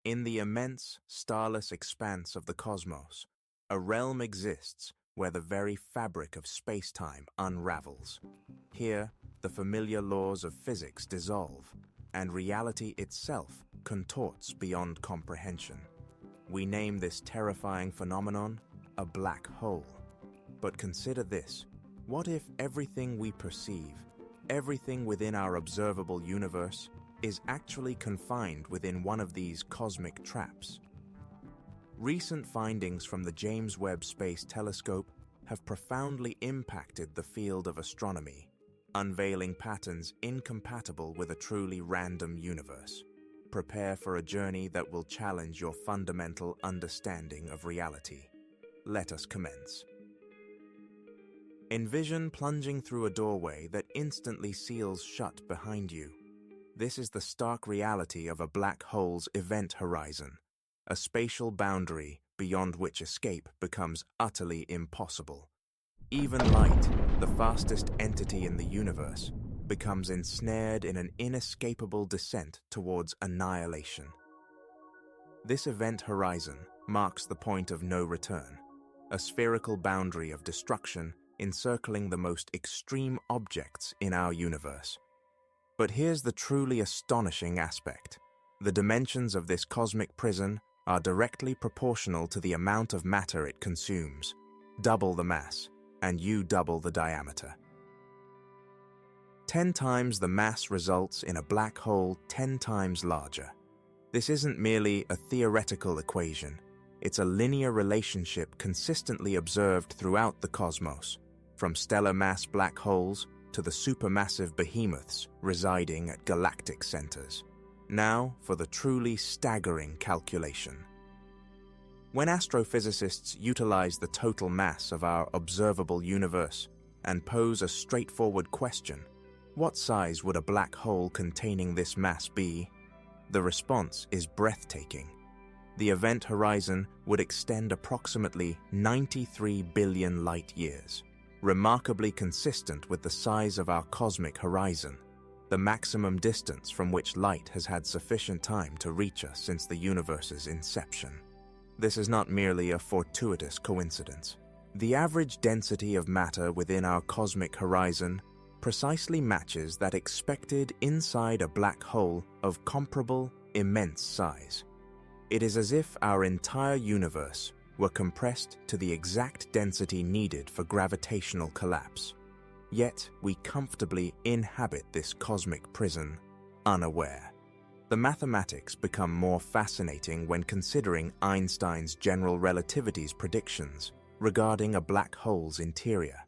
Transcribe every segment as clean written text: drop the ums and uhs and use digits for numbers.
In the immense, starless expanse of the cosmos, a realm exists where the very fabric of space-time unravels. Here, the familiar laws of physics dissolve, and reality itself contorts beyond comprehension. We name this terrifying phenomenon a black hole. But consider this: what if everything we perceive, everything within our observable universe, is actually confined within one of these cosmic traps? Recent findings from the James Webb Space Telescope have profoundly impacted the field of astronomy, unveiling patterns incompatible with a truly random universe. Prepare for a journey that will challenge your fundamental understanding of reality. Let us commence. Envision plunging through a doorway that instantly seals shut behind you. This is the stark reality of a black hole's event horizon, a spatial boundary beyond which escape becomes utterly impossible. Even light, the fastest entity in the universe, becomes ensnared in an inescapable descent towards annihilation. This event horizon marks the point of no return, a spherical boundary of destruction encircling the most extreme objects in our universe. But here's the truly astonishing aspect. The dimensions of this cosmic prison are directly proportional to the amount of matter it consumes. Double the mass, and you double the diameter. 10 times the mass results in a black hole 10 times larger. This isn't merely a theoretical equation. It's a linear relationship consistently observed throughout the cosmos, from stellar mass black holes to the supermassive behemoths residing at galactic centers. Now for the truly staggering calculation. When astrophysicists utilize the total mass of our observable universe and pose a straightforward question, what size would a black hole containing this mass be? The response is breathtaking. The event horizon would extend approximately 93 billion light-years, remarkably consistent with the size of our cosmic horizon, the maximum distance from which light has had sufficient time to reach us since the universe's inception. This is not merely a fortuitous coincidence. The average density of matter within our cosmic horizon precisely matches that expected inside a black hole of comparable, immense size. It is as if our entire universe were compressed to the exact density needed for gravitational collapse. Yet we comfortably inhabit this cosmic prison, unaware. The mathematics become more fascinating when considering Einstein's general relativity's predictions regarding a black hole's interior.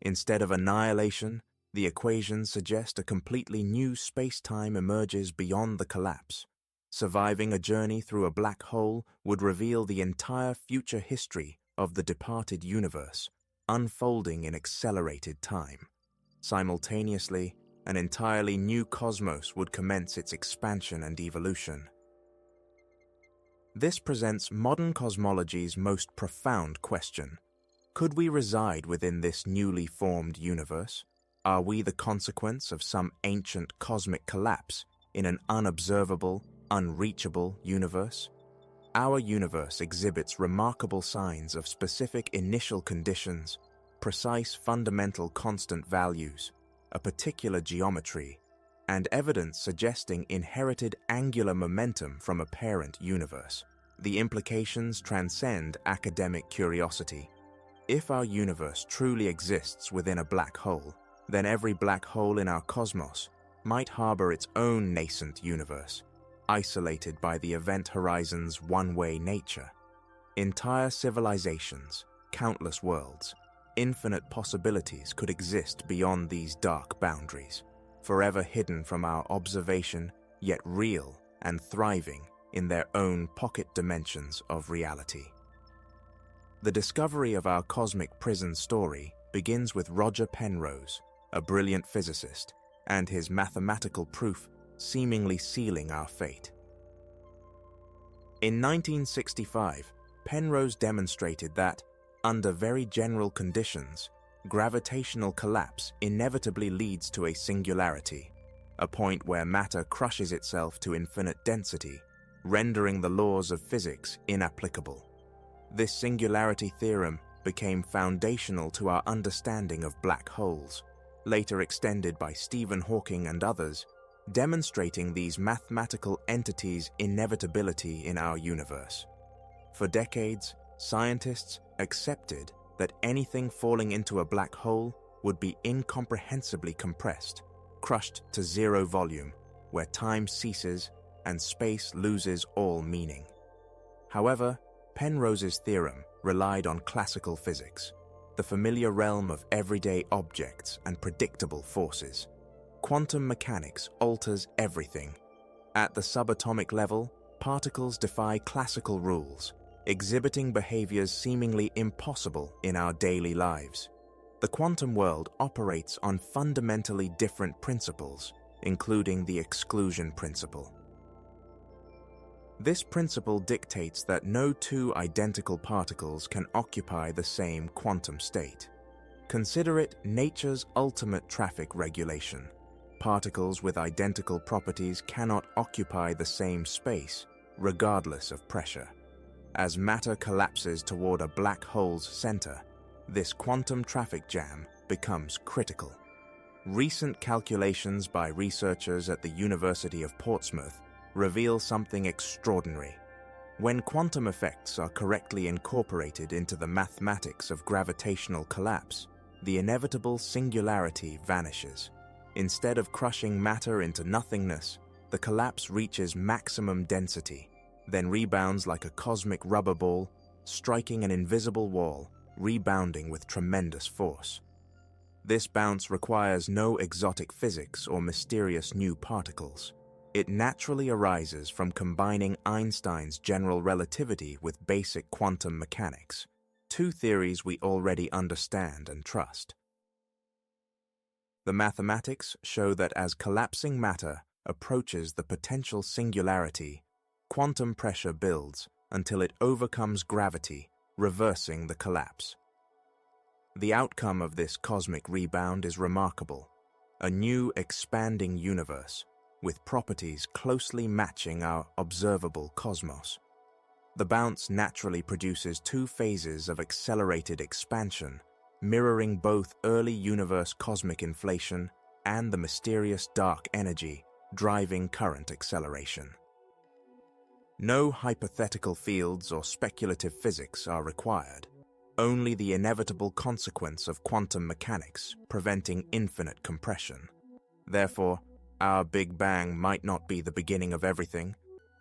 Instead of annihilation, the equations suggest a completely new space-time emerges beyond the collapse. Surviving a journey through a black hole would reveal the entire future history of the departed universe, unfolding in accelerated time. Simultaneously, an entirely new cosmos would commence its expansion and evolution. This presents modern cosmology's most profound question. Could we reside within this newly formed universe? Are we the consequence of some ancient cosmic collapse in an unobservable, unreachable universe? Our universe exhibits remarkable signs of specific initial conditions, precise fundamental constant values, a particular geometry, and evidence suggesting inherited angular momentum from a parent universe. The implications transcend academic curiosity. If our universe truly exists within a black hole, then every black hole in our cosmos might harbor its own nascent universe, isolated by the event horizon's one-way nature. Entire civilizations, countless worlds, infinite possibilities could exist beyond these dark boundaries, forever hidden from our observation, yet real and thriving in their own pocket dimensions of reality. The discovery of our cosmic prison story begins with Roger Penrose, a brilliant physicist, and his mathematical proof seemingly sealing our fate. In 1965, Penrose demonstrated that, under very general conditions, gravitational collapse inevitably leads to a singularity, a point where matter crushes itself to infinite density, rendering the laws of physics inapplicable. This singularity theorem became foundational to our understanding of black holes, later extended by Stephen Hawking and others, demonstrating these mathematical entities' inevitability in our universe. For decades, scientists accepted that anything falling into a black hole would be incomprehensibly compressed, crushed to zero volume, where time ceases and space loses all meaning. However, Penrose's theorem relied on classical physics, the familiar realm of everyday objects and predictable forces. Quantum mechanics alters everything. At the subatomic level, particles defy classical rules, exhibiting behaviors seemingly impossible in our daily lives. The quantum world operates on fundamentally different principles, including the exclusion principle. This principle dictates that no two identical particles can occupy the same quantum state. Consider it nature's ultimate traffic regulation. Particles with identical properties cannot occupy the same space, regardless of pressure. As matter collapses toward a black hole's center, this quantum traffic jam becomes critical. Recent calculations by researchers at the University of Portsmouth reveal something extraordinary. When quantum effects are correctly incorporated into the mathematics of gravitational collapse, the inevitable singularity vanishes. Instead of crushing matter into nothingness, the collapse reaches maximum density, then rebounds like a cosmic rubber ball, striking an invisible wall, rebounding with tremendous force. This bounce requires no exotic physics or mysterious new particles. It naturally arises from combining Einstein's general relativity with basic quantum mechanics, two theories we already understand and trust. The mathematics show that as collapsing matter approaches the potential singularity, quantum pressure builds until it overcomes gravity, reversing the collapse. The outcome of this cosmic rebound is remarkable, a new expanding universe, with properties closely matching our observable cosmos. The bounce naturally produces two phases of accelerated expansion, mirroring both early universe cosmic inflation and the mysterious dark energy driving current acceleration. No hypothetical fields or speculative physics are required, only the inevitable consequence of quantum mechanics preventing infinite compression. Therefore, our Big Bang might not be the beginning of everything,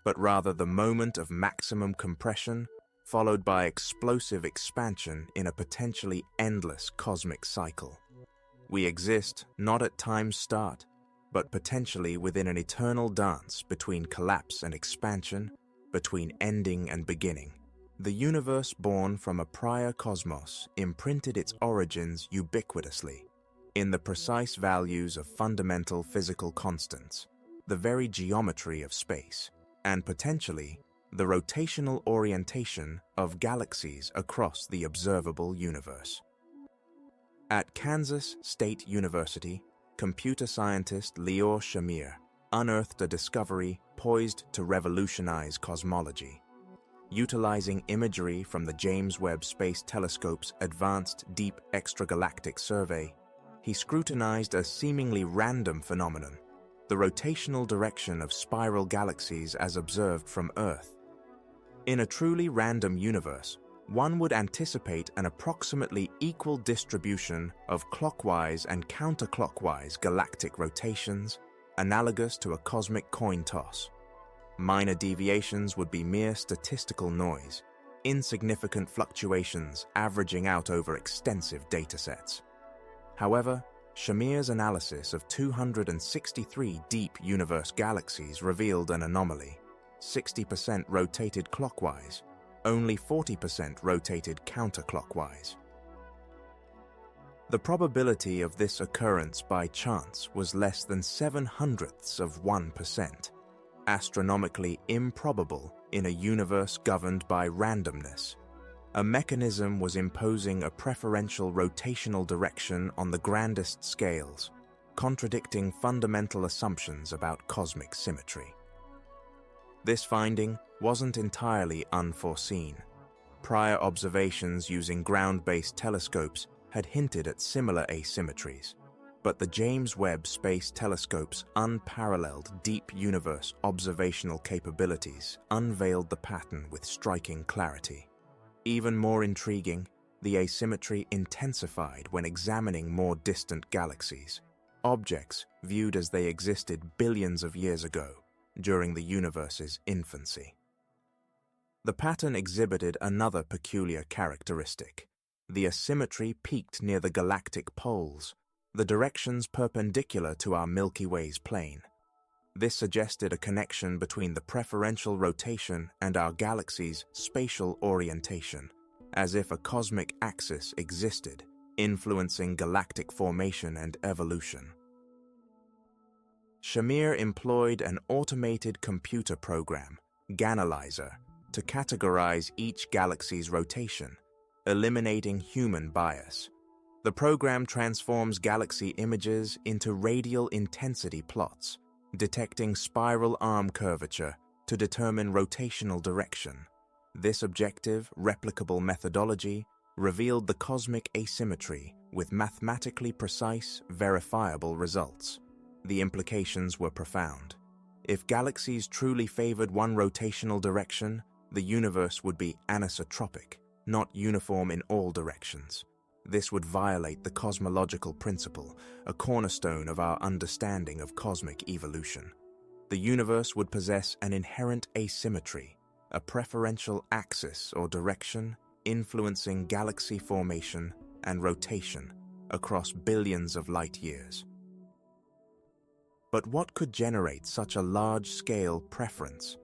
but rather the moment of maximum compression followed by explosive expansion in a potentially endless cosmic cycle. We exist not at time's start, but potentially within an eternal dance between collapse and expansion, between ending and beginning. The universe born from a prior cosmos imprinted its origins ubiquitously, in the precise values of fundamental physical constants, the very geometry of space, and potentially the rotational orientation of galaxies across the observable universe. At Kansas State University, computer scientist Lior Shamir unearthed a discovery poised to revolutionize cosmology. Utilizing imagery from the James Webb Space Telescope's Advanced Deep Extragalactic Survey, he scrutinized a seemingly random phenomenon, the rotational direction of spiral galaxies as observed from Earth. In a truly random universe, one would anticipate an approximately equal distribution of clockwise and counterclockwise galactic rotations, analogous to a cosmic coin toss. Minor deviations would be mere statistical noise, insignificant fluctuations averaging out over extensive datasets. However, Shamir's analysis of 263 deep universe galaxies revealed an anomaly. 60% rotated clockwise, only 40% rotated counterclockwise. The probability of this occurrence by chance was less than 0.07%, astronomically improbable in a universe governed by randomness. A mechanism was imposing a preferential rotational direction on the grandest scales, contradicting fundamental assumptions about cosmic symmetry. This finding wasn't entirely unforeseen. Prior observations using ground-based telescopes had hinted at similar asymmetries, but the James Webb Space Telescope's unparalleled deep universe observational capabilities unveiled the pattern with striking clarity. Even more intriguing, the asymmetry intensified when examining more distant galaxies, objects viewed as they existed billions of years ago, during the universe's infancy. The pattern exhibited another peculiar characteristic. The asymmetry peaked near the galactic poles, the directions perpendicular to our Milky Way's plane. This suggested a connection between the preferential rotation and our galaxy's spatial orientation, as if a cosmic axis existed, influencing galactic formation and evolution. Shamir employed an automated computer program, Ganalyzer, to categorize each galaxy's rotation, eliminating human bias. The program transforms galaxy images into radial intensity plots, detecting spiral arm curvature to determine rotational direction. This objective, replicable methodology revealed the cosmic asymmetry with mathematically precise, verifiable results. The implications were profound. If galaxies truly favored one rotational direction, the universe would be anisotropic, not uniform in all directions. This would violate the cosmological principle, a cornerstone of our understanding of cosmic evolution. The universe would possess an inherent asymmetry, a preferential axis or direction influencing galaxy formation and rotation across billions of light years. But what could generate such a large-scale preference?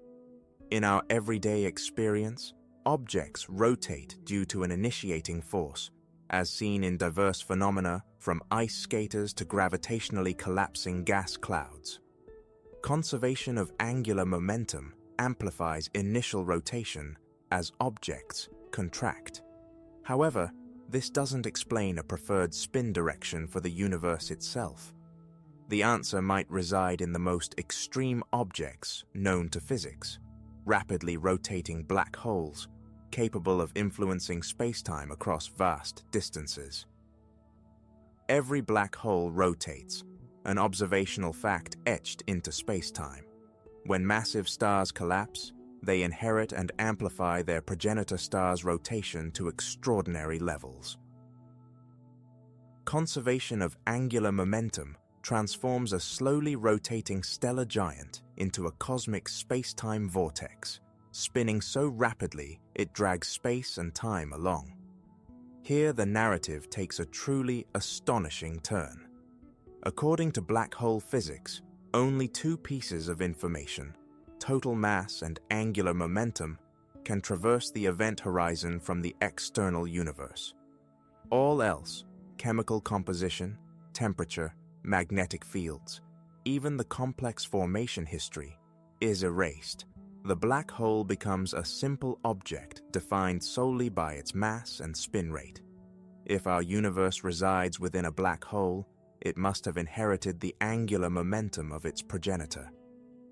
In our everyday experience, objects rotate due to an initiating force, as seen in diverse phenomena from ice skaters to gravitationally collapsing gas clouds. Conservation of angular momentum amplifies initial rotation as objects contract. However, this doesn't explain a preferred spin direction for the universe itself. The answer might reside in the most extreme objects known to physics, rapidly rotating black holes, capable of influencing spacetime across vast distances. Every black hole rotates, an observational fact etched into spacetime. When massive stars collapse, they inherit and amplify their progenitor star's rotation to extraordinary levels. Conservation of angular momentum transforms a slowly rotating stellar giant into a cosmic space-time vortex, spinning so rapidly it drags space and time along. Here the narrative takes a truly astonishing turn. According to black hole physics, only two pieces of information, total mass and angular momentum, can traverse the event horizon from the external universe. All else, chemical composition, temperature, magnetic fields, even the complex formation history, is erased. The black hole becomes a simple object defined solely by its mass and spin rate. If our universe resides within a black hole, it must have inherited the angular momentum of its progenitor.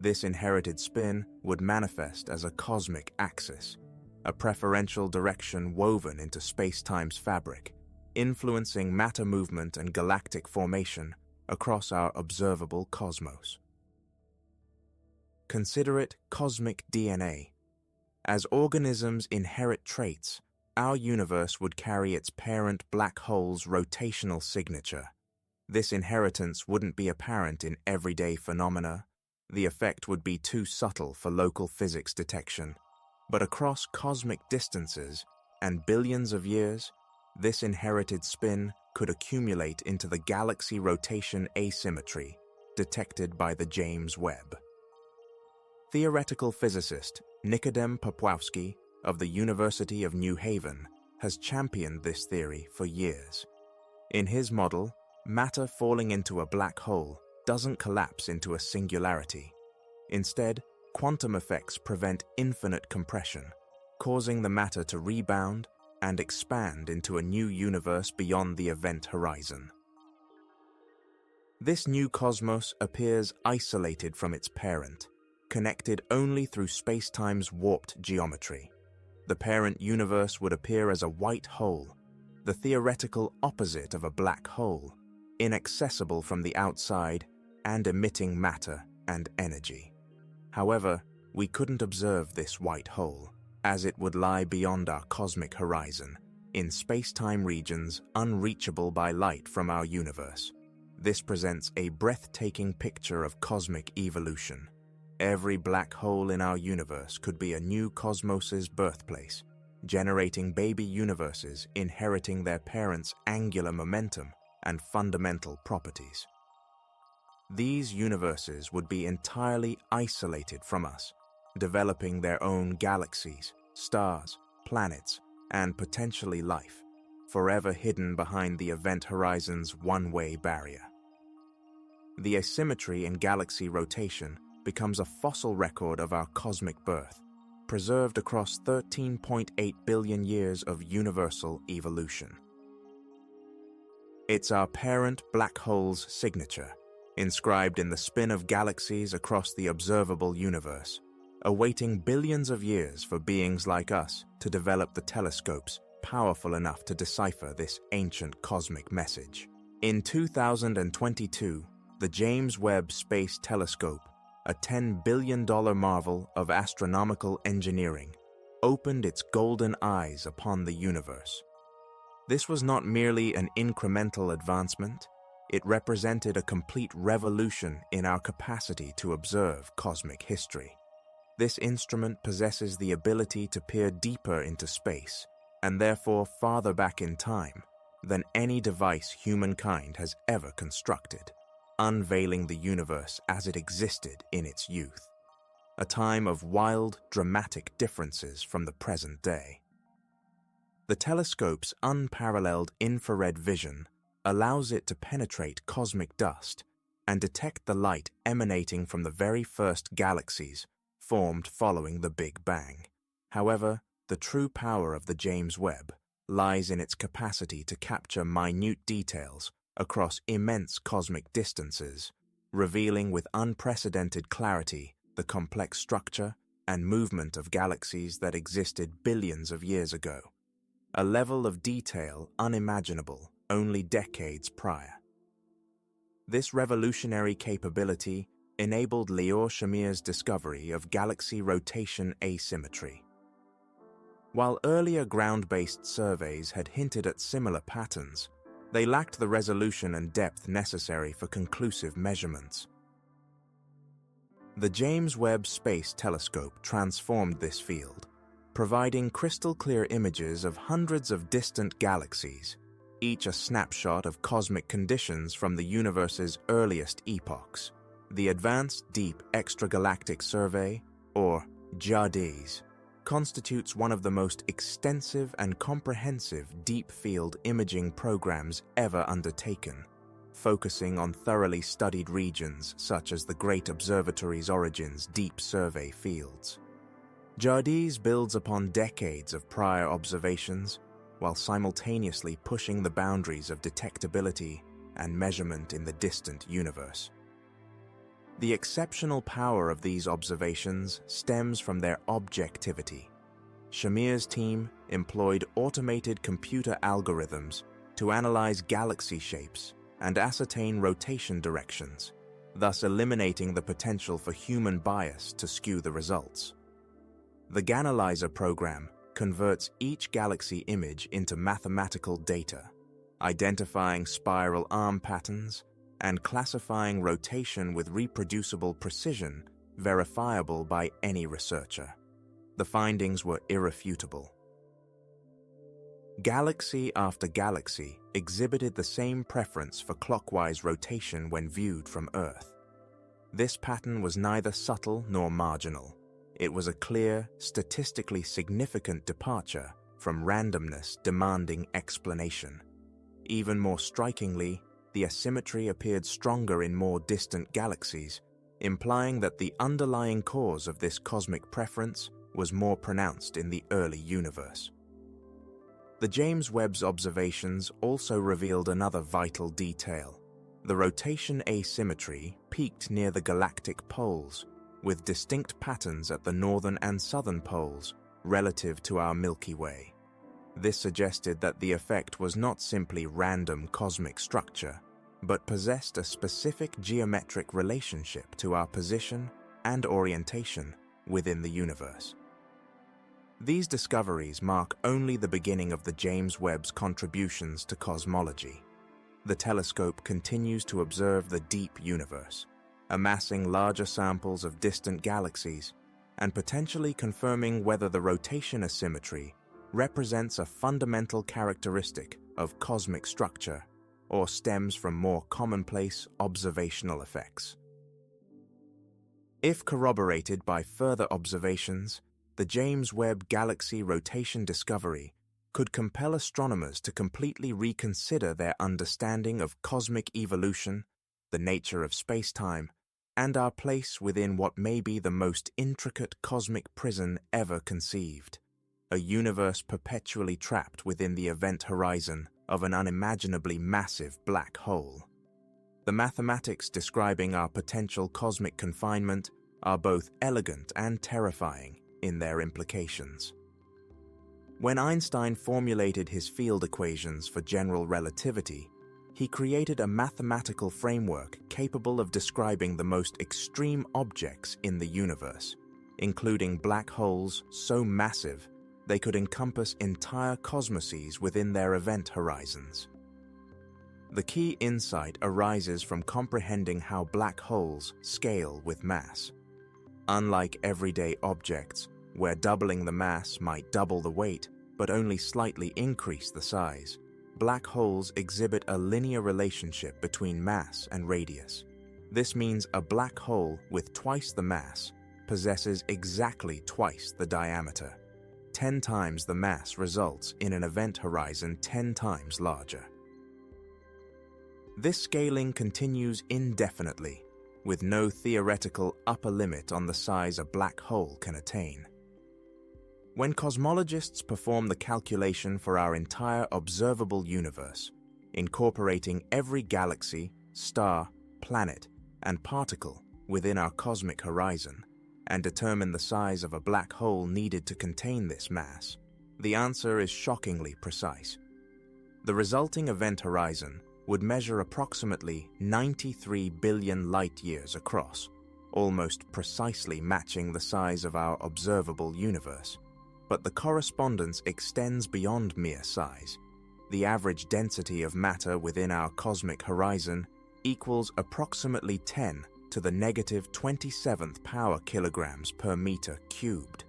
This inherited spin would manifest as a cosmic axis, a preferential direction woven into space-time's fabric, influencing matter movement and galactic formation across our observable cosmos. Consider it cosmic DNA. As organisms inherit traits, our universe would carry its parent black hole's rotational signature. This inheritance wouldn't be apparent in everyday phenomena. The effect would be too subtle for local physics detection. But across cosmic distances and billions of years, this inherited spin could accumulate into the galaxy rotation asymmetry detected by the James Webb. Theoretical physicist Nikodem Popławski of the University of New Haven has championed this theory for years. In his model, matter falling into a black hole doesn't collapse into a singularity. Instead, quantum effects prevent infinite compression, causing the matter to rebound and expand into a new universe beyond the event horizon. This new cosmos appears isolated from its parent, connected only through spacetime's warped geometry. The parent universe would appear as a white hole, the theoretical opposite of a black hole, inaccessible from the outside and emitting matter and energy. However, we couldn't observe this white hole, as it would lie beyond our cosmic horizon, in space-time regions unreachable by light from our universe. This presents a breathtaking picture of cosmic evolution. Every black hole in our universe could be a new cosmos's birthplace, generating baby universes inheriting their parents' angular momentum and fundamental properties. These universes would be entirely isolated from us, developing their own galaxies, stars, planets, and potentially life, forever hidden behind the event horizon's one-way barrier. The asymmetry in galaxy rotation becomes a fossil record of our cosmic birth, preserved across 13.8 billion years of universal evolution. It's our parent black hole's signature, inscribed in the spin of galaxies across the observable universe, awaiting billions of years for beings like us to develop the telescopes powerful enough to decipher this ancient cosmic message. In 2022, the James Webb Space Telescope, a $10 billion marvel of astronomical engineering, opened its golden eyes upon the universe. This was not merely an incremental advancement, it represented a complete revolution in our capacity to observe cosmic history. This instrument possesses the ability to peer deeper into space, and therefore farther back in time, than any device humankind has ever constructed, unveiling the universe as it existed in its youth, a time of wild, dramatic differences from the present day. The telescope's unparalleled infrared vision allows it to penetrate cosmic dust and detect the light emanating from the very first galaxies formed following the Big Bang. However, the true power of the James Webb lies in its capacity to capture minute details across immense cosmic distances, revealing with unprecedented clarity the complex structure and movement of galaxies that existed billions of years ago, a level of detail unimaginable only decades prior. This revolutionary capability enabled Lior Shamir's discovery of galaxy rotation asymmetry. While earlier ground-based surveys had hinted at similar patterns, they lacked the resolution and depth necessary for conclusive measurements. The James Webb Space Telescope transformed this field, providing crystal-clear images of hundreds of distant galaxies, each a snapshot of cosmic conditions from the universe's earliest epochs. The Advanced Deep Extragalactic Survey, or JADIS, constitutes one of the most extensive and comprehensive deep-field imaging programs ever undertaken, focusing on thoroughly studied regions such as the Great Observatory's Origins Deep Survey fields. JADIS builds upon decades of prior observations while simultaneously pushing the boundaries of detectability and measurement in the distant universe. The exceptional power of these observations stems from their objectivity. Shamir's team employed automated computer algorithms to analyze galaxy shapes and ascertain rotation directions, thus eliminating the potential for human bias to skew the results. The Ganalyzer program converts each galaxy image into mathematical data, identifying spiral arm patterns and classifying rotation with reproducible precision verifiable by any researcher. The findings were irrefutable. Galaxy after galaxy exhibited the same preference for clockwise rotation when viewed from Earth. This pattern was neither subtle nor marginal. It was a clear, statistically significant departure from randomness demanding explanation. Even more strikingly, the asymmetry appeared stronger in more distant galaxies, implying that the underlying cause of this cosmic preference was more pronounced in the early universe. The James Webb's observations also revealed another vital detail. The rotation asymmetry peaked near the galactic poles, with distinct patterns at the northern and southern poles relative to our Milky Way. This suggested that the effect was not simply random cosmic structure, but possessed a specific geometric relationship to our position and orientation within the universe. These discoveries mark only the beginning of the James Webb's contributions to cosmology. The telescope continues to observe the deep universe, amassing larger samples of distant galaxies and potentially confirming whether the rotation asymmetry represents a fundamental characteristic of cosmic structure or stems from more commonplace observational effects. If corroborated by further observations, the James Webb Galaxy rotation discovery could compel astronomers to completely reconsider their understanding of cosmic evolution, the nature of space-time, and our place within what may be the most intricate cosmic prison ever conceived, a universe perpetually trapped within the event horizon of an unimaginably massive black hole. The mathematics describing our potential cosmic confinement are both elegant and terrifying in their implications. When Einstein formulated his field equations for general relativity, he created a mathematical framework capable of describing the most extreme objects in the universe, including black holes so massive they could encompass entire cosmoses within their event horizons. The key insight arises from comprehending how black holes scale with mass. Unlike everyday objects, where doubling the mass might double the weight but only slightly increase the size, black holes exhibit a linear relationship between mass and radius. This means a black hole with twice the mass possesses exactly twice the diameter. 10 times the mass results in an event horizon 10 times larger. This scaling continues indefinitely, with no theoretical upper limit on the size a black hole can attain. When cosmologists perform the calculation for our entire observable universe, incorporating every galaxy, star, planet, and particle within our cosmic horizon, and determine the size of a black hole needed to contain this mass, the answer is shockingly precise. The resulting event horizon would measure approximately 93 billion light-years across, almost precisely matching the size of our observable universe. But the correspondence extends beyond mere size. The average density of matter within our cosmic horizon equals approximately 10 to the negative 27th power kilograms per meter cubed.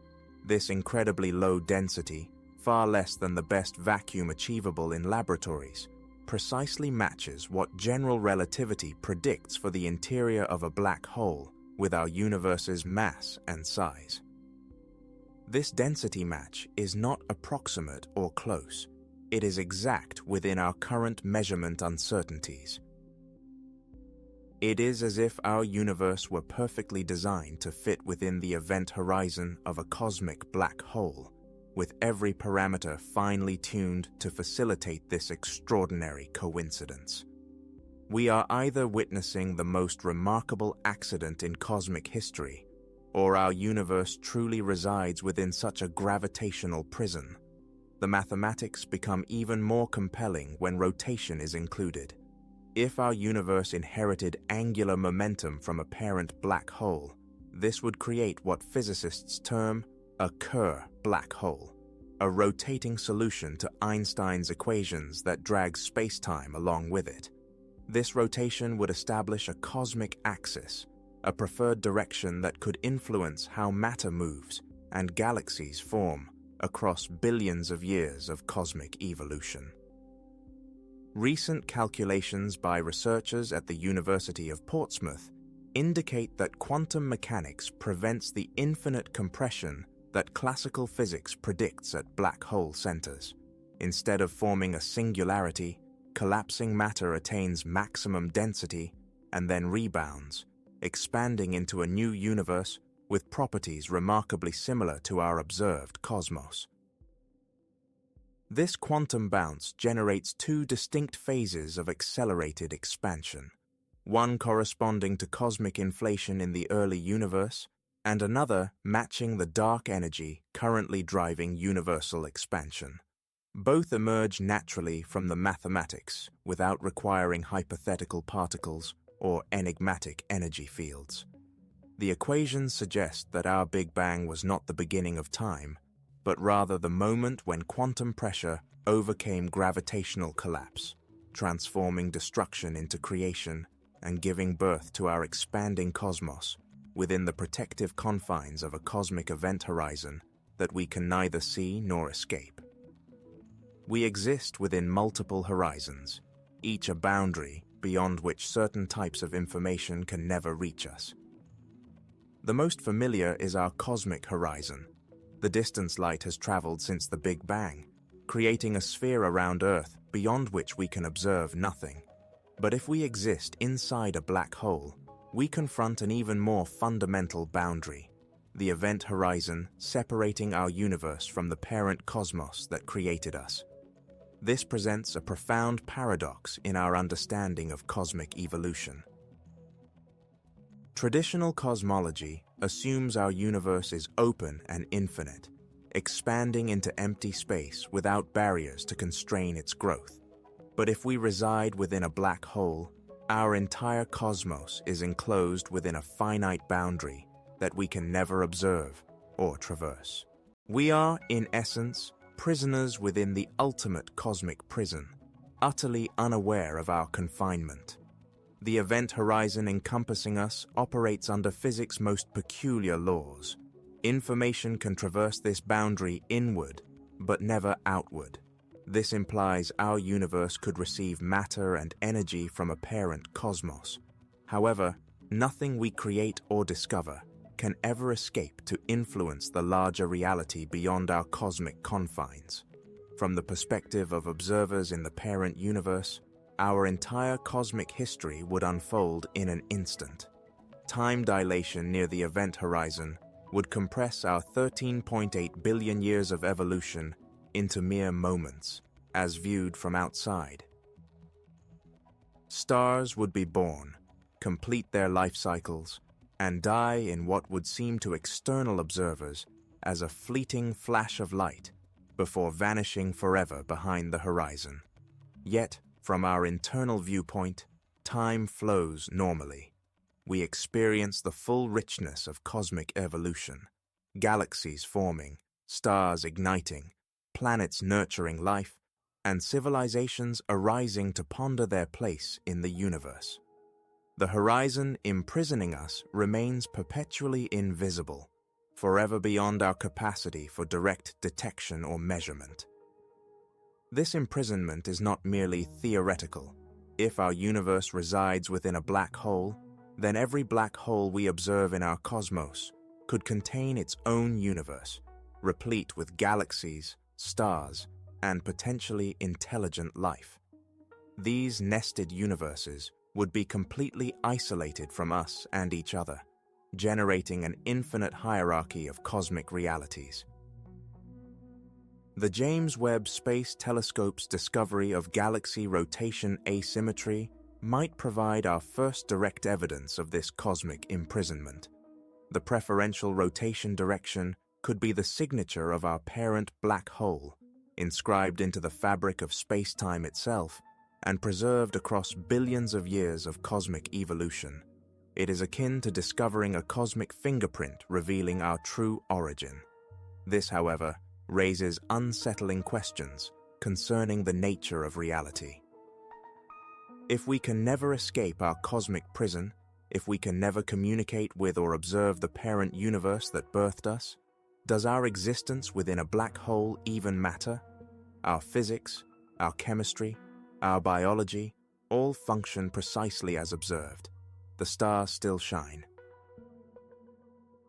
This incredibly low density, far less than the best vacuum achievable in laboratories, precisely matches what general relativity predicts for the interior of a black hole with our universe's mass and size. This density match is not approximate or close. It is exact within our current measurement uncertainties. It is as if our universe were perfectly designed to fit within the event horizon of a cosmic black hole, with every parameter finely tuned to facilitate this extraordinary coincidence. We are either witnessing the most remarkable accident in cosmic history, or our universe truly resides within such a gravitational prison. The mathematics become even more compelling when rotation is included. If our universe inherited angular momentum from a parent black hole, this would create what physicists term a Kerr black hole, a rotating solution to Einstein's equations that drags space-time along with it. This rotation would establish a cosmic axis, a preferred direction that could influence how matter moves and galaxies form across billions of years of cosmic evolution. Recent calculations by researchers at the University of Portsmouth indicate that quantum mechanics prevents the infinite compression that classical physics predicts at black hole centers. Instead of forming a singularity, collapsing matter attains maximum density and then rebounds, expanding into a new universe with properties remarkably similar to our observed cosmos. This quantum bounce generates two distinct phases of accelerated expansion, one corresponding to cosmic inflation in the early universe, and another matching the dark energy currently driving universal expansion. Both emerge naturally from the mathematics without requiring hypothetical particles or enigmatic energy fields. The equations suggest that our Big Bang was not the beginning of time, but rather the moment when quantum pressure overcame gravitational collapse, transforming destruction into creation and giving birth to our expanding cosmos within the protective confines of a cosmic event horizon that we can neither see nor escape. We exist within multiple horizons, each a boundary beyond which certain types of information can never reach us. The most familiar is our cosmic horizon. The distance light has traveled since the Big Bang, creating a sphere around Earth beyond which we can observe nothing. But if we exist inside a black hole, we confront an even more fundamental boundary, the event horizon separating our universe from the parent cosmos that created us. This presents a profound paradox in our understanding of cosmic evolution. Traditional cosmology assumes our universe is open and infinite, expanding into empty space without barriers to constrain its growth. But if we reside within a black hole, our entire cosmos is enclosed within a finite boundary that we can never observe or traverse. We are, in essence, prisoners within the ultimate cosmic prison, utterly unaware of our confinement. The event horizon encompassing us operates under physics' most peculiar laws. Information can traverse this boundary inward, but never outward. This implies our universe could receive matter and energy from a parent cosmos. However, nothing we create or discover can ever escape to influence the larger reality beyond our cosmic confines. From the perspective of observers in the parent universe, our entire cosmic history would unfold in an instant. Time dilation near the event horizon would compress our 13.8 billion years of evolution into mere moments, as viewed from outside. Stars would be born, complete their life cycles, and die in what would seem to external observers as a fleeting flash of light before vanishing forever behind the horizon. Yet, from our internal viewpoint, time flows normally. We experience the full richness of cosmic evolution, galaxies forming, stars igniting, planets nurturing life, and civilizations arising to ponder their place in the universe. The horizon imprisoning us remains perpetually invisible, forever beyond our capacity for direct detection or measurement. This imprisonment is not merely theoretical. If our universe resides within a black hole, then every black hole we observe in our cosmos could contain its own universe, replete with galaxies, stars, and potentially intelligent life. These nested universes would be completely isolated from us and each other, generating an infinite hierarchy of cosmic realities. The James Webb Space Telescope's discovery of galaxy rotation asymmetry might provide our first direct evidence of this cosmic imprisonment. The preferential rotation direction could be the signature of our parent black hole, inscribed into the fabric of space-time itself and preserved across billions of years of cosmic evolution. It is akin to discovering a cosmic fingerprint revealing our true origin. This, however, raises unsettling questions concerning the nature of reality. If we can never escape our cosmic prison, if we can never communicate with or observe the parent universe that birthed us, does our existence within a black hole even matter? Our physics, our chemistry, our biology, all function precisely as observed. The stars still shine.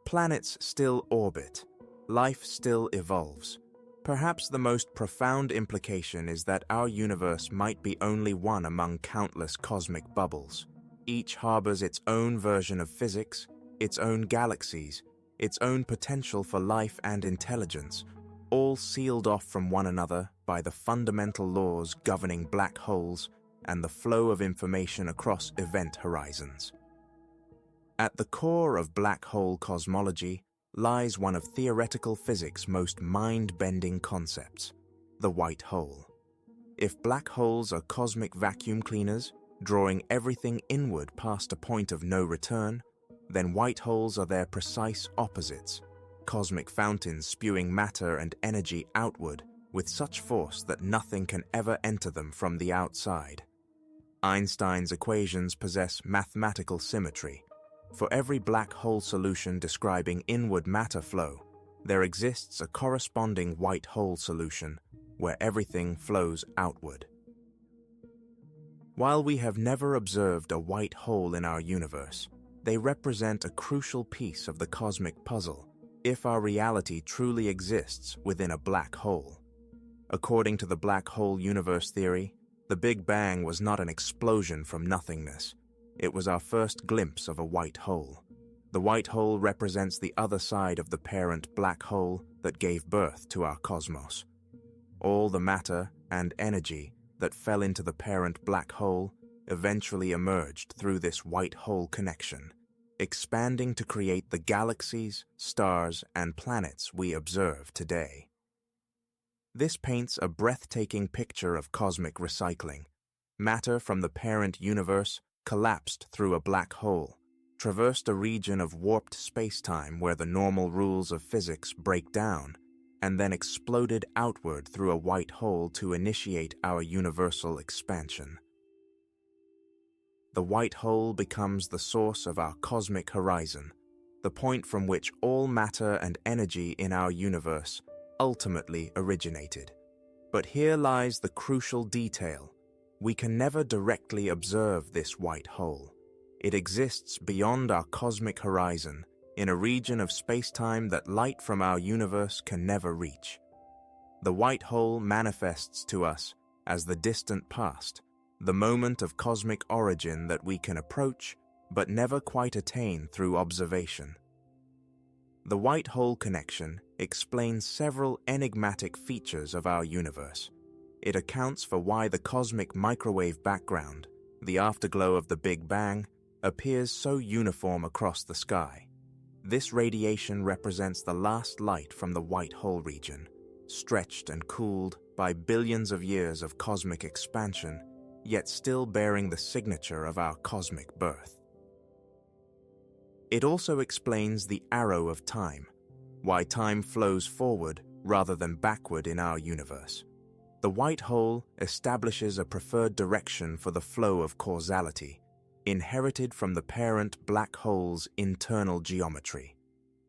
Planets still orbit. Life still evolves. Perhaps the most profound implication is that our universe might be only one among countless cosmic bubbles. Each harbors its own version of physics, its own galaxies, its own potential for life and intelligence, all sealed off from one another by the fundamental laws governing black holes and the flow of information across event horizons. At the core of black hole cosmology lies one of theoretical physics' most mind-bending concepts, the white hole. If black holes are cosmic vacuum cleaners, drawing everything inward past a point of no return, then white holes are their precise opposites, cosmic fountains spewing matter and energy outward with such force that nothing can ever enter them from the outside. Einstein's equations possess mathematical symmetry. For every black hole solution describing inward matter flow, there exists a corresponding white hole solution where everything flows outward. While we have never observed a white hole in our universe, they represent a crucial piece of the cosmic puzzle if our reality truly exists within a black hole. According to the black hole universe theory, the Big Bang was not an explosion from nothingness. It was our first glimpse of a white hole. The white hole represents the other side of the parent black hole that gave birth to our cosmos. All the matter and energy that fell into the parent black hole eventually emerged through this white hole connection, expanding to create the galaxies, stars, and planets we observe today. This paints a breathtaking picture of cosmic recycling. Matter from the parent universe collapsed through a black hole, traversed a region of warped space-time where the normal rules of physics break down, and then exploded outward through a white hole to initiate our universal expansion. The white hole becomes the source of our cosmic horizon, the point from which all matter and energy in our universe ultimately originated. But here lies the crucial detail. We can never directly observe this white hole. It exists beyond our cosmic horizon, in a region of space-time that light from our universe can never reach. The white hole manifests to us as the distant past, the moment of cosmic origin that we can approach but never quite attain through observation. The white hole connection explains several enigmatic features of our universe. It accounts for why the cosmic microwave background, the afterglow of the Big Bang, appears so uniform across the sky. This radiation represents the last light from the white hole region, stretched and cooled by billions of years of cosmic expansion, yet still bearing the signature of our cosmic birth. It also explains the arrow of time, why time flows forward rather than backward in our universe. The white hole establishes a preferred direction for the flow of causality, inherited from the parent black hole's internal geometry.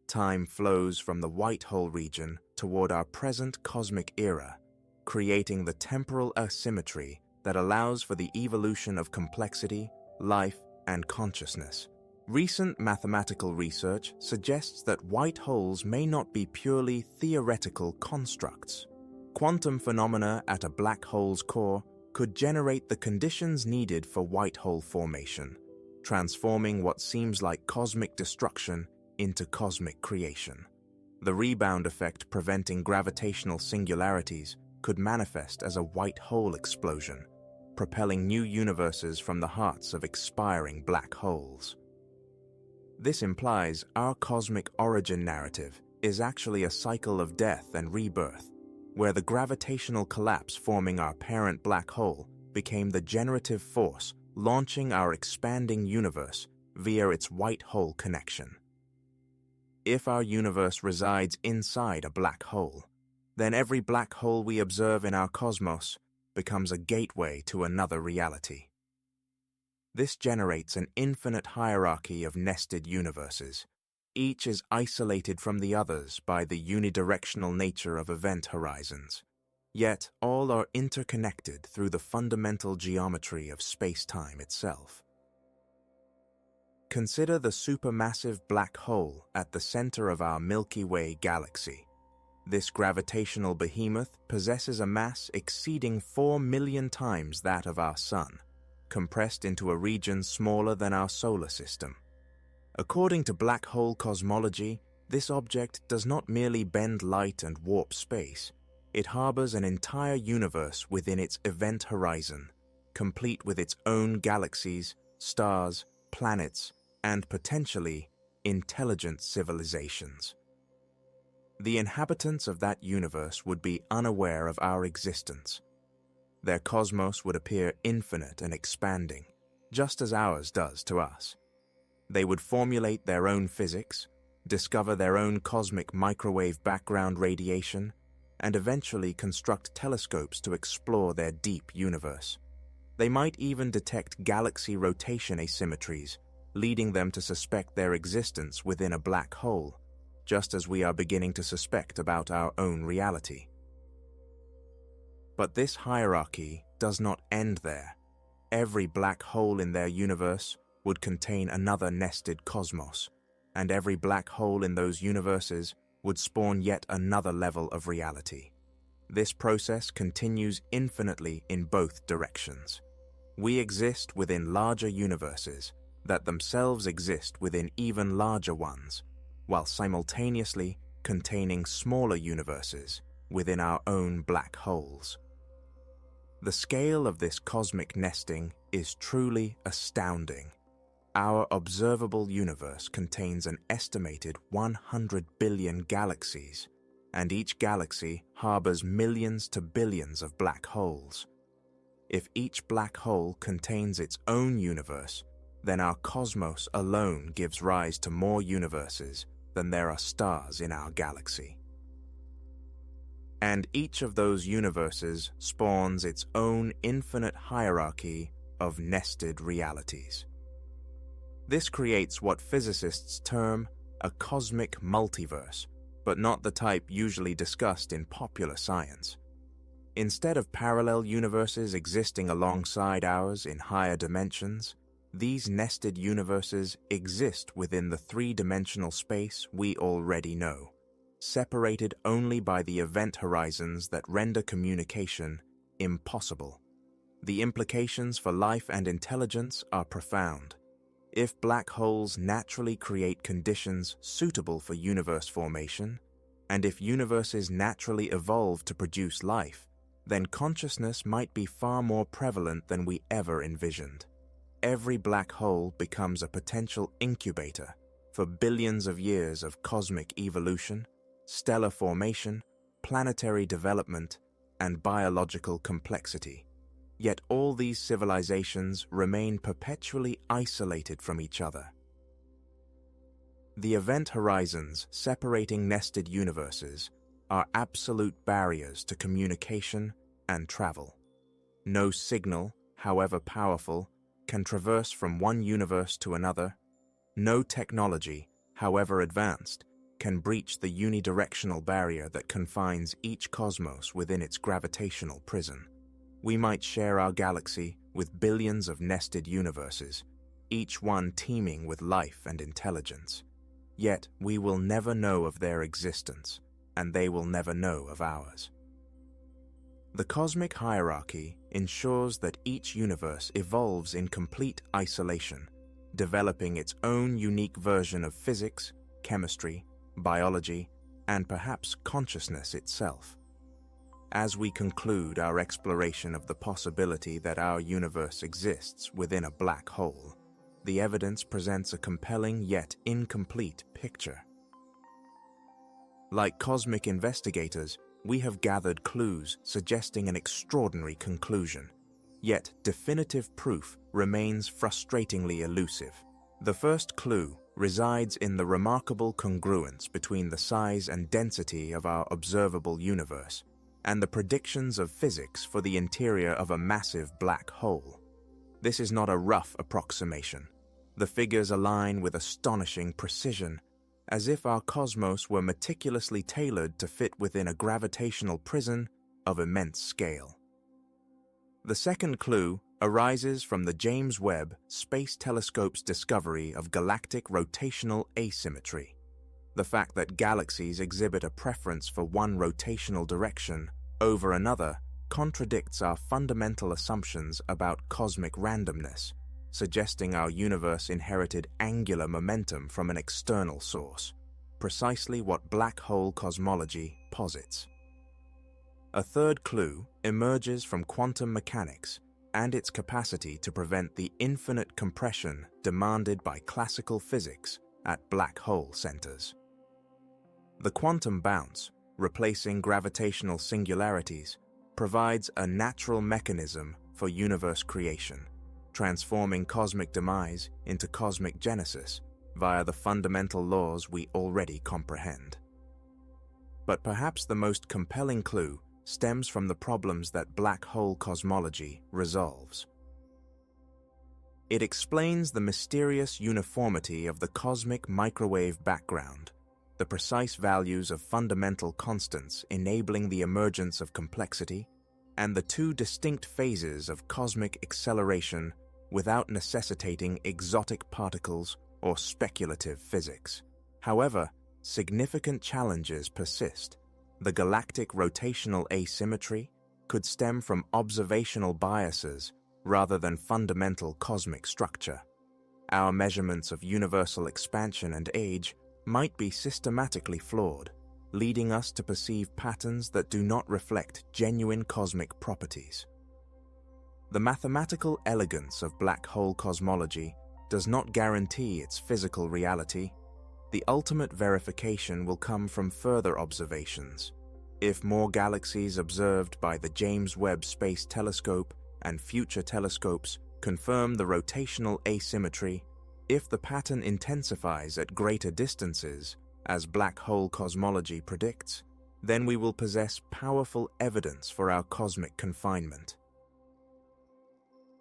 Time flows from the white hole region toward our present cosmic era, creating the temporal asymmetry that allows for the evolution of complexity, life, and consciousness. Recent mathematical research suggests that white holes may not be purely theoretical constructs. Quantum phenomena at a black hole's core could generate the conditions needed for white hole formation, transforming what seems like cosmic destruction into cosmic creation. The rebound effect preventing gravitational singularities could manifest as a white hole explosion, propelling new universes from the hearts of expiring black holes. This implies our cosmic origin narrative is actually a cycle of death and rebirth, where the gravitational collapse forming our parent black hole became the generative force launching our expanding universe via its white hole connection. If our universe resides inside a black hole, then every black hole we observe in our cosmos becomes a gateway to another reality. This generates an infinite hierarchy of nested universes. Each is isolated from the others by the unidirectional nature of event horizons. Yet all are interconnected through the fundamental geometry of space-time itself. Consider the supermassive black hole at the center of our Milky Way galaxy. This gravitational behemoth possesses a mass exceeding 4 million times that of our Sun, compressed into a region smaller than our solar system. According to black hole cosmology, this object does not merely bend light and warp space. It harbors an entire universe within its event horizon, complete with its own galaxies, stars, planets, and potentially intelligent civilizations. The inhabitants of that universe would be unaware of our existence. Their cosmos would appear infinite and expanding, just as ours does to us. They would formulate their own physics, discover their own cosmic microwave background radiation, and eventually construct telescopes to explore their deep universe. They might even detect galaxy rotation asymmetries, leading them to suspect their existence within a black hole, just as we are beginning to suspect about our own reality. But this hierarchy does not end there. Every black hole in their universe would contain another nested cosmos, and every black hole in those universes would spawn yet another level of reality. This process continues infinitely in both directions. We exist within larger universes that themselves exist within even larger ones, while simultaneously containing smaller universes within our own black holes. The scale of this cosmic nesting is truly astounding. Our observable universe contains an estimated 100 billion galaxies, and each galaxy harbors millions to billions of black holes. If each black hole contains its own universe, then our cosmos alone gives rise to more universes than there are stars in our galaxy. And each of those universes spawns its own infinite hierarchy of nested realities. This creates what physicists term a cosmic multiverse, but not the type usually discussed in popular science. Instead of parallel universes existing alongside ours in higher dimensions, these nested universes exist within the three-dimensional space we already know, separated only by the event horizons that render communication impossible. The implications for life and intelligence are profound. If black holes naturally create conditions suitable for universe formation, and if universes naturally evolve to produce life, then consciousness might be far more prevalent than we ever envisioned. Every black hole becomes a potential incubator for billions of years of cosmic evolution, stellar formation, planetary development, and biological complexity. Yet all these civilizations remain perpetually isolated from each other. The event horizons separating nested universes are absolute barriers to communication and travel. No signal, however powerful, can traverse from one universe to another. No technology, however advanced, can breach the unidirectional barrier that confines each cosmos within its gravitational prison. We might share our galaxy with billions of nested universes, each one teeming with life and intelligence. Yet we will never know of their existence, and they will never know of ours. The cosmic hierarchy ensures that each universe evolves in complete isolation, developing its own unique version of physics, chemistry, biology, and perhaps consciousness itself. As we conclude our exploration of the possibility that our universe exists within a black hole, the evidence presents a compelling yet incomplete picture. Like cosmic investigators, we have gathered clues suggesting an extraordinary conclusion, yet definitive proof remains frustratingly elusive. The first clue resides in the remarkable congruence between the size and density of our observable universe and the predictions of physics for the interior of a massive black hole. This is not a rough approximation. The figures align with astonishing precision, as if our cosmos were meticulously tailored to fit within a gravitational prison of immense scale. The second clue arises from the James Webb Space Telescope's discovery of galactic rotational asymmetry. The fact that galaxies exhibit a preference for one rotational direction over another contradicts our fundamental assumptions about cosmic randomness, suggesting our universe inherited angular momentum from an external source, precisely what black hole cosmology posits. A third clue emerges from quantum mechanics, and its capacity to prevent the infinite compression demanded by classical physics at black hole centers. The quantum bounce, replacing gravitational singularities, provides a natural mechanism for universe creation, transforming cosmic demise into cosmic genesis via the fundamental laws we already comprehend. But perhaps the most compelling clue stems from the problems that black hole cosmology resolves. It explains the mysterious uniformity of the cosmic microwave background, the precise values of fundamental constants enabling the emergence of complexity, and the two distinct phases of cosmic acceleration without necessitating exotic particles or speculative physics. However, significant challenges persist. The galactic rotational asymmetry could stem from observational biases rather than fundamental cosmic structure. Our measurements of universal expansion and age might be systematically flawed, leading us to perceive patterns that do not reflect genuine cosmic properties. The mathematical elegance of black hole cosmology does not guarantee its physical reality. The ultimate verification will come from further observations. If more galaxies observed by the James Webb Space Telescope and future telescopes confirm the rotational asymmetry, if the pattern intensifies at greater distances, as black hole cosmology predicts, then we will possess powerful evidence for our cosmic confinement.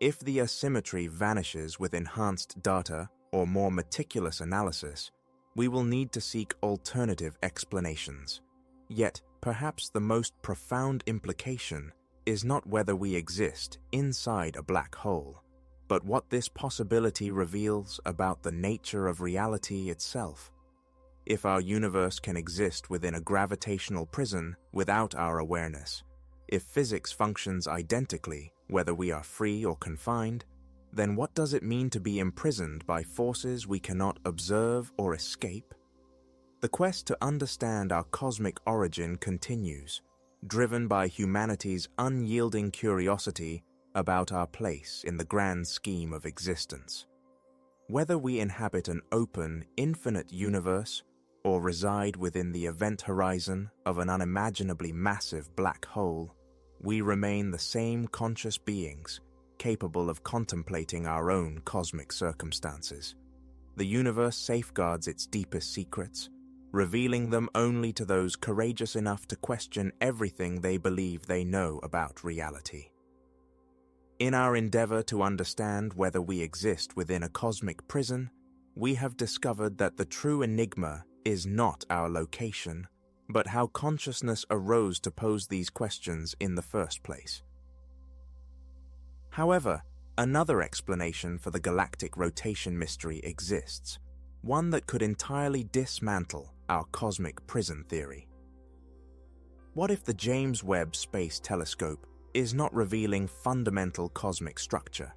If the asymmetry vanishes with enhanced data or more meticulous analysis, we will need to seek alternative explanations. Yet, perhaps the most profound implication is not whether we exist inside a black hole, but what this possibility reveals about the nature of reality itself. If our universe can exist within a gravitational prison without our awareness, if physics functions identically whether we are free or confined, then what does it mean to be imprisoned by forces we cannot observe or escape? The quest to understand our cosmic origin continues, driven by humanity's unyielding curiosity about our place in the grand scheme of existence. Whether we inhabit an open, infinite universe or reside within the event horizon of an unimaginably massive black hole, we remain the same conscious beings capable of contemplating our own cosmic circumstances. The universe safeguards its deepest secrets, revealing them only to those courageous enough to question everything they believe they know about reality. In our endeavor to understand whether we exist within a cosmic prison, we have discovered that the true enigma is not our location, but how consciousness arose to pose these questions in the first place. However, another explanation for the galactic rotation mystery exists, one that could entirely dismantle our cosmic prison theory. What if the James Webb Space Telescope is not revealing fundamental cosmic structure,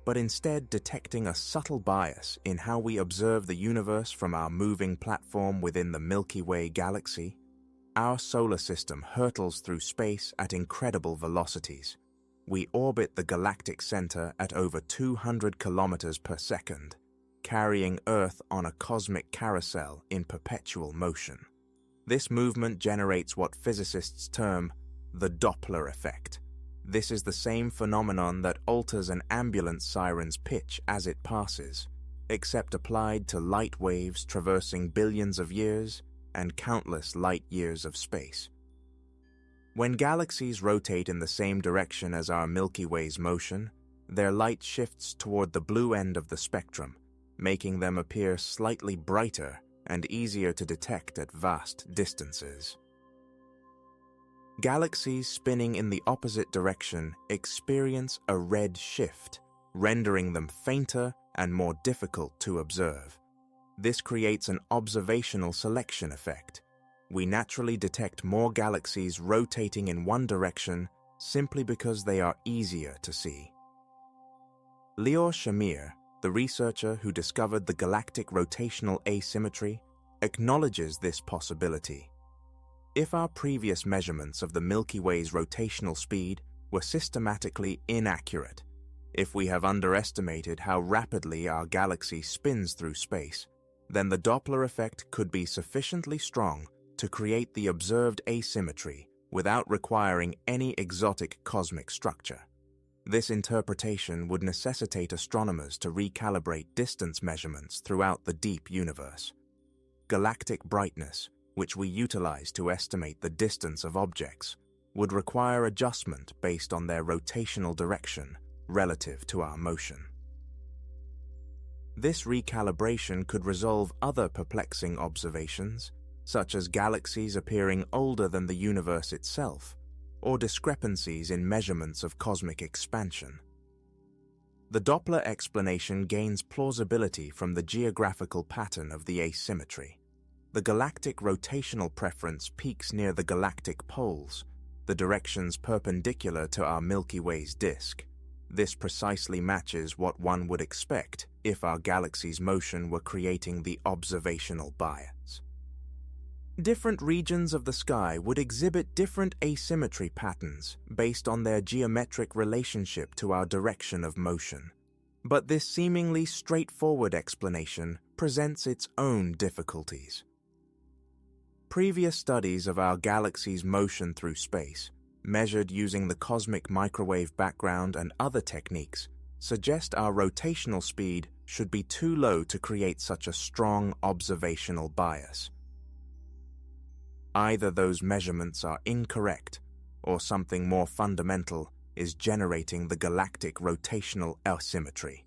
but instead detecting a subtle bias in how we observe the universe from our moving platform within the Milky Way galaxy? Our solar system hurtles through space at incredible velocities. We orbit the galactic center at over 200 kilometers per second, carrying Earth on a cosmic carousel in perpetual motion. This movement generates what physicists term the Doppler effect. This is the same phenomenon that alters an ambulance siren's pitch as it passes, except applied to light waves traversing billions of years and countless light years of space. When galaxies rotate in the same direction as our Milky Way's motion, their light shifts toward the blue end of the spectrum, making them appear slightly brighter and easier to detect at vast distances. Galaxies spinning in the opposite direction experience a red shift, rendering them fainter and more difficult to observe. This creates an observational selection effect. We naturally detect more galaxies rotating in one direction simply because they are easier to see. Lior Shamir, the researcher who discovered the galactic rotational asymmetry, acknowledges this possibility. If our previous measurements of the Milky Way's rotational speed were systematically inaccurate, If we have underestimated how rapidly our galaxy spins through space, then the Doppler effect could be sufficiently strong to create the observed asymmetry without requiring any exotic cosmic structure. This interpretation would necessitate astronomers to recalibrate distance measurements throughout the deep universe. Galactic brightness, which we utilize to estimate the distance of objects, would require adjustment based on their rotational direction relative to our motion. This recalibration could resolve other perplexing observations, such as galaxies appearing older than the universe itself, or discrepancies in measurements of cosmic expansion. The Doppler explanation gains plausibility from the geographical pattern of the asymmetry. The galactic rotational preference peaks near the galactic poles, the directions perpendicular to our Milky Way's disk. This precisely matches what one would expect if our galaxy's motion were creating the observational bias. Different regions of the sky would exhibit different asymmetry patterns based on their geometric relationship to our direction of motion. But this seemingly straightforward explanation presents its own difficulties. Previous studies of our galaxy's motion through space, measured using the cosmic microwave background and other techniques, suggest our rotational speed should be too low to create such a strong observational bias. Either those measurements are incorrect, or something more fundamental is generating the galactic rotational asymmetry.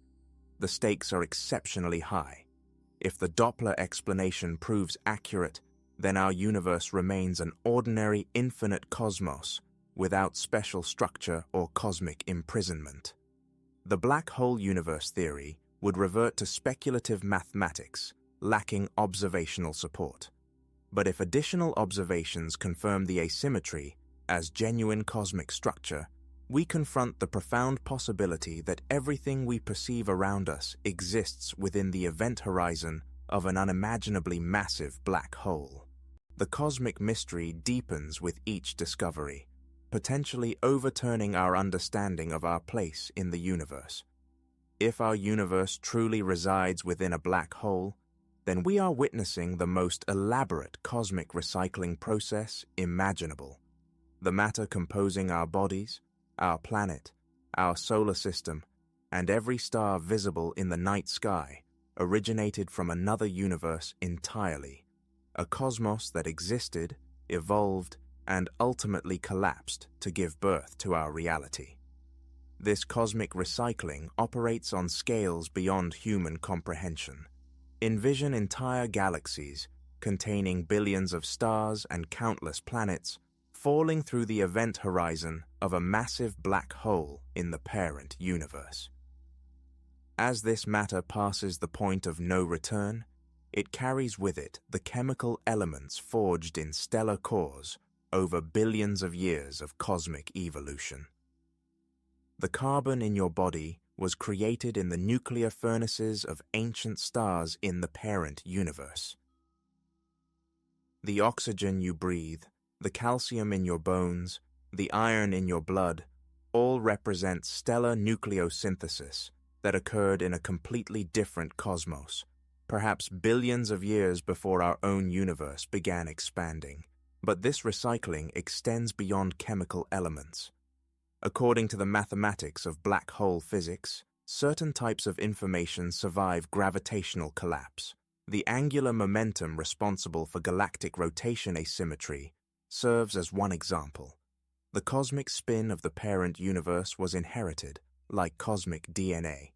The stakes are exceptionally high. If the Doppler explanation proves accurate, then our universe remains an ordinary infinite cosmos without special structure or cosmic imprisonment. The black hole universe theory would revert to speculative mathematics, lacking observational support. But if additional observations confirm the asymmetry as genuine cosmic structure, we confront the profound possibility that everything we perceive around us exists within the event horizon of an unimaginably massive black hole. The cosmic mystery deepens with each discovery, potentially overturning our understanding of our place in the universe. If our universe truly resides within a black hole, then we are witnessing the most elaborate cosmic recycling process imaginable. The matter composing our bodies, our planet, our solar system, and every star visible in the night sky originated from another universe entirely, a cosmos that existed, evolved, and ultimately collapsed to give birth to our reality. This cosmic recycling operates on scales beyond human comprehension. Envision entire galaxies containing billions of stars and countless planets falling through the event horizon of a massive black hole in the parent universe. As this matter passes the point of no return, it carries with it the chemical elements forged in stellar cores over billions of years of cosmic evolution. The carbon in your body was created in the nuclear furnaces of ancient stars in the parent universe. The oxygen you breathe, the calcium in your bones, the iron in your blood, all represent stellar nucleosynthesis that occurred in a completely different cosmos, perhaps billions of years before our own universe began expanding. But this recycling extends beyond chemical elements. According to the mathematics of black hole physics, certain types of information survive gravitational collapse. The angular momentum responsible for galactic rotation asymmetry serves as one example. The cosmic spin of the parent universe was inherited, like cosmic DNA.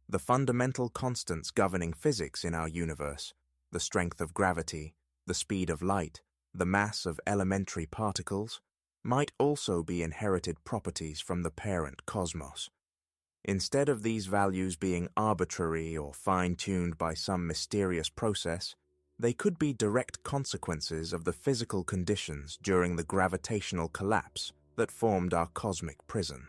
The fundamental constants governing physics in our universe, the strength of gravity, the speed of light, the mass of elementary particles, might also be inherited properties from the parent cosmos. Instead of these values being arbitrary or fine-tuned by some mysterious process, they could be direct consequences of the physical conditions during the gravitational collapse that formed our cosmic prison.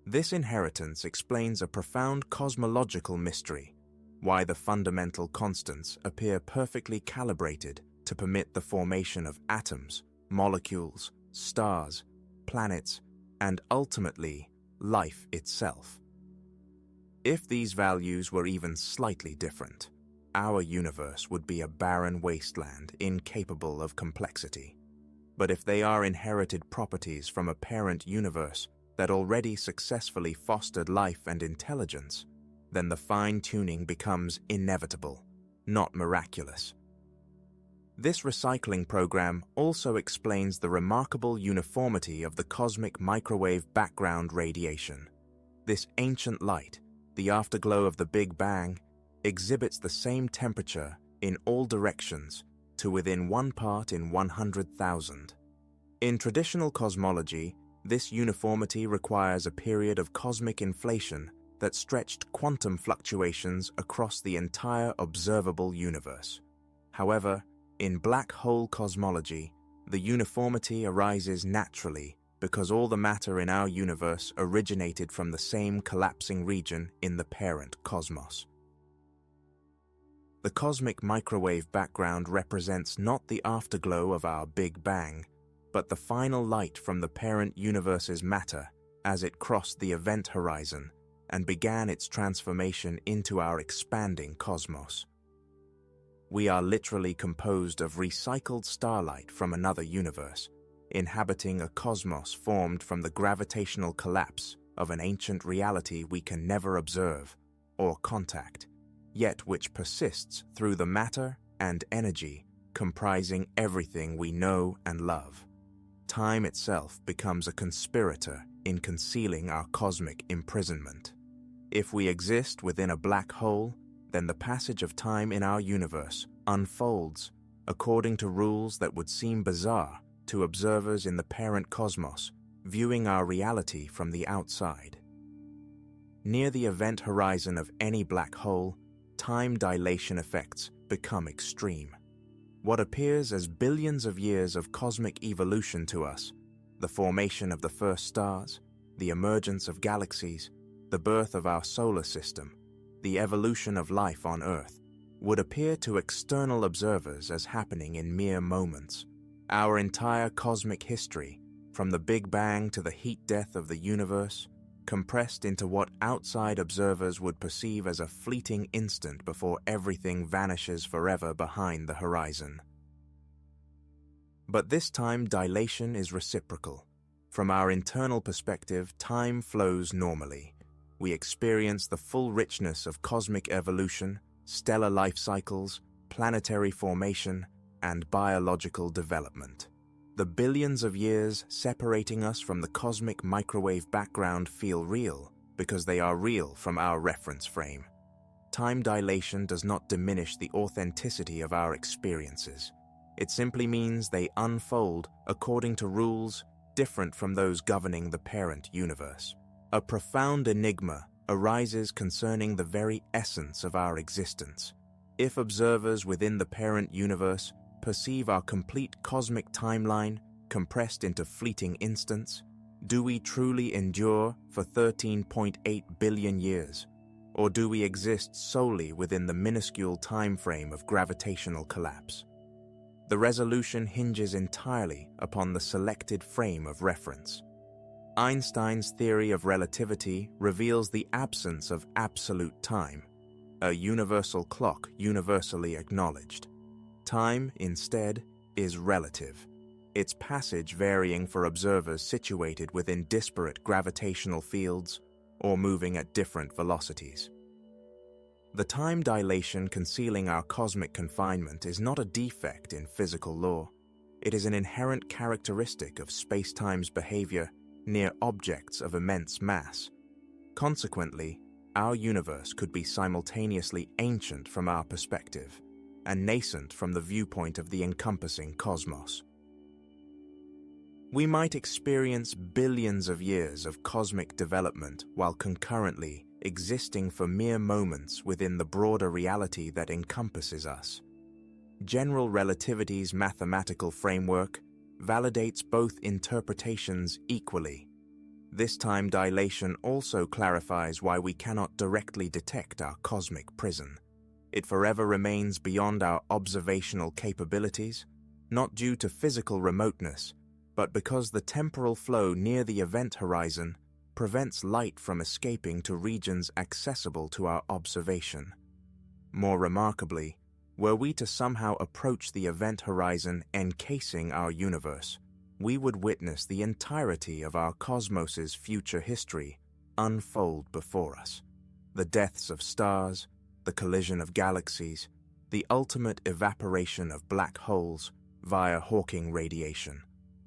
This inheritance explains a profound cosmological mystery, why the fundamental constants appear perfectly calibrated to permit the formation of atoms, molecules, stars, planets, and ultimately, life itself. If these values were even slightly different, our universe would be a barren wasteland incapable of complexity. But if they are inherited properties from a parent universe that already successfully fostered life and intelligence, then the fine-tuning becomes inevitable, not miraculous. This recycling program also explains the remarkable uniformity of the cosmic microwave background radiation. This ancient light, the afterglow of the Big Bang, exhibits the same temperature in all directions to within 1 part in 100,000. In traditional cosmology, this uniformity requires a period of cosmic inflation that stretched quantum fluctuations across the entire observable universe. However, in black hole cosmology, the uniformity arises naturally because all the matter in our universe originated from the same collapsing region in the parent cosmos. The cosmic microwave background represents not the afterglow of our Big Bang, but the final light from the parent universe's matter as it crossed the event horizon and began its transformation into our expanding cosmos. We are literally composed of recycled starlight from another universe, inhabiting a cosmos formed from the gravitational collapse of an ancient reality we can never observe or contact, yet which persists through the matter and energy comprising everything we know and love. Time itself becomes a conspirator in concealing our cosmic imprisonment. If we exist within a black hole, then the passage of time in our universe unfolds according to rules that would seem bizarre to observers in the parent cosmos, viewing our reality from the outside. Near the event horizon of any black hole, time dilation effects become extreme. What appears as billions of years of cosmic evolution to us, the formation of the first stars, the emergence of galaxies, the birth of our solar system, the evolution of life on Earth, would appear to external observers as happening in mere moments. Our entire cosmic history, from the Big Bang to the heat death of the universe, compressed into what outside observers would perceive as a fleeting instant before everything vanishes forever behind the horizon. But this time dilation is reciprocal. From our internal perspective, time flows normally. We experience the full richness of cosmic evolution, stellar life cycles, planetary formation, and biological development. The billions of years separating us from the cosmic microwave background feel real because they are real from our reference frame. Time dilation does not diminish the authenticity of our experiences. It simply means they unfold according to rules different from those governing the parent universe. A profound enigma arises concerning the very essence of our existence. If observers within the parent universe perceive our complete cosmic timeline compressed into fleeting instants, do we truly endure for 13.8 billion years? Or do we exist solely within the minuscule time frame of gravitational collapse? The resolution hinges entirely upon the selected frame of reference. Einstein's theory of relativity reveals the absence of absolute time, a universal clock universally acknowledged. Time, instead, is relative, its passage varying for observers situated within disparate gravitational fields or moving at different velocities. The time dilation concealing our cosmic confinement is not a defect in physical law. It is an inherent characteristic of space-time's behavior near objects of immense mass. Consequently, our universe could be simultaneously ancient from our perspective and nascent from the viewpoint of the encompassing cosmos. We might experience billions of years of cosmic development while concurrently existing for mere moments within the broader reality that encompasses us. General relativity's mathematical framework validates both interpretations equally. This time dilation also clarifies why we cannot directly detect our cosmic prison. It forever remains beyond our observational capabilities, not due to physical remoteness, but because the temporal flow near the event horizon prevents light from escaping to regions accessible to our observation. More remarkably, were we to somehow approach the event horizon encasing our universe, we would witness the entirety of our cosmos's future history unfold before us. The deaths of stars, the collision of galaxies, the ultimate evaporation of black holes via Hawking radiation,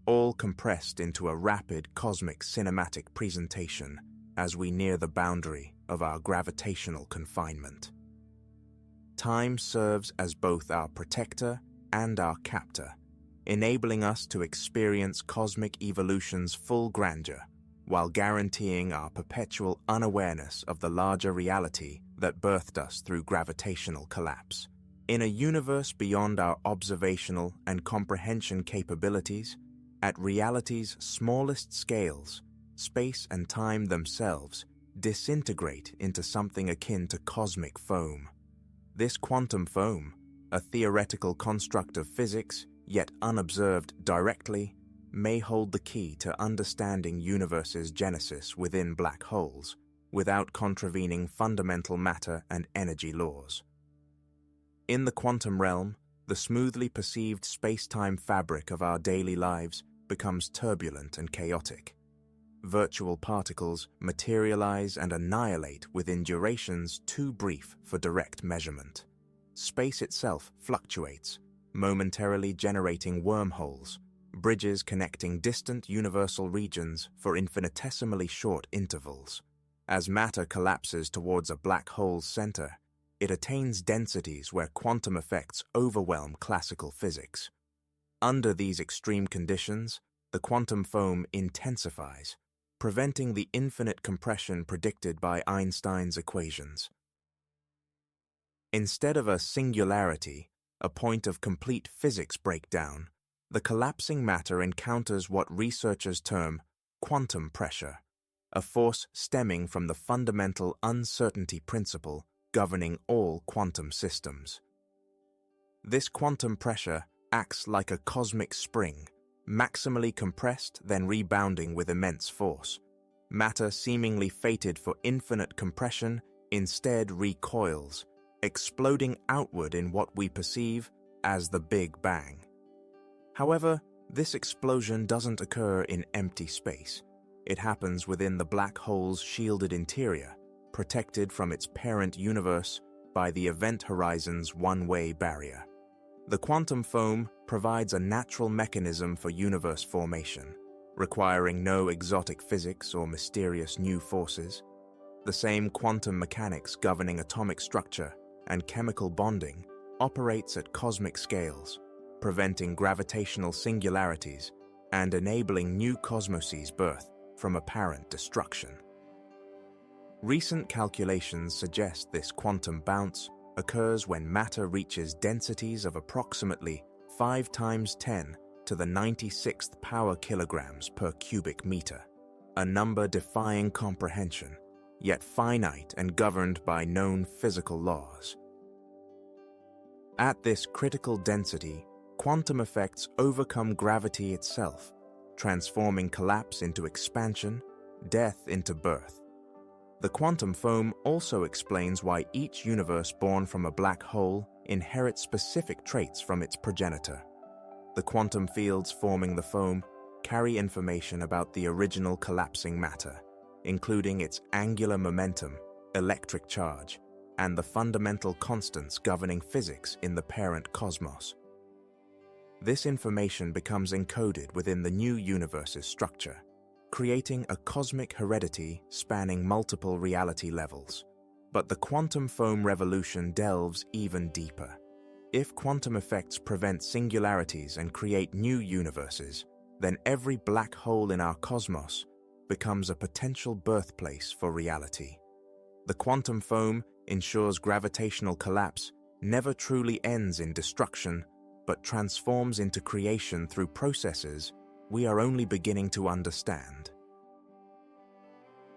all compressed into a rapid cosmic cinematic presentation as we near the boundary of our gravitational confinement. Time serves as both our protector and our captor, enabling us to experience cosmic evolution's full grandeur while guaranteeing our perpetual unawareness of the larger reality that birthed us through gravitational collapse. In a universe beyond our observational and comprehension capabilities, at reality's smallest scales, space and time themselves disintegrate into something akin to cosmic foam. This quantum foam, a theoretical construct of physics, yet unobserved directly, may hold the key to understanding universe's genesis within black holes, without contravening fundamental matter and energy laws. In the quantum realm, the smoothly perceived space-time fabric of our daily lives becomes turbulent and chaotic. Virtual particles materialize and annihilate within durations too brief for direct measurement. Space itself fluctuates, momentarily generating wormholes, bridges connecting distant universal regions for infinitesimally short intervals. As matter collapses towards a black hole's center, it attains densities where quantum effects overwhelm classical physics. Under these extreme conditions, the quantum foam intensifies, preventing the infinite compression predicted by Einstein's equations. Instead of a singularity, a point of complete physics breakdown, the collapsing matter encounters what researchers term quantum pressure, a force stemming from the fundamental uncertainty principle governing all quantum systems. This quantum pressure acts like a cosmic spring, maximally compressed then rebounding with immense force. Matter seemingly fated for infinite compression instead recoils, exploding outward in what we perceive as the Big Bang. However, this explosion doesn't occur in empty space. It happens within the black hole's shielded interior, protected from its parent universe by the event horizon's one-way barrier. The quantum foam provides a natural mechanism for universe formation, requiring no exotic physics or mysterious new forces. The same quantum mechanics governing atomic structure and chemical bonding operates at cosmic scales, preventing gravitational singularities and enabling new cosmoses' birth from apparent destruction. Recent calculations suggest this quantum bounce occurs when matter reaches densities of approximately 5 × 10 to the 96th power kilograms per cubic meter, a number defying comprehension, yet finite and governed by known physical laws. At this critical density, quantum effects overcome gravity itself, transforming collapse into expansion, death into birth. The quantum foam also explains why each universe born from a black hole inherits specific traits from its progenitor. The quantum fields forming the foam carry information about the original collapsing matter, including its angular momentum, electric charge, and the fundamental constants governing physics in the parent cosmos. This information becomes encoded within the new universe's structure, creating a cosmic heredity spanning multiple reality levels. But the quantum foam revolution delves even deeper. If quantum effects prevent singularities and create new universes, then every black hole in our cosmos becomes a potential birthplace for reality. The quantum foam ensures gravitational collapse never truly ends in destruction, but transforms into creation through processes we are only beginning to understand.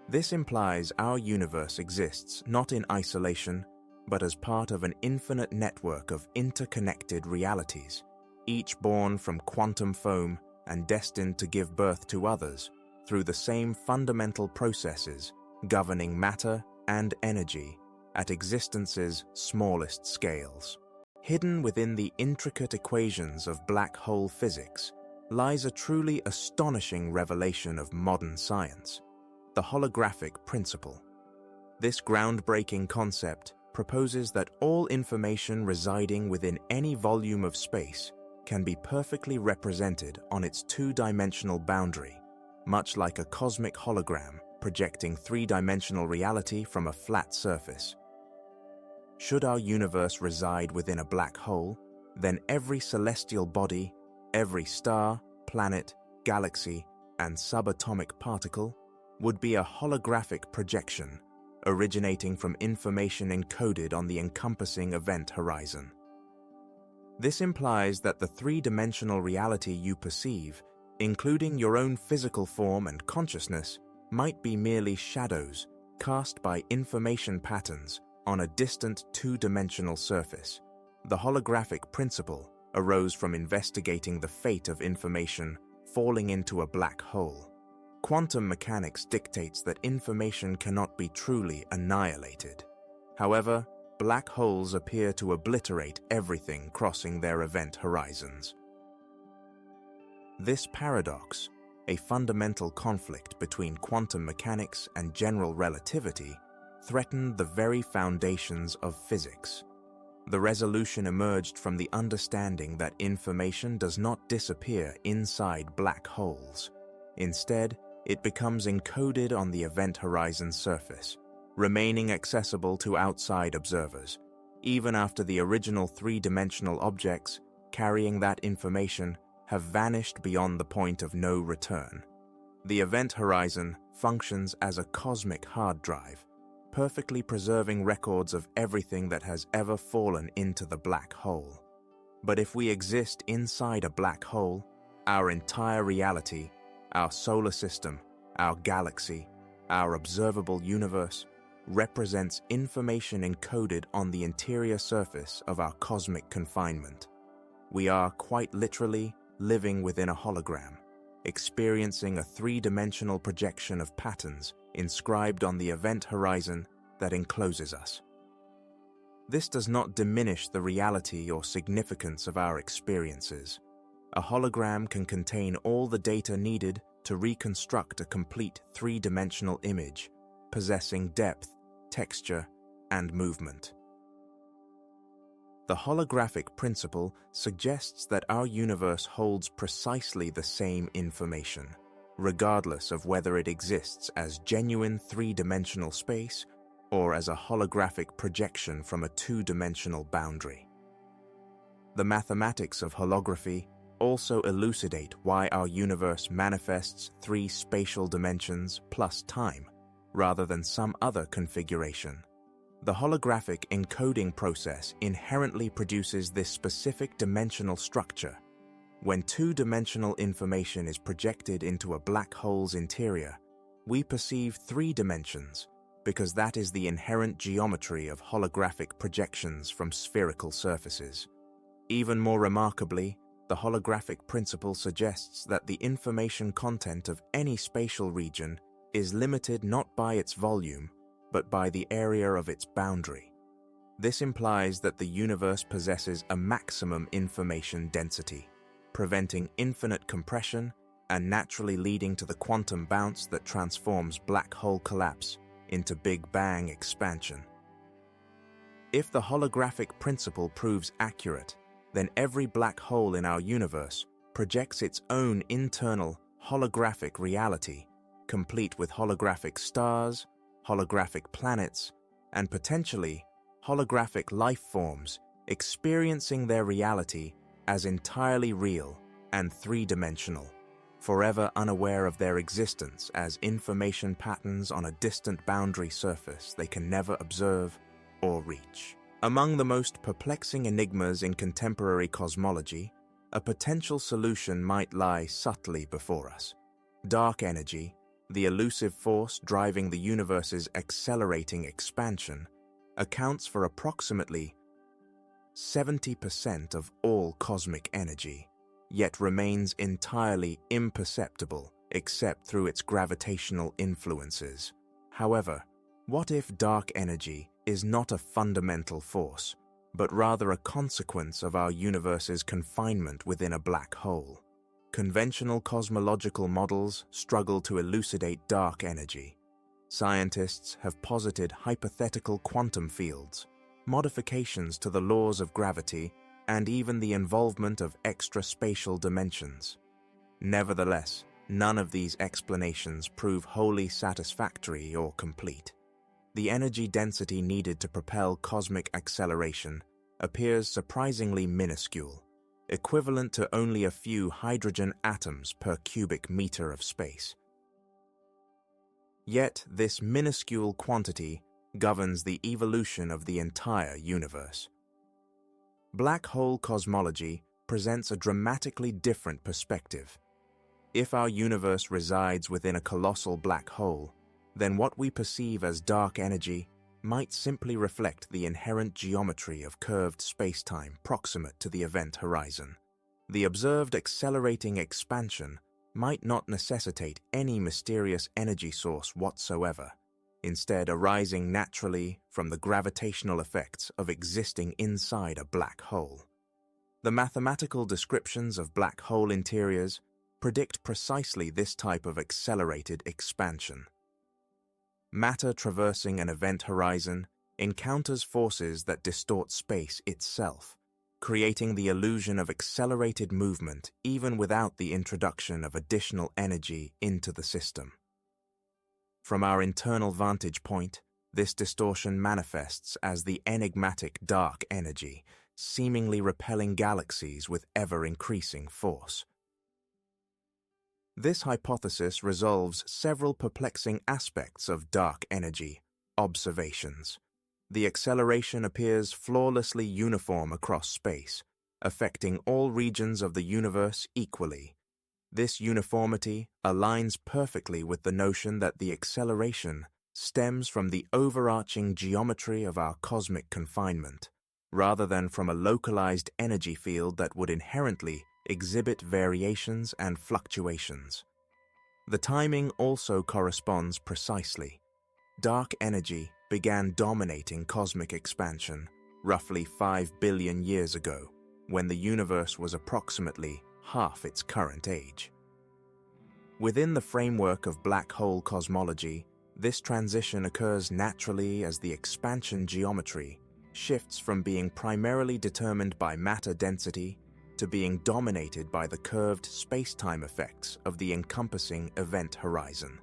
This implies our universe exists not in isolation, but as part of an infinite network of interconnected realities, each born from quantum foam and destined to give birth to others through the same fundamental processes governing matter and energy at existence's smallest scales. Hidden within the intricate equations of black hole physics lies a truly astonishing revelation of modern science: the holographic principle. This groundbreaking concept proposes that all information residing within any volume of space can be perfectly represented on its two-dimensional boundary, much like a cosmic hologram projecting three-dimensional reality from a flat surface. Should our universe reside within a black hole, then every celestial body, every star, planet, galaxy, and subatomic particle would be a holographic projection originating from information encoded on the encompassing event horizon. This implies that the three-dimensional reality you perceive, including your own physical form and consciousness, might be merely shadows cast by information patterns on a distant two-dimensional surface. The holographic principle arose from investigating the fate of information falling into a black hole. Quantum mechanics dictates that information cannot be truly annihilated. However, black holes appear to obliterate everything crossing their event horizons. This paradox, a fundamental conflict between quantum mechanics and general relativity, threatened the very foundations of physics. The resolution emerged from the understanding that information does not disappear inside black holes. Instead, it becomes encoded on the event horizon surface, remaining accessible to outside observers, even after the original three-dimensional objects carrying that information have vanished beyond the point of no return. The event horizon functions as a cosmic hard drive, perfectly preserving records of everything that has ever fallen into the black hole. But if we exist inside a black hole, our entire reality, our solar system, our galaxy, our observable universe, represents information encoded on the interior surface of our cosmic confinement. We are quite literally living within a hologram, experiencing a three-dimensional projection of patterns inscribed on the event horizon that encloses us. This does not diminish the reality or significance of our experiences. A hologram can contain all the data needed to reconstruct a complete three-dimensional image, possessing depth, texture, and movement. The holographic principle suggests that our universe holds precisely the same information, regardless of whether it exists as genuine three-dimensional space or as a holographic projection from a two-dimensional boundary. The mathematics of holography also elucidate why our universe manifests three spatial dimensions plus time, rather than some other configuration. The holographic encoding process inherently produces this specific dimensional structure. When two-dimensional information is projected into a black hole's interior, we perceive three dimensions, because that is the inherent geometry of holographic projections from spherical surfaces. Even more remarkably, the holographic principle suggests that the information content of any spatial region is limited not by its volume, but by the area of its boundary. This implies that the universe possesses a maximum information density, preventing infinite compression and naturally leading to the quantum bounce that transforms black hole collapse into Big Bang expansion. If the holographic principle proves accurate, then every black hole in our universe projects its own internal holographic reality, complete with holographic stars, holographic planets, and potentially holographic life forms experiencing their reality as entirely real and three-dimensional, forever unaware of their existence as information patterns on a distant boundary surface they can never observe or reach. Among the most perplexing enigmas in contemporary cosmology, a potential solution might lie subtly before us. Dark energy, the elusive force driving the universe's accelerating expansion, accounts for approximately 70% of all cosmic energy, yet remains entirely imperceptible except through its gravitational influences. However, what if dark energy is not a fundamental force, but rather a consequence of our universe's confinement within a black hole? Conventional cosmological models struggle to elucidate dark energy. Scientists have posited hypothetical quantum fields, modifications to the laws of gravity, and even the involvement of extraspatial dimensions. Nevertheless, none of these explanations prove wholly satisfactory or complete. The energy density needed to propel cosmic acceleration appears surprisingly minuscule, equivalent to only a few hydrogen atoms per cubic meter of space. Yet this minuscule quantity governs the evolution of the entire universe. Black hole cosmology presents a dramatically different perspective. If our universe resides within a colossal black hole, then what we perceive as dark energy might simply reflect the inherent geometry of curved spacetime proximate to the event horizon. The observed accelerating expansion might not necessitate any mysterious energy source whatsoever, instead arising naturally from the gravitational effects of existing inside a black hole. The mathematical descriptions of black hole interiors predict precisely this type of accelerated expansion. Matter traversing an event horizon encounters forces that distort space itself, creating the illusion of accelerated movement even without the introduction of additional energy into the system. From our internal vantage point, this distortion manifests as the enigmatic dark energy, seemingly repelling galaxies with ever-increasing force. This hypothesis resolves several perplexing aspects of dark energy observations. The acceleration appears flawlessly uniform across space, affecting all regions of the universe equally. This uniformity aligns perfectly with the notion that the acceleration stems from the overarching geometry of our cosmic confinement, rather than from a localized energy field that would inherently exhibit variations and fluctuations. The timing also corresponds precisely. Dark energy began dominating cosmic expansion roughly 5 billion years ago, when the universe was approximately half its current age. Within the framework of black hole cosmology, this transition occurs naturally as the expansion geometry shifts from being primarily determined by matter density to being dominated by the curved space-time effects of the encompassing event horizon.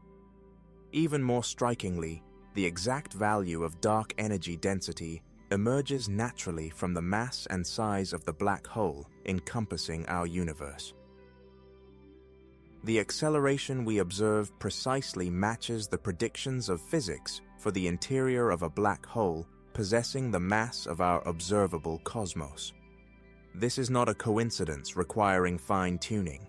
Even more strikingly, the exact value of dark energy density emerges naturally from the mass and size of the black hole encompassing our universe. The acceleration we observe precisely matches the predictions of physics for the interior of a black hole possessing the mass of our observable cosmos. This is not a coincidence requiring fine-tuning.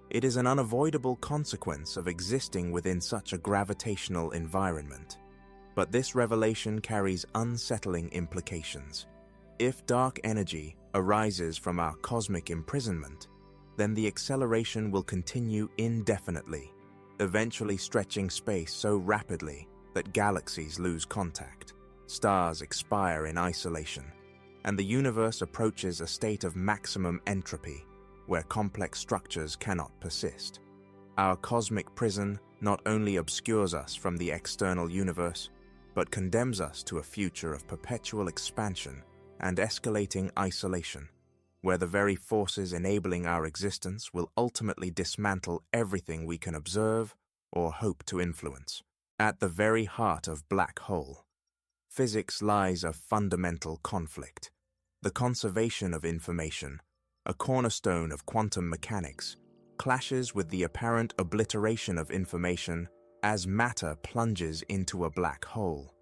It is an unavoidable consequence of existing within such a gravitational environment. But this revelation carries unsettling implications. If dark energy arises from our cosmic imprisonment, then the acceleration will continue indefinitely, eventually stretching space so rapidly that galaxies lose contact, stars expire in isolation, and the universe approaches a state of maximum entropy, where complex structures cannot persist. Our cosmic prison not only obscures us from the external universe, but condemns us to a future of perpetual expansion and escalating isolation, where the very forces enabling our existence will ultimately dismantle everything we can observe or hope to influence. At the very heart of black hole, physics lies a fundamental conflict. The conservation of information, a cornerstone of quantum mechanics, clashes with the apparent obliteration of information as matter plunges into a black hole.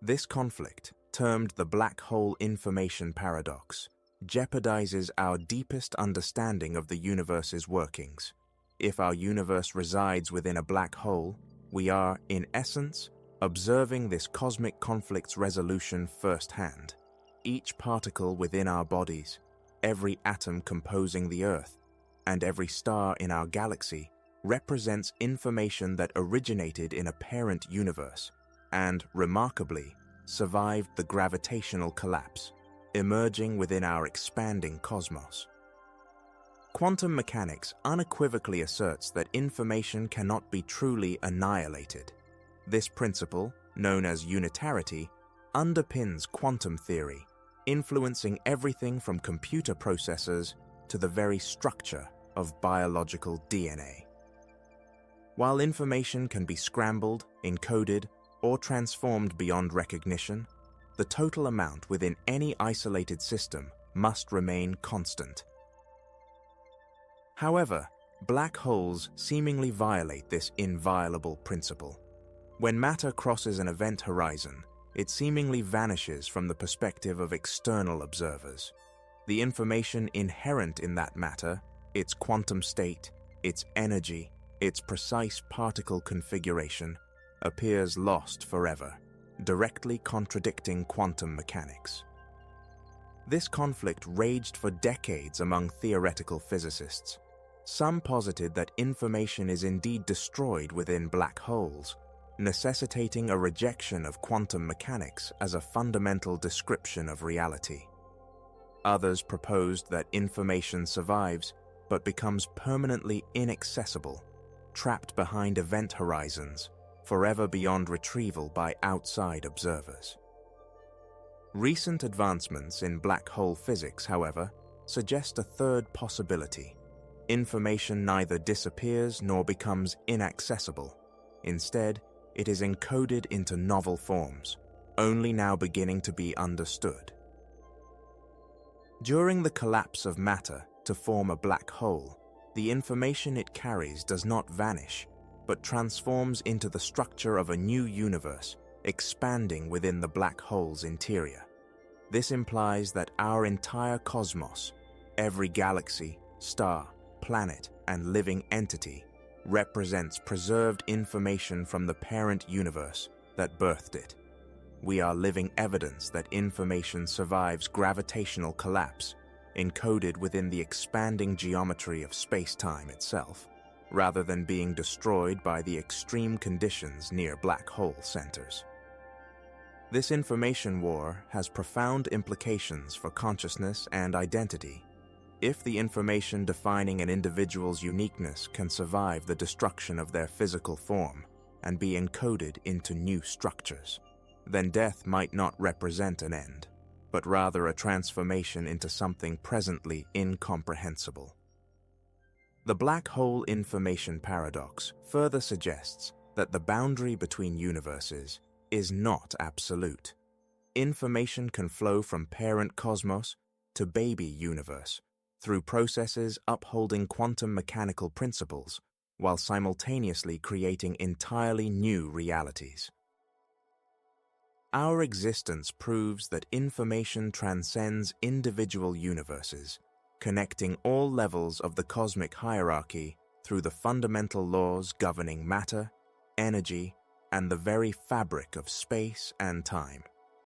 This conflict, termed the black hole information paradox, jeopardizes our deepest understanding of the universe's workings. If our universe resides within a black hole, we are, in essence, observing this cosmic conflict's resolution firsthand. Each particle within our bodies, every atom composing the Earth, and every star in our galaxy represents information that originated in a parent universe and, remarkably, survived the gravitational collapse, emerging within our expanding cosmos. Quantum mechanics unequivocally asserts that information cannot be truly annihilated. This principle, known as unitarity, underpins quantum theory, influencing everything from computer processors to the very structure of biological DNA. While information can be scrambled, encoded, or transformed beyond recognition, the total amount within any isolated system must remain constant. However, black holes seemingly violate this inviolable principle. When matter crosses an event horizon, it seemingly vanishes from the perspective of external observers. The information inherent in that matter, its quantum state, its energy, its precise particle configuration, appears lost forever, directly contradicting quantum mechanics. This conflict raged for decades among theoretical physicists. Some posited that information is indeed destroyed within black holes, necessitating a rejection of quantum mechanics as a fundamental description of reality. Others proposed that information survives but becomes permanently inaccessible, trapped behind event horizons, forever beyond retrieval by outside observers. Recent advancements in black hole physics, however, suggest a third possibility. Information neither disappears nor becomes inaccessible. Instead, it is encoded into novel forms, only now beginning to be understood. During the collapse of matter to form a black hole, the information it carries does not vanish, but transforms into the structure of a new universe, expanding within the black hole's interior. This implies that our entire cosmos, every galaxy, star, planet, and living entity, represents preserved information from the parent universe that birthed it. We are living evidence that information survives gravitational collapse, encoded within the expanding geometry of space-time itself, rather than being destroyed by the extreme conditions near black hole centers. This information war has profound implications for consciousness and identity. If the information defining an individual's uniqueness can survive the destruction of their physical form and be encoded into new structures, then death might not represent an end, but rather a transformation into something presently incomprehensible. The black hole information paradox further suggests that the boundary between universes is not absolute. Information can flow from parent cosmos to baby universe through processes upholding quantum mechanical principles while simultaneously creating entirely new realities. Our existence proves that information transcends individual universes, connecting all levels of the cosmic hierarchy through the fundamental laws governing matter, energy, and the very fabric of space and time.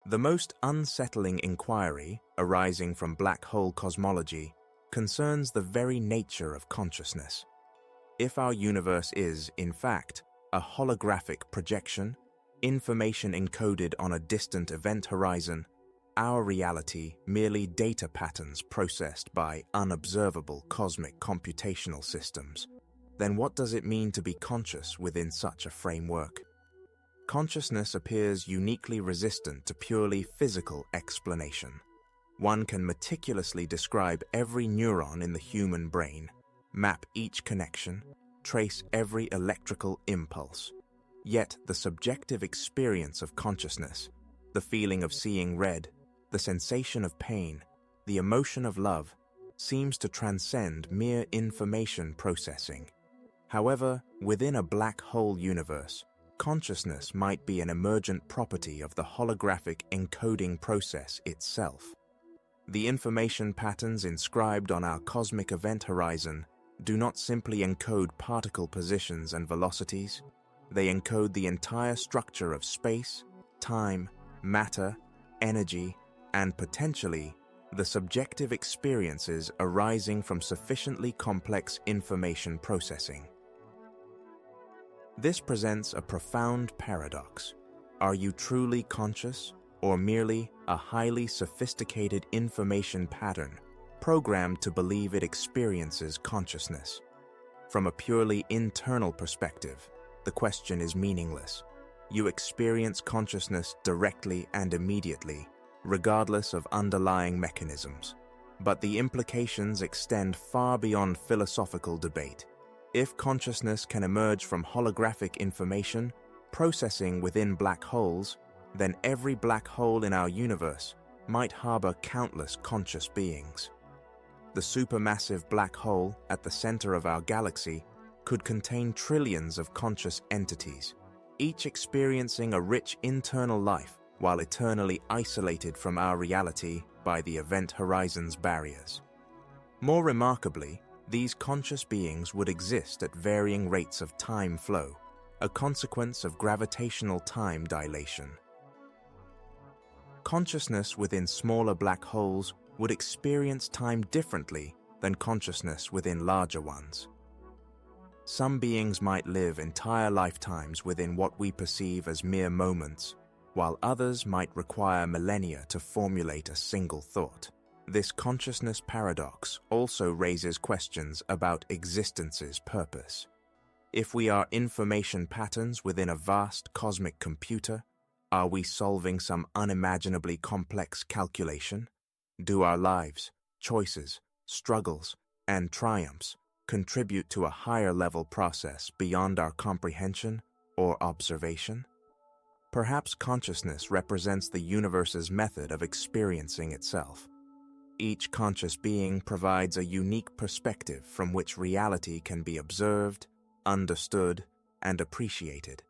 The most unsettling inquiry arising from black hole cosmology concerns the very nature of consciousness. If our universe is, in fact, a holographic projection, information encoded on a distant event horizon, our reality merely data patterns processed by unobservable cosmic computational systems, then what does it mean to be conscious within such a framework? Consciousness appears uniquely resistant to purely physical explanation. One can meticulously describe every neuron in the human brain, map each connection, trace every electrical impulse. Yet the subjective experience of consciousness, the feeling of seeing red, the sensation of pain, the emotion of love, seems to transcend mere information processing. However, within a black hole universe, consciousness might be an emergent property of the holographic encoding process itself. The information patterns inscribed on our cosmic event horizon do not simply encode particle positions and velocities. They encode the entire structure of space, time, matter, energy, and potentially the subjective experiences arising from sufficiently complex information processing. This presents a profound paradox. Are you truly conscious, or merely a highly sophisticated information pattern programmed to believe it experiences consciousness? From a purely internal perspective, the question is meaningless. You experience consciousness directly and immediately, regardless of underlying mechanisms. But the implications extend far beyond philosophical debate. If consciousness can emerge from holographic information, processing within black holes, then every black hole in our universe might harbor countless conscious beings. The supermassive black hole at the center of our galaxy could contain trillions of conscious entities, each experiencing a rich internal life while eternally isolated from our reality by the event horizon's barriers. More remarkably, these conscious beings would exist at varying rates of time flow, a consequence of gravitational time dilation. Consciousness within smaller black holes would experience time differently than consciousness within larger ones. Some beings might live entire lifetimes within what we perceive as mere moments, while others might require millennia to formulate a single thought. This consciousness paradox also raises questions about existence's purpose. If we are information patterns within a vast cosmic computer, are we solving some unimaginably complex calculation? Do our lives, choices, struggles, and triumphs contribute to a higher-level process beyond our comprehension or observation? Perhaps consciousness represents the universe's method of experiencing itself. Each conscious being provides a unique perspective from which reality can be observed, understood, and appreciated.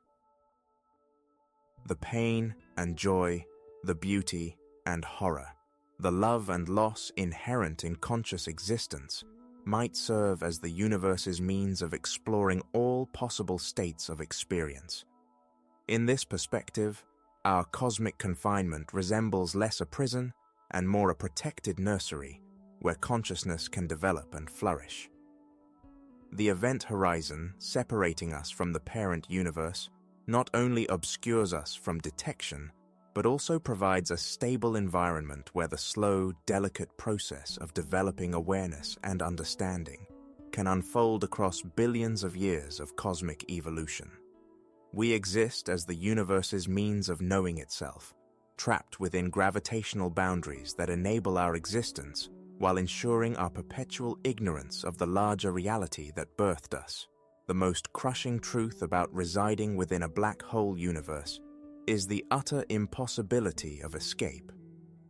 The pain and joy, the beauty and horror, the love and loss inherent in conscious existence might serve as the universe's means of exploring all possible states of experience. In this perspective, our cosmic confinement resembles less a prison and more a protected nursery where consciousness can develop and flourish. The event horizon separating us from the parent universe not only obscures us from detection, but also provides a stable environment where the slow, delicate process of developing awareness and understanding can unfold across billions of years of cosmic evolution. We exist as the universe's means of knowing itself, trapped within gravitational boundaries that enable our existence while ensuring our perpetual ignorance of the larger reality that birthed us. The most crushing truth about residing within a black hole universe is the utter impossibility of escape.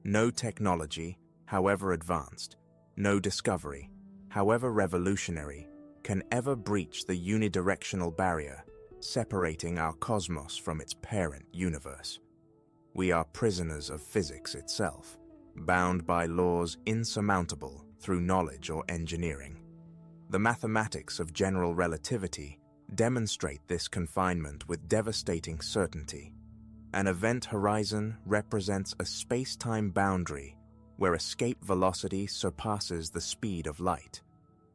No technology, however advanced, no discovery, however revolutionary, can ever breach the unidirectional barrier separating our cosmos from its parent universe. We are prisoners of physics itself, bound by laws insurmountable through knowledge or engineering. The mathematics of general relativity demonstrate this confinement with devastating certainty. An event horizon represents a space-time boundary where escape velocity surpasses the speed of light.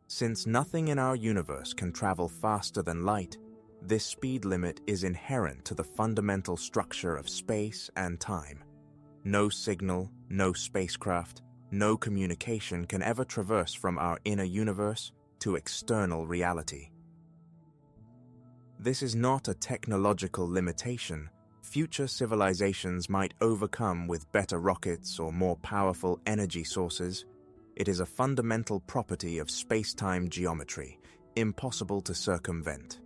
Since nothing in our universe can travel faster than light, this speed limit is inherent to the fundamental structure of space and time. No signal, no spacecraft, no communication can ever traverse from our inner universe to external reality. This is not a technological limitation future civilizations might overcome with better rockets or more powerful energy sources. It is a fundamental property of space-time geometry, impossible to circumvent.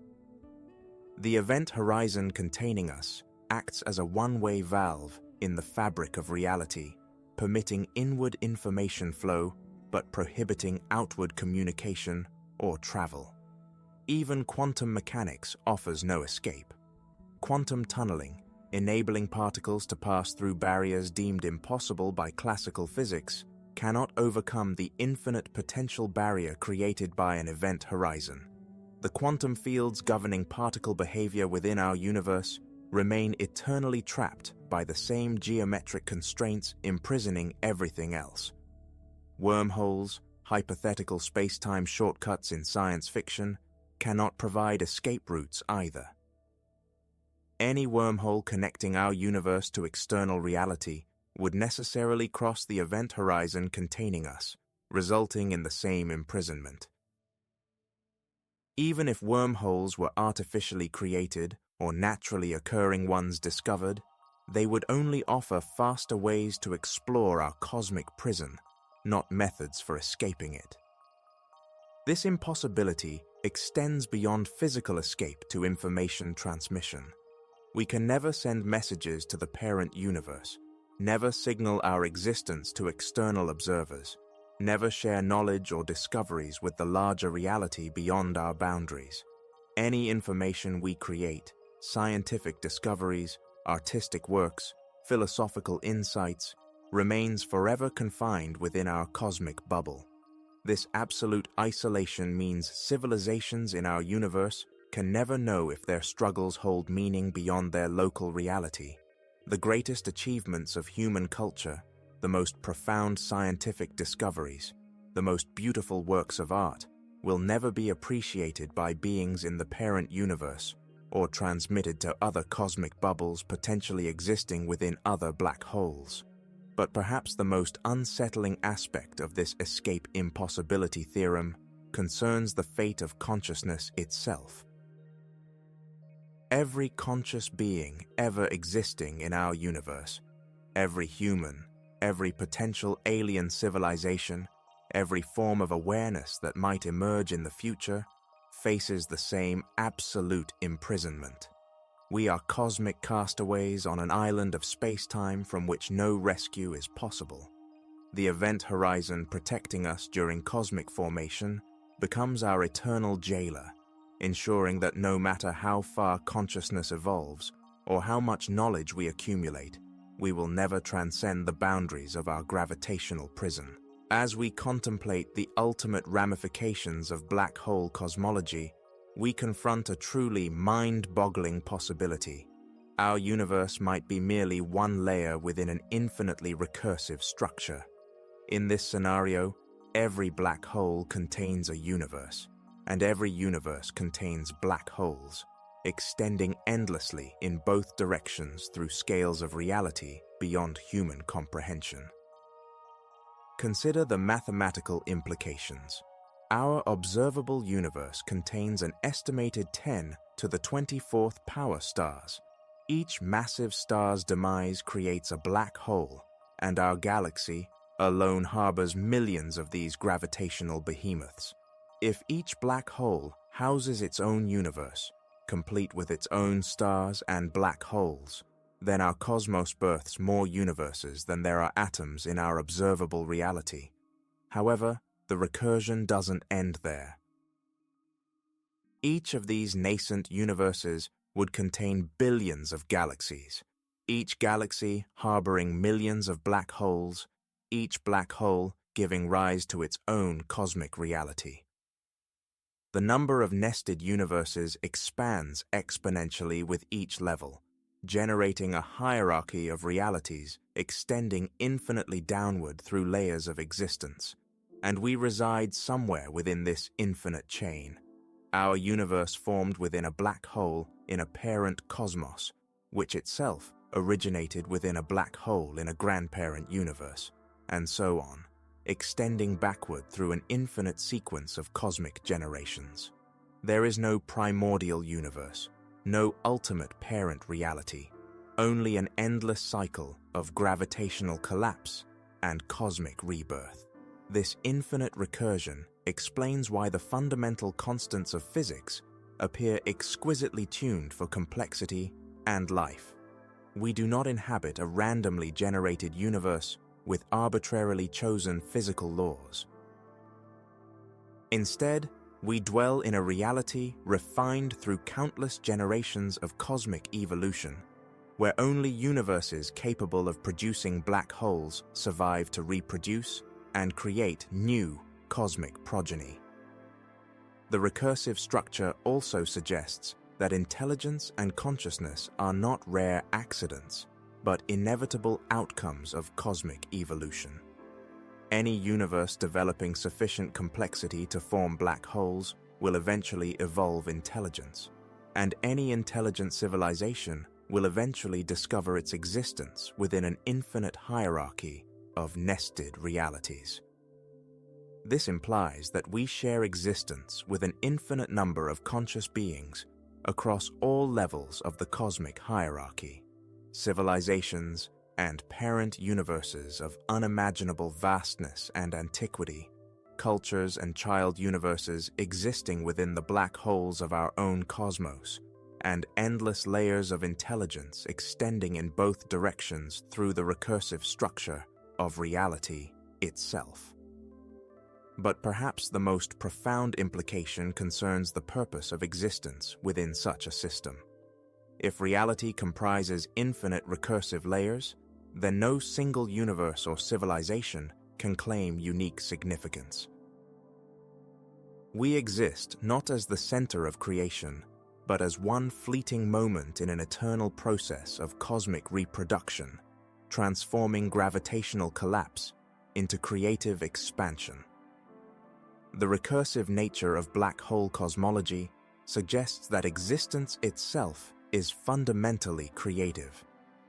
The event horizon containing us acts as a one-way valve in the fabric of reality, permitting inward information flow but prohibiting outward communication or travel. Even quantum mechanics offers no escape. Quantum tunneling, enabling particles to pass through barriers deemed impossible by classical physics, cannot overcome the infinite potential barrier created by an event horizon. The quantum fields governing particle behavior within our universe remain eternally trapped by the same geometric constraints imprisoning everything else. Wormholes, hypothetical space-time shortcuts in science fiction, cannot provide escape routes either. Any wormhole connecting our universe to external reality would necessarily cross the event horizon containing us, resulting in the same imprisonment. Even if wormholes were artificially created or naturally occurring ones discovered, they would only offer faster ways to explore our cosmic prison, not methods for escaping it. This impossibility extends beyond physical escape to information transmission. We can never send messages to the parent universe, never signal our existence to external observers, never share knowledge or discoveries with the larger reality beyond our boundaries. Any information we create, scientific discoveries, artistic works, philosophical insights, remains forever confined within our cosmic bubble. This absolute isolation means civilizations in our universe can never know if their struggles hold meaning beyond their local reality. The greatest achievements of human culture, the most profound scientific discoveries, the most beautiful works of art, will never be appreciated by beings in the parent universe or transmitted to other cosmic bubbles potentially existing within other black holes. But perhaps the most unsettling aspect of this escape impossibility theorem concerns the fate of consciousness itself. Every conscious being ever existing in our universe, every human, every potential alien civilization, every form of awareness that might emerge in the future, faces the same absolute imprisonment. We are cosmic castaways on an island of space-time from which no rescue is possible. The event horizon protecting us during cosmic formation becomes our eternal jailer, ensuring that no matter how far consciousness evolves or how much knowledge we accumulate, we will never transcend the boundaries of our gravitational prison. As we contemplate the ultimate ramifications of black hole cosmology, we confront a truly mind-boggling possibility. Our universe might be merely one layer within an infinitely recursive structure. In this scenario, every black hole contains a universe, and every universe contains black holes, extending endlessly in both directions through scales of reality beyond human comprehension. Consider the mathematical implications. Our observable universe contains an estimated 10 to the 24th power stars. Each massive star's demise creates a black hole, and our galaxy alone harbors millions of these gravitational behemoths. If each black hole houses its own universe, complete with its own stars and black holes, then our cosmos births more universes than there are atoms in our observable reality. However, the recursion doesn't end there. Each of these nascent universes would contain billions of galaxies, each galaxy harboring millions of black holes, each black hole giving rise to its own cosmic reality. The number of nested universes expands exponentially with each level, generating a hierarchy of realities extending infinitely downward through layers of existence, and we reside somewhere within this infinite chain. Our universe formed within a black hole in a parent cosmos, which itself originated within a black hole in a grandparent universe, and so on, extending backward through an infinite sequence of cosmic generations. There is no primordial universe, no ultimate parent reality, only an endless cycle of gravitational collapse and cosmic rebirth. This infinite recursion explains why the fundamental constants of physics appear exquisitely tuned for complexity and life. We do not inhabit a randomly generated universe with arbitrarily chosen physical laws. Instead, we dwell in a reality refined through countless generations of cosmic evolution, where only universes capable of producing black holes survive to reproduce and create new cosmic progeny. The recursive structure also suggests that intelligence and consciousness are not rare accidents, but inevitable outcomes of cosmic evolution. Any universe developing sufficient complexity to form black holes will eventually evolve intelligence, and any intelligent civilization will eventually discover its existence within an infinite hierarchy of nested realities. This implies that we share existence with an infinite number of conscious beings across all levels of the cosmic hierarchy, civilizations and parent universes of unimaginable vastness and antiquity, cultures and child universes existing within the black holes of our own cosmos, and endless layers of intelligence extending in both directions through the recursive structure of reality itself. But perhaps the most profound implication concerns the purpose of existence within such a system. If reality comprises infinite recursive layers, then no single universe or civilization can claim unique significance. We exist not as the center of creation, but as one fleeting moment in an eternal process of cosmic reproduction, transforming gravitational collapse into creative expansion. The recursive nature of black hole cosmology suggests that existence itself is fundamentally creative,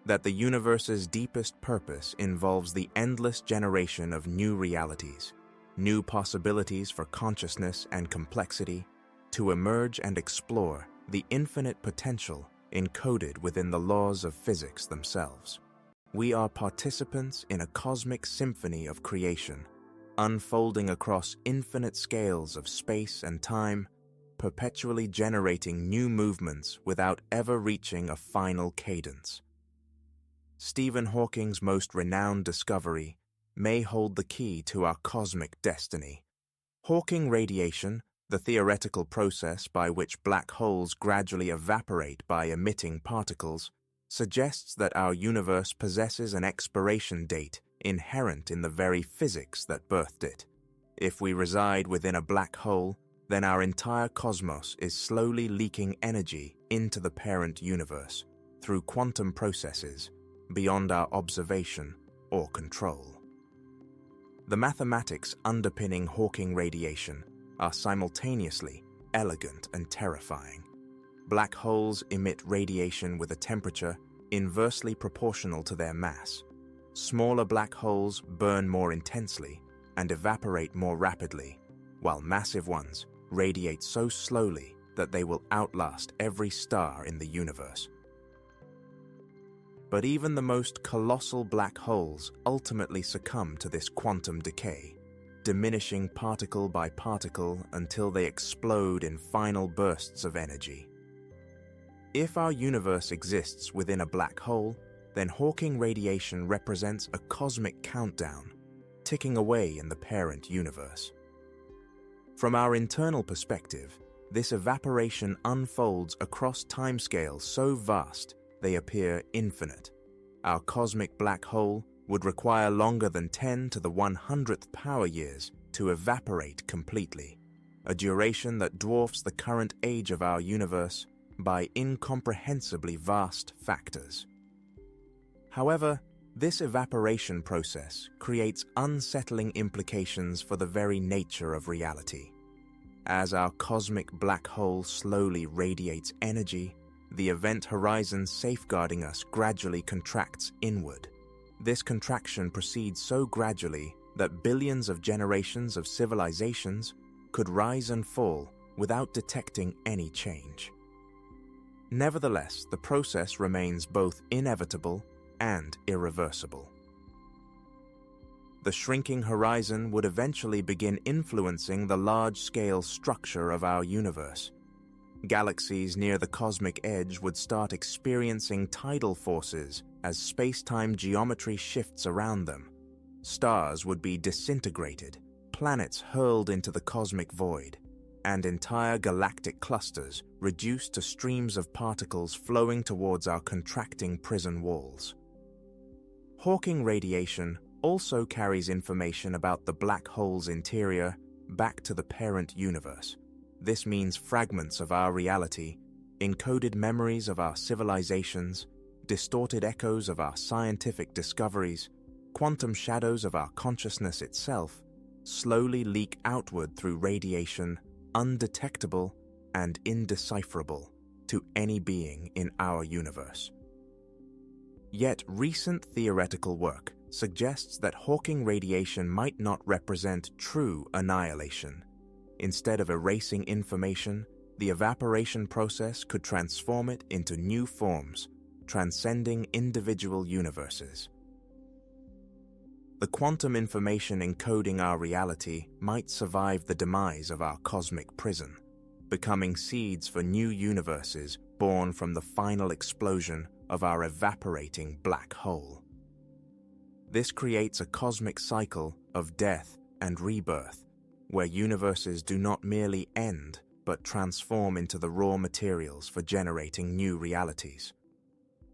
that the universe's deepest purpose involves the endless generation of new realities, new possibilities for consciousness and complexity, to emerge and explore the infinite potential encoded within the laws of physics themselves. We are participants in a cosmic symphony of creation, unfolding across infinite scales of space and time, perpetually generating new movements without ever reaching a final cadence. Stephen Hawking's most renowned discovery may hold the key to our cosmic destiny. Hawking radiation, the theoretical process by which black holes gradually evaporate by emitting particles, suggests that our universe possesses an expiration date inherent in the very physics that birthed it. If we reside within a black hole, then our entire cosmos is slowly leaking energy into the parent universe through quantum processes beyond our observation or control. The mathematics underpinning Hawking radiation are simultaneously elegant and terrifying. Black holes emit radiation with a temperature inversely proportional to their mass. Smaller black holes burn more intensely and evaporate more rapidly, while massive ones radiate so slowly that they will outlast every star in the universe. But even the most colossal black holes ultimately succumb to this quantum decay, diminishing particle by particle until they explode in final bursts of energy. If our universe exists within a black hole, then Hawking radiation represents a cosmic countdown, ticking away in the parent universe. From our internal perspective, this evaporation unfolds across timescales so vast they appear infinite. Our cosmic black hole would require longer than 10 to the 100th power years to evaporate completely, a duration that dwarfs the current age of our universe by incomprehensibly vast factors. However, this evaporation process creates unsettling implications for the very nature of reality. As our cosmic black hole slowly radiates energy, the event horizon safeguarding us gradually contracts inward. This contraction proceeds so gradually that billions of generations of civilizations could rise and fall without detecting any change. Nevertheless, the process remains both inevitable and irreversible. The shrinking horizon would eventually begin influencing the large-scale structure of our universe. Galaxies near the cosmic edge would start experiencing tidal forces as space-time geometry shifts around them. Stars would be disintegrated, planets hurled into the cosmic void, and entire galactic clusters reduced to streams of particles flowing towards our contracting prison walls. Hawking radiation also carries information about the black hole's interior back to the parent universe. This means fragments of our reality, encoded memories of our civilizations, distorted echoes of our scientific discoveries, quantum shadows of our consciousness itself, slowly leak outward through radiation, undetectable and indecipherable, to any being in our universe. Yet recent theoretical work suggests that Hawking radiation might not represent true annihilation. Instead of erasing information, the evaporation process could transform it into new forms, transcending individual universes. The quantum information encoding our reality might survive the demise of our cosmic prison, becoming seeds for new universes born from the final explosion of our evaporating black hole. This creates a cosmic cycle of death and rebirth, where universes do not merely end but transform into the raw materials for generating new realities.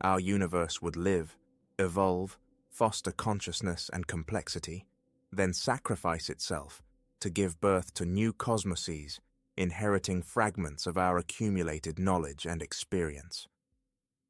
Our universe would live, evolve, foster consciousness and complexity, then sacrifice itself to give birth to new cosmoses, inheriting fragments of our accumulated knowledge and experience.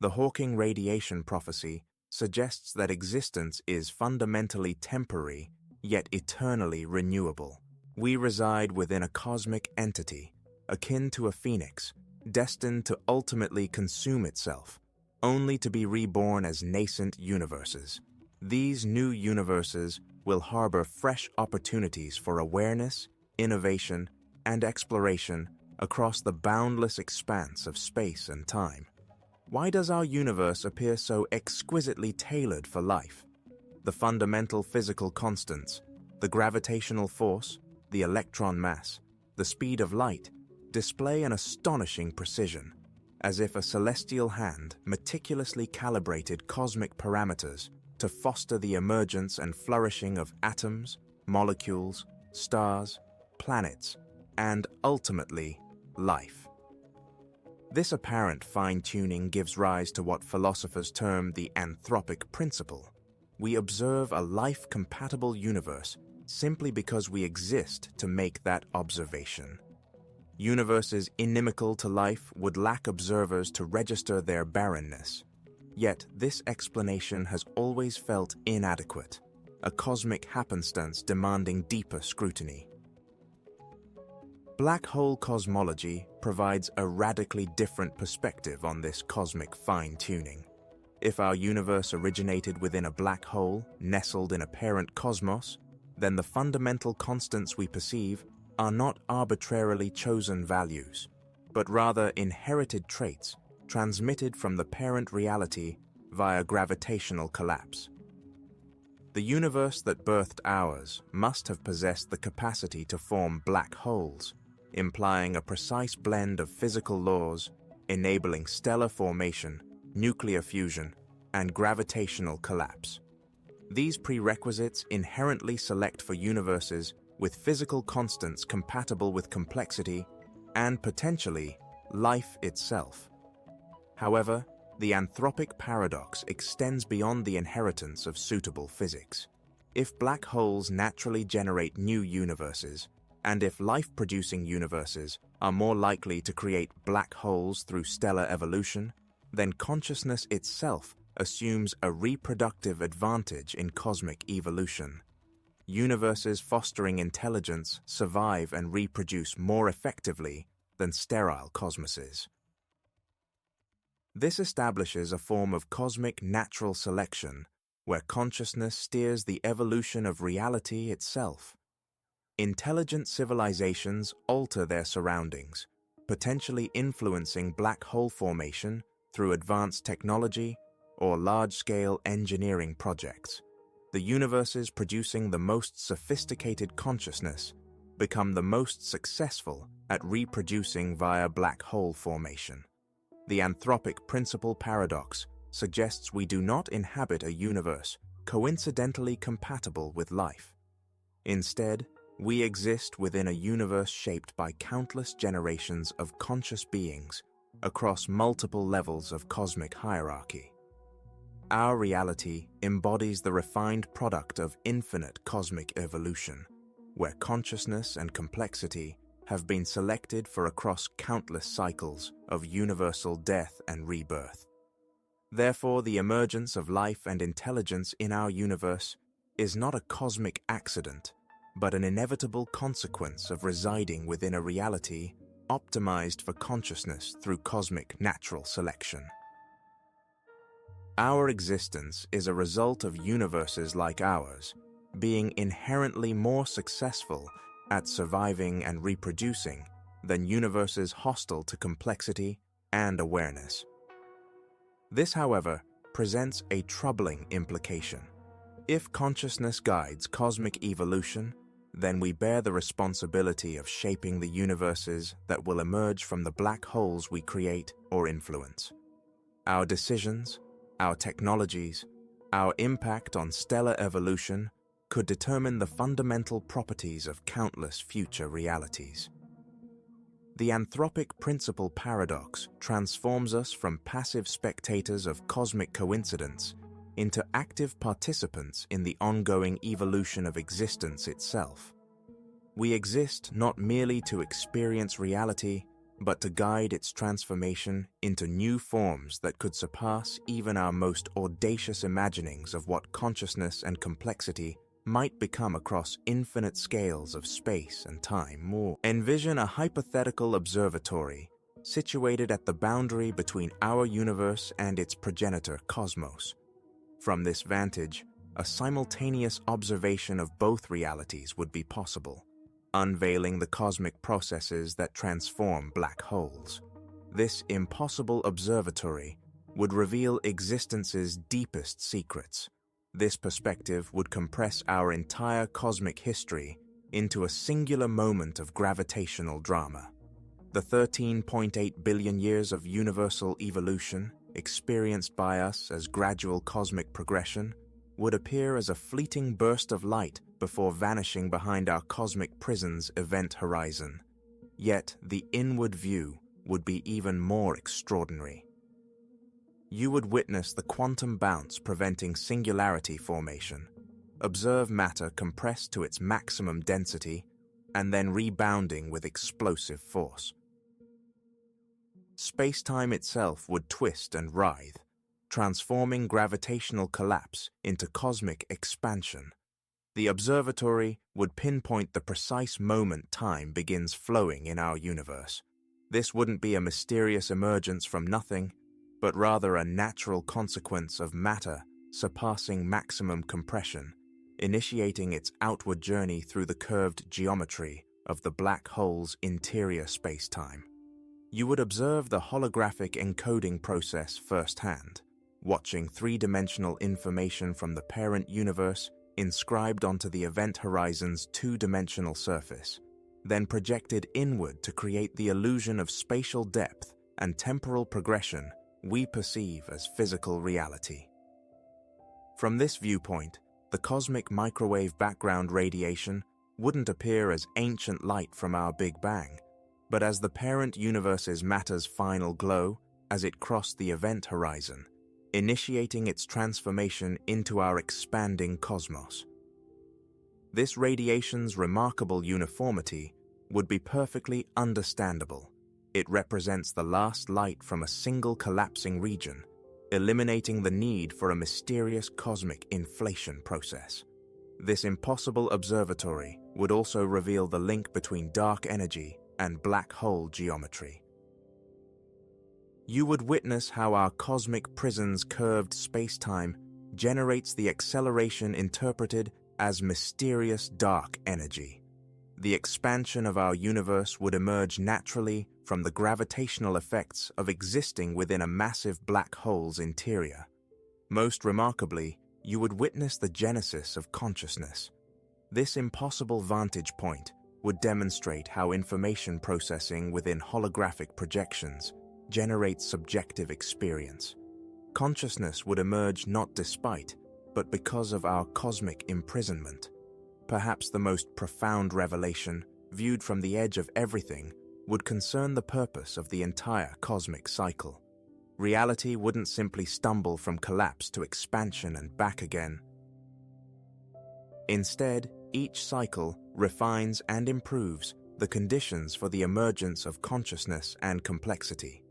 The Hawking radiation prophecy suggests that existence is fundamentally temporary, yet eternally renewable. We reside within a cosmic entity, akin to a phoenix, destined to ultimately consume itself, only to be reborn as nascent universes. These new universes will harbor fresh opportunities for awareness, innovation, and exploration across the boundless expanse of space and time. Why does our universe appear so exquisitely tailored for life? The fundamental physical constants, the gravitational force, the electron mass, the speed of light, display an astonishing precision, as if a celestial hand meticulously calibrated cosmic parameters to foster the emergence and flourishing of atoms, molecules, stars, planets, and ultimately, life. This apparent fine-tuning gives rise to what philosophers term the anthropic principle. We observe a life-compatible universe simply because we exist to make that observation. Universes inimical to life would lack observers to register their barrenness. Yet this explanation has always felt inadequate, a cosmic happenstance demanding deeper scrutiny. Black hole cosmology provides a radically different perspective on this cosmic fine-tuning. If our universe originated within a black hole nestled in a parent cosmos, then the fundamental constants we perceive are not arbitrarily chosen values, but rather inherited traits transmitted from the parent reality via gravitational collapse. The universe that birthed ours must have possessed the capacity to form black holes, implying a precise blend of physical laws, enabling stellar formation, nuclear fusion, and gravitational collapse. These prerequisites inherently select for universes with physical constants compatible with complexity and, potentially, life itself. However, the anthropic paradox extends beyond the inheritance of suitable physics. If black holes naturally generate new universes, and if life-producing universes are more likely to create black holes through stellar evolution, then consciousness itself assumes a reproductive advantage in cosmic evolution. Universes fostering intelligence survive and reproduce more effectively than sterile cosmoses. This establishes a form of cosmic natural selection where consciousness steers the evolution of reality itself. Intelligent civilizations alter their surroundings, potentially influencing black hole formation through advanced technology or large-scale engineering projects. The universes producing the most sophisticated consciousness become the most successful at reproducing via black hole formation. The anthropic principle paradox suggests we do not inhabit a universe coincidentally compatible with life. Instead, we exist within a universe shaped by countless generations of conscious beings across multiple levels of cosmic hierarchy. Our reality embodies the refined product of infinite cosmic evolution, where consciousness and complexity have been selected for across countless cycles of universal death and rebirth. Therefore, the emergence of life and intelligence in our universe is not a cosmic accident, but an inevitable consequence of residing within a reality optimized for consciousness through cosmic natural selection. Our existence is a result of universes like ours being inherently more successful at surviving and reproducing than universes hostile to complexity and awareness. This, however, presents a troubling implication. If consciousness guides cosmic evolution, then we bear the responsibility of shaping the universes that will emerge from the black holes we create or influence. Our decisions, our technologies, our impact on stellar evolution could determine the fundamental properties of countless future realities. The anthropic principle paradox transforms us from passive spectators of cosmic coincidence into active participants in the ongoing evolution of existence itself. We exist not merely to experience reality, but to guide its transformation into new forms that could surpass even our most audacious imaginings of what consciousness and complexity might become across infinite scales of space and time. Envision a hypothetical observatory situated at the boundary between our universe and its progenitor cosmos. From this vantage, a simultaneous observation of both realities would be possible, unveiling the cosmic processes that transform black holes. This impossible observatory would reveal existence's deepest secrets. This perspective would compress our entire cosmic history into a singular moment of gravitational drama. The 13.8 billion years of universal evolution, experienced by us as gradual cosmic progression, would appear as a fleeting burst of light before vanishing behind our cosmic prison's event horizon. Yet the inward view would be even more extraordinary. You would witness the quantum bounce preventing singularity formation, observe matter compressed to its maximum density, and then rebounding with explosive force. Space-time itself would twist and writhe, transforming gravitational collapse into cosmic expansion. The observatory would pinpoint the precise moment time begins flowing in our universe. This wouldn't be a mysterious emergence from nothing, but rather a natural consequence of matter surpassing maximum compression, initiating its outward journey through the curved geometry of the black hole's interior space-time. You would observe the holographic encoding process firsthand, watching three-dimensional information from the parent universe inscribed onto the event horizon's two-dimensional surface, then projected inward to create the illusion of spatial depth and temporal progression we perceive as physical reality. From this viewpoint, the cosmic microwave background radiation wouldn't appear as ancient light from our Big Bang, but as the parent universe's matter's final glow as it crossed the event horizon, initiating its transformation into our expanding cosmos. This radiation's remarkable uniformity would be perfectly understandable. It represents the last light from a single collapsing region, eliminating the need for a mysterious cosmic inflation process. This impossible observatory would also reveal the link between dark energy and black hole geometry. You would witness how our cosmic prison's curved space-time generates the acceleration interpreted as mysterious dark energy. The expansion of our universe would emerge naturally from the gravitational effects of existing within a massive black hole's interior. Most remarkably, you would witness the genesis of consciousness. This impossible vantage point would demonstrate how information processing within holographic projections generates subjective experience. Consciousness would emerge not despite, but because of our cosmic imprisonment. Perhaps the most profound revelation, viewed from the edge of everything, would concern the purpose of the entire cosmic cycle. Reality wouldn't simply stumble from collapse to expansion and back again. Instead, each cycle refines and improves the conditions for the emergence of consciousness and complexity.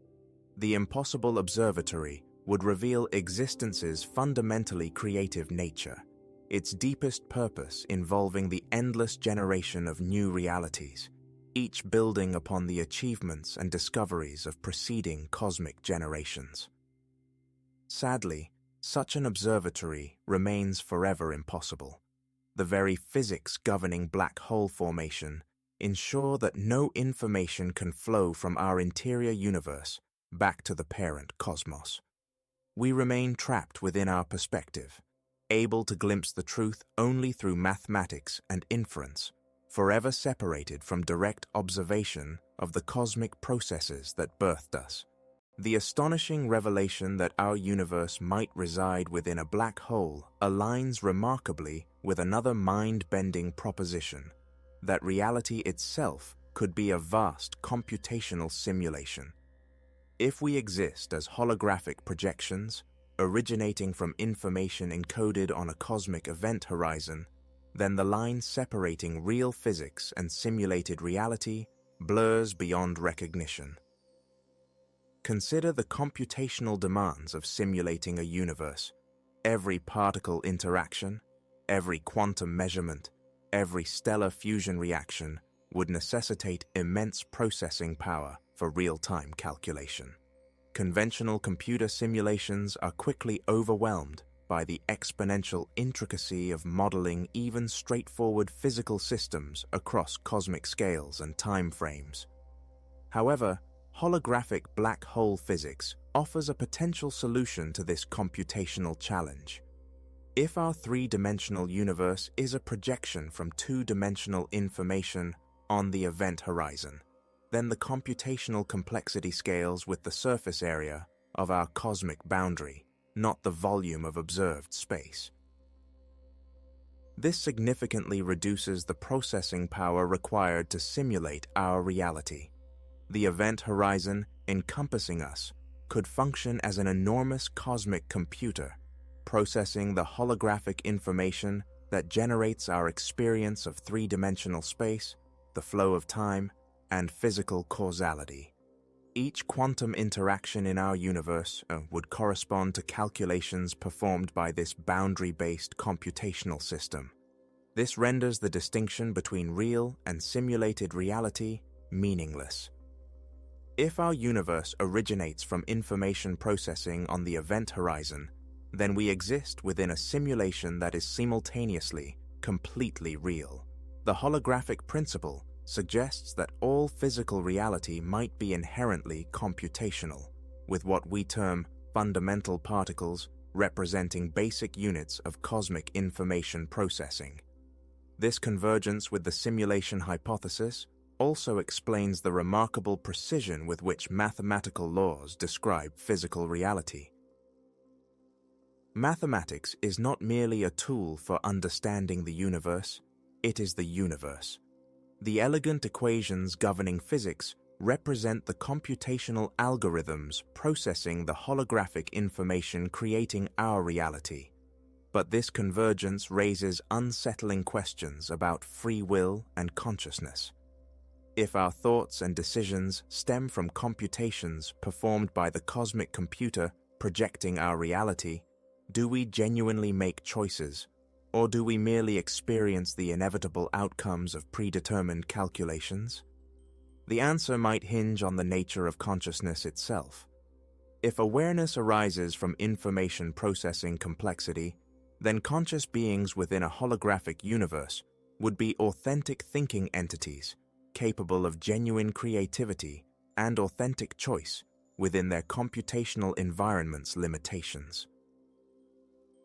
The impossible observatory would reveal existence's fundamentally creative nature, its deepest purpose involving the endless generation of new realities. each building upon the achievements and discoveries of preceding cosmic generations. Sadly, such an observatory remains forever impossible. The very physics governing black hole formation ensure that no information can flow from our interior universe back to the parent cosmos. We remain trapped within our perspective, able to glimpse the truth only through mathematics and inference, forever separated from direct observation of the cosmic processes that birthed us. The astonishing revelation that our universe might reside within a black hole aligns remarkably with another mind-bending proposition, that reality itself could be a vast computational simulation. If we exist as holographic projections, originating from information encoded on a cosmic event horizon, then the line separating real physics and simulated reality blurs beyond recognition. Consider the computational demands of simulating a universe. Every particle interaction, every quantum measurement, every stellar fusion reaction would necessitate immense processing power for real-time calculation. Conventional computer simulations are quickly overwhelmed by the exponential intricacy of modeling even straightforward physical systems across cosmic scales and time frames. However, holographic black hole physics offers a potential solution to this computational challenge. If our three-dimensional universe is a projection from two-dimensional information on the event horizon, then the computational complexity scales with the surface area of our cosmic boundary, not the volume of observed space. This significantly reduces the processing power required to simulate our reality. The event horizon encompassing us could function as an enormous cosmic computer, processing the holographic information that generates our experience of three-dimensional space, the flow of time, and physical causality. Each quantum interaction in our universe would correspond to calculations performed by this boundary-based computational system. This renders the distinction between real and simulated reality meaningless. If our universe originates from information processing on the event horizon, then we exist within a simulation that is simultaneously completely real. The holographic principle suggests that all physical reality might be inherently computational, with what we term fundamental particles representing basic units of cosmic information processing. This convergence with the simulation hypothesis also explains the remarkable precision with which mathematical laws describe physical reality. Mathematics is not merely a tool for understanding the universe, it is the universe. The elegant equations governing physics represent the computational algorithms processing the holographic information creating our reality. But this convergence raises unsettling questions about free will and consciousness. If our thoughts and decisions stem from computations performed by the cosmic computer projecting our reality, do we genuinely make choices, or do we merely experience the inevitable outcomes of predetermined calculations? The answer might hinge on the nature of consciousness itself. If awareness arises from information processing complexity, then conscious beings within a holographic universe would be authentic thinking entities, capable of genuine creativity and authentic choice within their computational environment's limitations.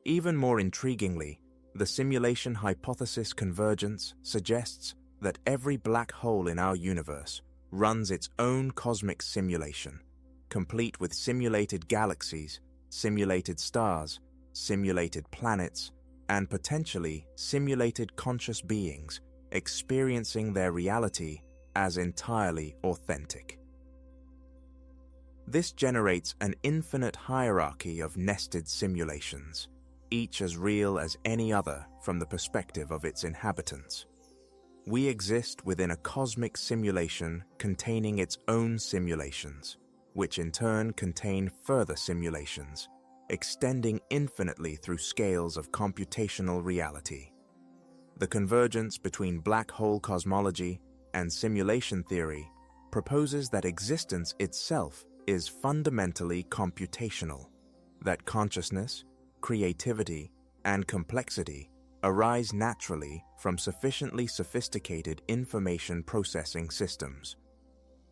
Even more intriguingly, the simulation hypothesis convergence suggests that every black hole in our universe runs its own cosmic simulation, complete with simulated galaxies, simulated stars, simulated planets, and potentially simulated conscious beings experiencing their reality as entirely authentic. This generates an infinite hierarchy of nested simulations, each as real as any other from the perspective of its inhabitants. We exist within a cosmic simulation containing its own simulations, which in turn contain further simulations, extending infinitely through scales of computational reality. The convergence between black hole cosmology and simulation theory proposes that existence itself is fundamentally computational, that consciousness, creativity, and complexity arise naturally from sufficiently sophisticated information processing systems.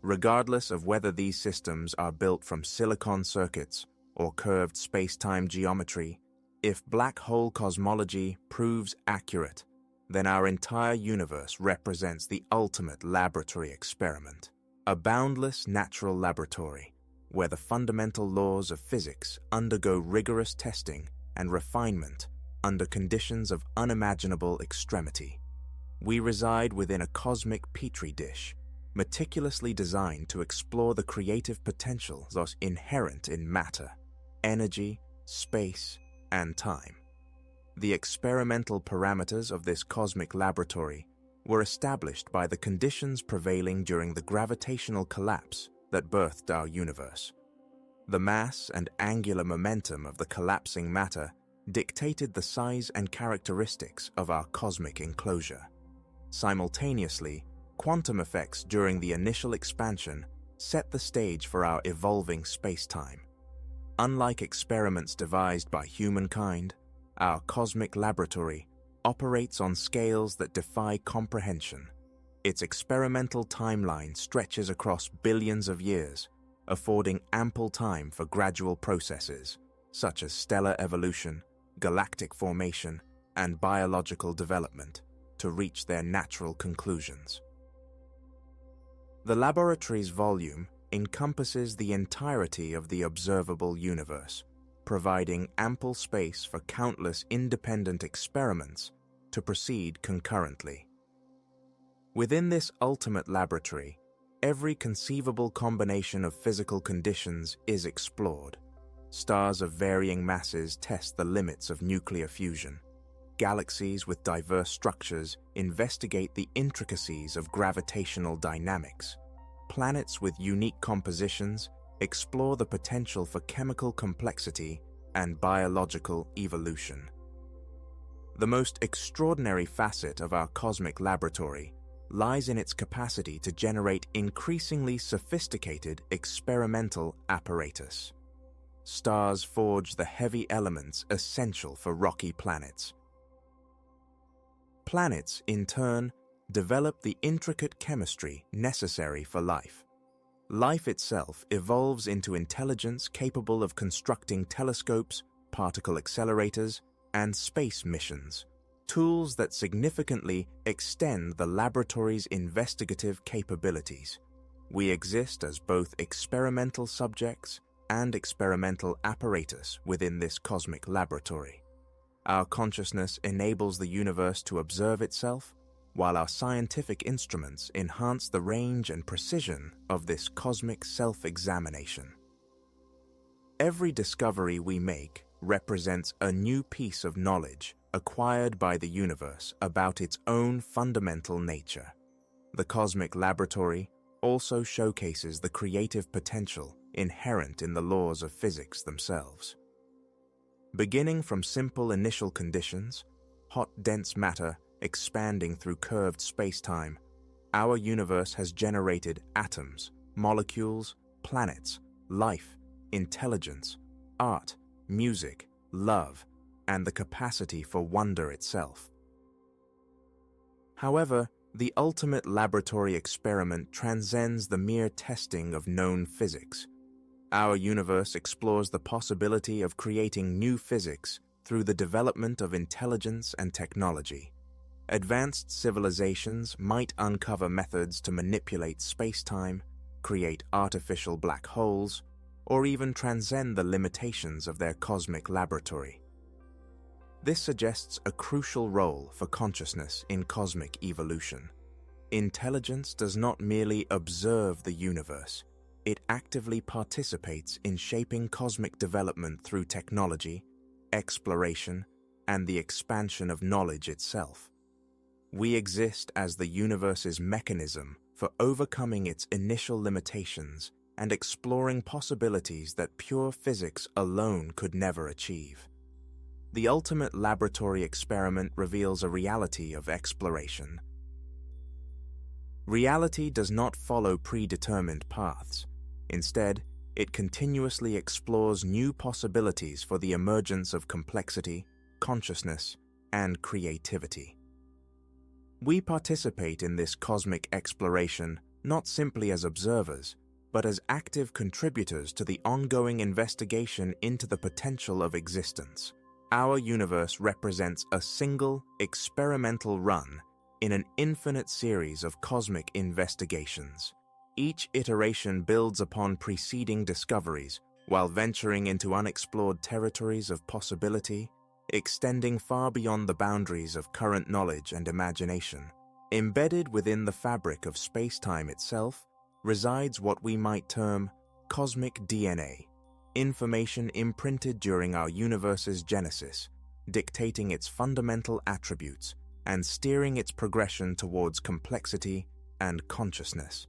Regardless of whether these systems are built from silicon circuits or curved space-time geometry, if black hole cosmology proves accurate, then our entire universe represents the ultimate laboratory experiment, a boundless natural laboratory where the fundamental laws of physics undergo rigorous testing and refinement under conditions of unimaginable extremity. We reside within a cosmic petri dish, meticulously designed to explore the creative potential thus inherent in matter, energy, space, and time. The experimental parameters of this cosmic laboratory were established by the conditions prevailing during the gravitational collapse that birthed our universe. The mass and angular momentum of the collapsing matter dictated the size and characteristics of our cosmic enclosure. Simultaneously, quantum effects during the initial expansion set the stage for our evolving space-time. Unlike experiments devised by humankind, our cosmic laboratory operates on scales that defy comprehension. Its experimental timeline stretches across billions of years, affording ample time for gradual processes such as stellar evolution, galactic formation, and biological development to reach their natural conclusions. The laboratory's volume encompasses the entirety of the observable universe, providing ample space for countless independent experiments to proceed concurrently. Within this ultimate laboratory, every conceivable combination of physical conditions is explored. Stars of varying masses test the limits of nuclear fusion. Galaxies with diverse structures investigate the intricacies of gravitational dynamics. Planets with unique compositions explore the potential for chemical complexity and biological evolution. The most extraordinary facet of our cosmic laboratory lies in its capacity to generate increasingly sophisticated experimental apparatus. Stars forge the heavy elements essential for rocky planets. Planets, in turn, develop the intricate chemistry necessary for life. Life itself evolves into intelligence capable of constructing telescopes, particle accelerators, and space missions, tools that significantly extend the laboratory's investigative capabilities. We exist as both experimental subjects and experimental apparatus within this cosmic laboratory. Our consciousness enables the universe to observe itself, while our scientific instruments enhance the range and precision of this cosmic self-examination. Every discovery we make represents a new piece of knowledge acquired by the universe about its own fundamental nature. The cosmic laboratory also showcases the creative potential inherent in the laws of physics themselves. Beginning from simple initial conditions, hot dense matter expanding through curved space-time, our universe has generated atoms, molecules, planets, life, intelligence, art, music, love, and the capacity for wonder itself. However, the ultimate laboratory experiment transcends the mere testing of known physics. Our universe explores the possibility of creating new physics through the development of intelligence and technology. Advanced civilizations might uncover methods to manipulate space-time, create artificial black holes, or even transcend the limitations of their cosmic laboratory. This suggests a crucial role for consciousness in cosmic evolution. Intelligence does not merely observe the universe, it actively participates in shaping cosmic development through technology, exploration, and the expansion of knowledge itself. We exist as the universe's mechanism for overcoming its initial limitations and exploring possibilities that pure physics alone could never achieve. The ultimate laboratory experiment reveals a reality of exploration. Reality does not follow predetermined paths. Instead, it continuously explores new possibilities for the emergence of complexity, consciousness, and creativity. We participate in this cosmic exploration not simply as observers, but as active contributors to the ongoing investigation into the potential of existence. Our universe represents a single, experimental run in an infinite series of cosmic investigations. Each iteration builds upon preceding discoveries while venturing into unexplored territories of possibility, extending far beyond the boundaries of current knowledge and imagination. Embedded within the fabric of space-time itself resides what we might term cosmic DNA, information imprinted during our universe's genesis, dictating its fundamental attributes and steering its progression towards complexity and consciousness.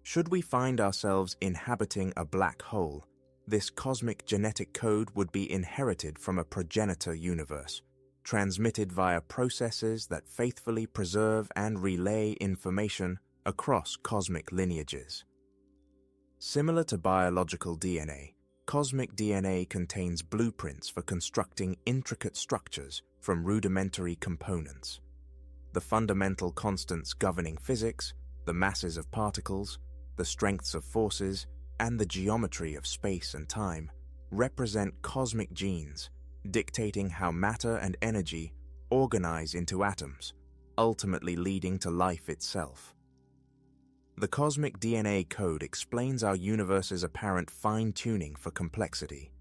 Should we find ourselves inhabiting a black hole, this cosmic genetic code would be inherited from a progenitor universe, transmitted via processes that faithfully preserve and relay information across cosmic lineages. Similar to biological DNA, cosmic DNA contains blueprints for constructing intricate structures from rudimentary components. The fundamental constants governing physics, the masses of particles, the strengths of forces, and the geometry of space and time represent cosmic genes, dictating how matter and energy organize into atoms, ultimately leading to life itself. The cosmic DNA code explains our universe's apparent fine-tuning for complexity.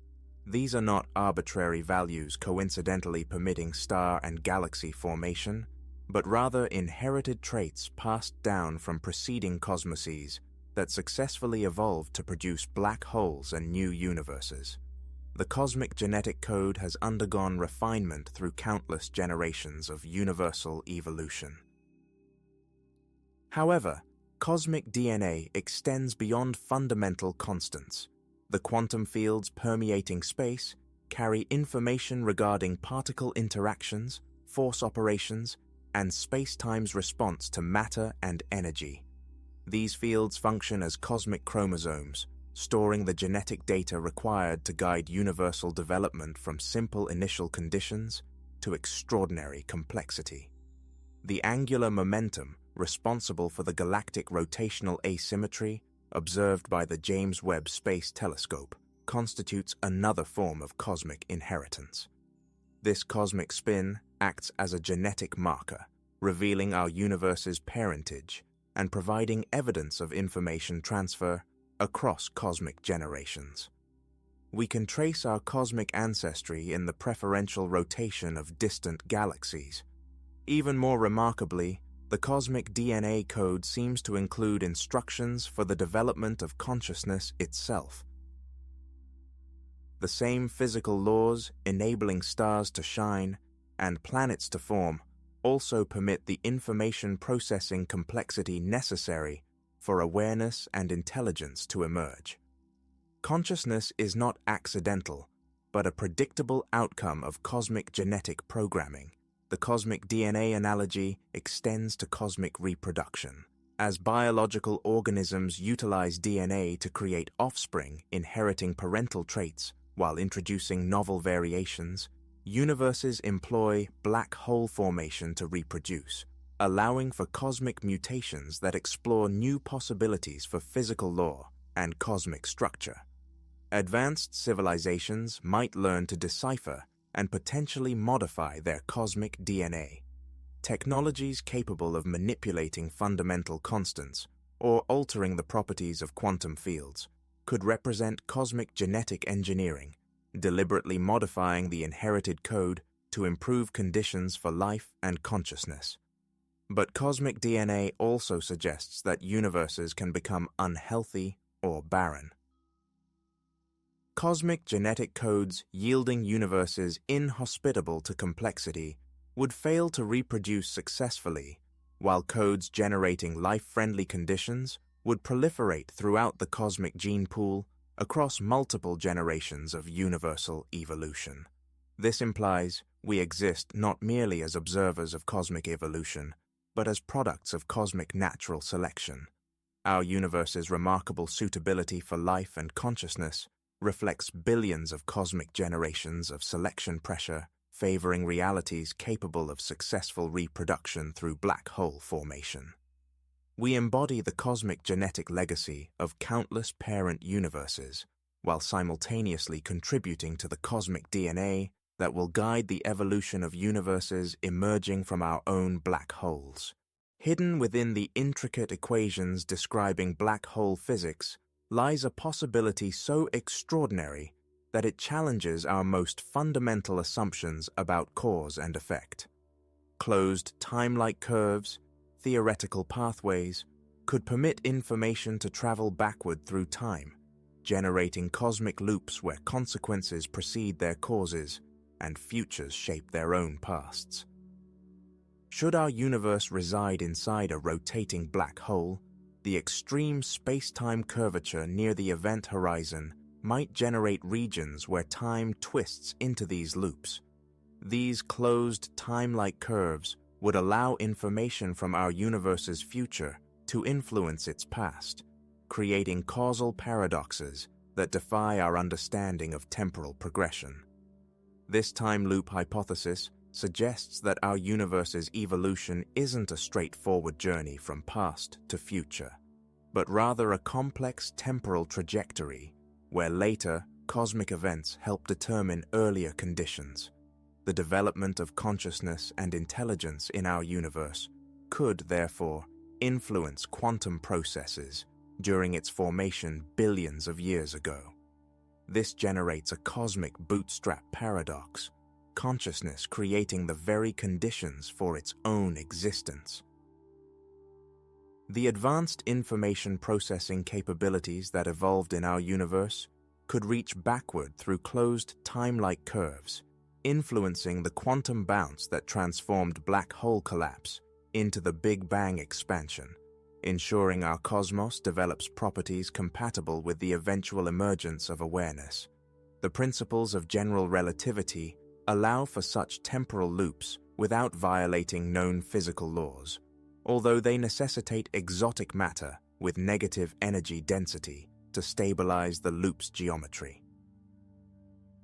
These are not arbitrary values coincidentally permitting star and galaxy formation, but rather inherited traits passed down from preceding cosmoses that successfully evolved to produce black holes and new universes. The cosmic genetic code has undergone refinement through countless generations of universal evolution. However, cosmic DNA extends beyond fundamental constants. The quantum fields permeating space carry information regarding particle interactions, force operations, and space-time's response to matter and energy. These fields function as cosmic chromosomes, storing the genetic data required to guide universal development from simple initial conditions to extraordinary complexity. The angular momentum, responsible for the galactic rotational asymmetry observed by the James Webb Space Telescope, constitutes another form of cosmic inheritance. This cosmic spin acts as a genetic marker, revealing our universe's parentage and providing evidence of information transfer across cosmic generations. We can trace our cosmic ancestry in the preferential rotation of distant galaxies. Even more remarkably, the cosmic DNA code seems to include instructions for the development of consciousness itself. The same physical laws enabling stars to shine and planets to form also permit the information processing complexity necessary for awareness and intelligence to emerge. Consciousness is not accidental, but a predictable outcome of cosmic genetic programming. The cosmic DNA analogy extends to cosmic reproduction. As biological organisms utilize DNA to create offspring inheriting parental traits while introducing novel variations, universes employ black hole formation to reproduce, allowing for cosmic mutations that explore new possibilities for physical law and cosmic structure. Advanced civilizations might learn to decipher and potentially modify their cosmic DNA. Technologies capable of manipulating fundamental constants or altering the properties of quantum fields could represent cosmic genetic engineering, deliberately modifying the inherited code to improve conditions for life and consciousness. But cosmic DNA also suggests that universes can become unhealthy or barren. Cosmic genetic codes yielding universes inhospitable to complexity would fail to reproduce successfully, while codes generating life-friendly conditions would proliferate throughout the cosmic gene pool across multiple generations of universal evolution. This implies we exist not merely as observers of cosmic evolution, but as products of cosmic natural selection. Our universe's remarkable suitability for life and consciousness reflects billions of cosmic generations of selection pressure favoring realities capable of successful reproduction through black hole formation. We embody the cosmic genetic legacy of countless parent universes, while simultaneously contributing to the cosmic DNA that will guide the evolution of universes emerging from our own black holes. Hidden within the intricate equations describing black hole physics lies a possibility so extraordinary that it challenges our most fundamental assumptions about cause and effect. Closed time-like curves, theoretical pathways, could permit information to travel backward through time, generating cosmic loops where consequences precede their causes and futures shape their own pasts. Should our universe reside inside a rotating black hole, the extreme space-time curvature near the event horizon might generate regions where time twists into these loops. These closed time-like curves would allow information from our universe's future to influence its past, creating causal paradoxes that defy our understanding of temporal progression. This time loop hypothesis suggests that our universe's evolution isn't a straightforward journey from past to future, but rather a complex temporal trajectory where later cosmic events help determine earlier conditions. The development of consciousness and intelligence in our universe could, therefore, influence quantum processes during its formation billions of years ago. This generates a cosmic bootstrap paradox, consciousness creating the very conditions for its own existence. The advanced information processing capabilities that evolved in our universe could reach backward through closed time-like curves, influencing the quantum bounce that transformed black hole collapse into the Big Bang expansion, ensuring our cosmos develops properties compatible with the eventual emergence of awareness. The principles of general relativity allow for such temporal loops without violating known physical laws, although they necessitate exotic matter with negative energy density to stabilize the loop's geometry.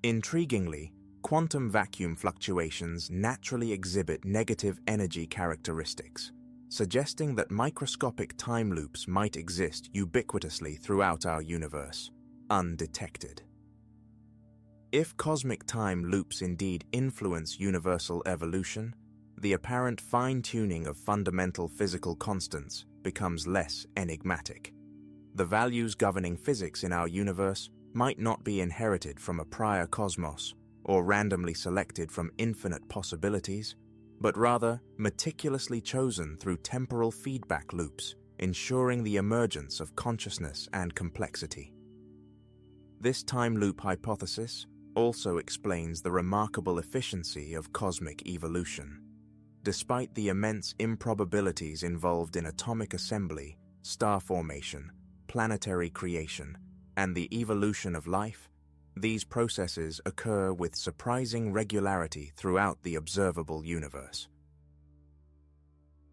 Intriguingly, quantum vacuum fluctuations naturally exhibit negative energy characteristics, suggesting that microscopic time loops might exist ubiquitously throughout our universe, undetected. If cosmic time loops indeed influence universal evolution, the apparent fine-tuning of fundamental physical constants becomes less enigmatic. The values governing physics in our universe might not be inherited from a prior cosmos or randomly selected from infinite possibilities, but rather meticulously chosen through temporal feedback loops, ensuring the emergence of consciousness and complexity. This time loop hypothesis also explains the remarkable efficiency of cosmic evolution. Despite the immense improbabilities involved in atomic assembly, star formation, planetary creation, and the evolution of life, these processes occur with surprising regularity throughout the observable universe.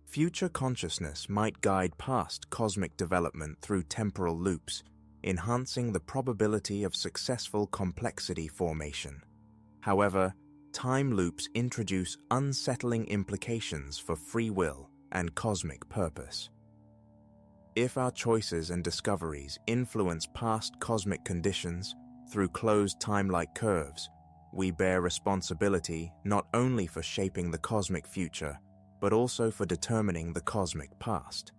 Future consciousness might guide past cosmic development through temporal loops, enhancing the probability of successful complexity formation. However, time loops introduce unsettling implications for free will and cosmic purpose. If our choices and discoveries influence past cosmic conditions through closed time-like curves, we bear responsibility not only for shaping the cosmic future, but also for determining the cosmic past.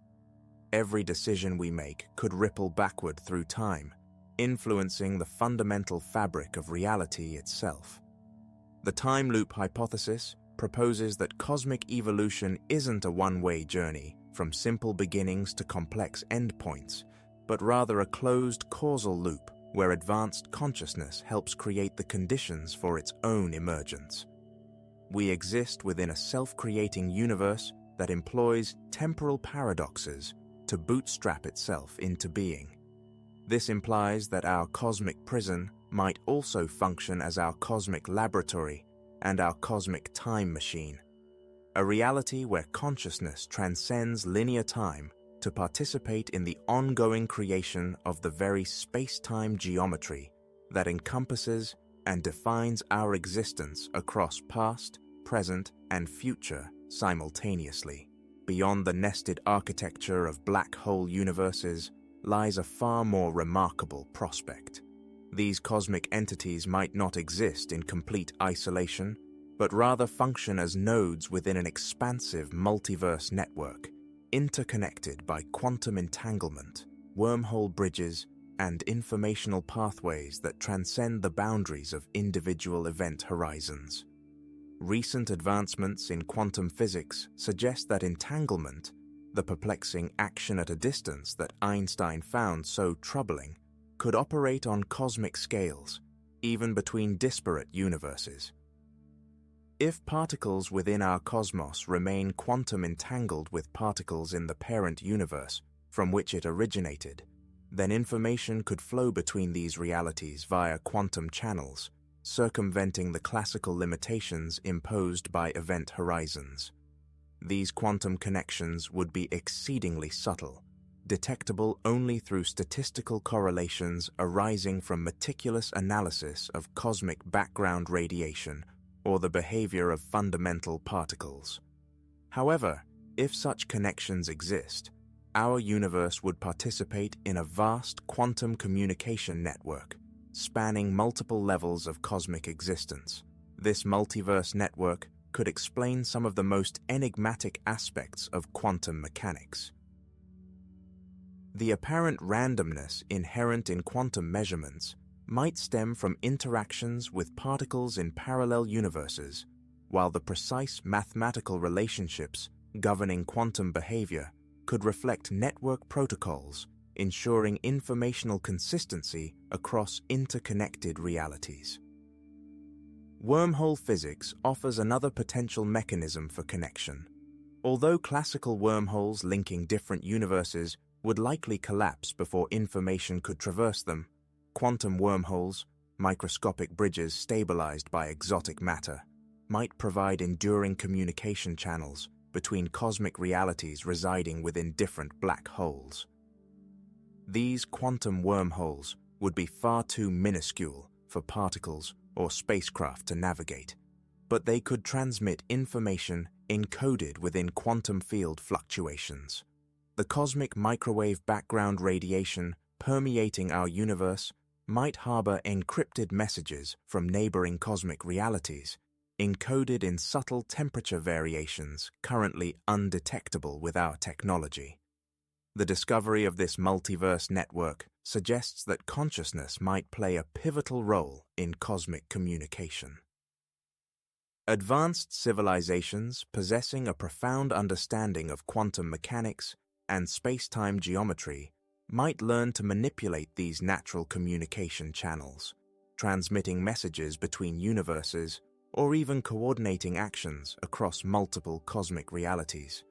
Every decision we make could ripple backward through time, influencing the fundamental fabric of reality itself. The time loop hypothesis proposes that cosmic evolution isn't a one-way journey from simple beginnings to complex endpoints, but rather a closed causal loop where advanced consciousness helps create the conditions for its own emergence. We exist within a self-creating universe that employs temporal paradoxes to bootstrap itself into being. This implies that our cosmic prison might also function as our cosmic laboratory and our cosmic time machine. a reality where consciousness transcends linear time to participate in the ongoing creation of the very space-time geometry that encompasses and defines our existence across past, present, and future simultaneously. Beyond the nested architecture of black hole universes lies a far more remarkable prospect. These cosmic entities might not exist in complete isolation, but rather function as nodes within an expansive multiverse network, interconnected by quantum entanglement, wormhole bridges, and informational pathways that transcend the boundaries of individual event horizons. Recent advancements in quantum physics suggest that entanglement, the perplexing action at a distance that Einstein found so troubling, could operate on cosmic scales, even between disparate universes. If particles within our cosmos remain quantum entangled with particles in the parent universe from which it originated, then information could flow between these realities via quantum channels, circumventing the classical limitations imposed by event horizons. These quantum connections would be exceedingly subtle, detectable only through statistical correlations arising from meticulous analysis of cosmic background radiation or the behavior of fundamental particles. However, if such connections exist, our universe would participate in a vast quantum communication network, spanning multiple levels of cosmic existence. This multiverse network could explain some of the most enigmatic aspects of quantum mechanics. The apparent randomness inherent in quantum measurements might stem from interactions with particles in parallel universes, while the precise mathematical relationships governing quantum behavior could reflect network protocols, ensuring informational consistency across interconnected realities. Wormhole physics offers another potential mechanism for connection. Although classical wormholes linking different universes would likely collapse before information could traverse them, quantum wormholes, microscopic bridges stabilized by exotic matter, might provide enduring communication channels between cosmic realities residing within different black holes. These quantum wormholes would be far too minuscule for particles or spacecraft to navigate, but they could transmit information encoded within quantum field fluctuations. The cosmic microwave background radiation permeating our universe might harbor encrypted messages from neighboring cosmic realities, encoded in subtle temperature variations currently undetectable with our technology. The discovery of this multiverse network suggests that consciousness might play a pivotal role in cosmic communication. Advanced civilizations possessing a profound understanding of quantum mechanics and space-time geometry might learn to manipulate these natural communication channels, transmitting messages between universes or even coordinating actions across multiple cosmic realities.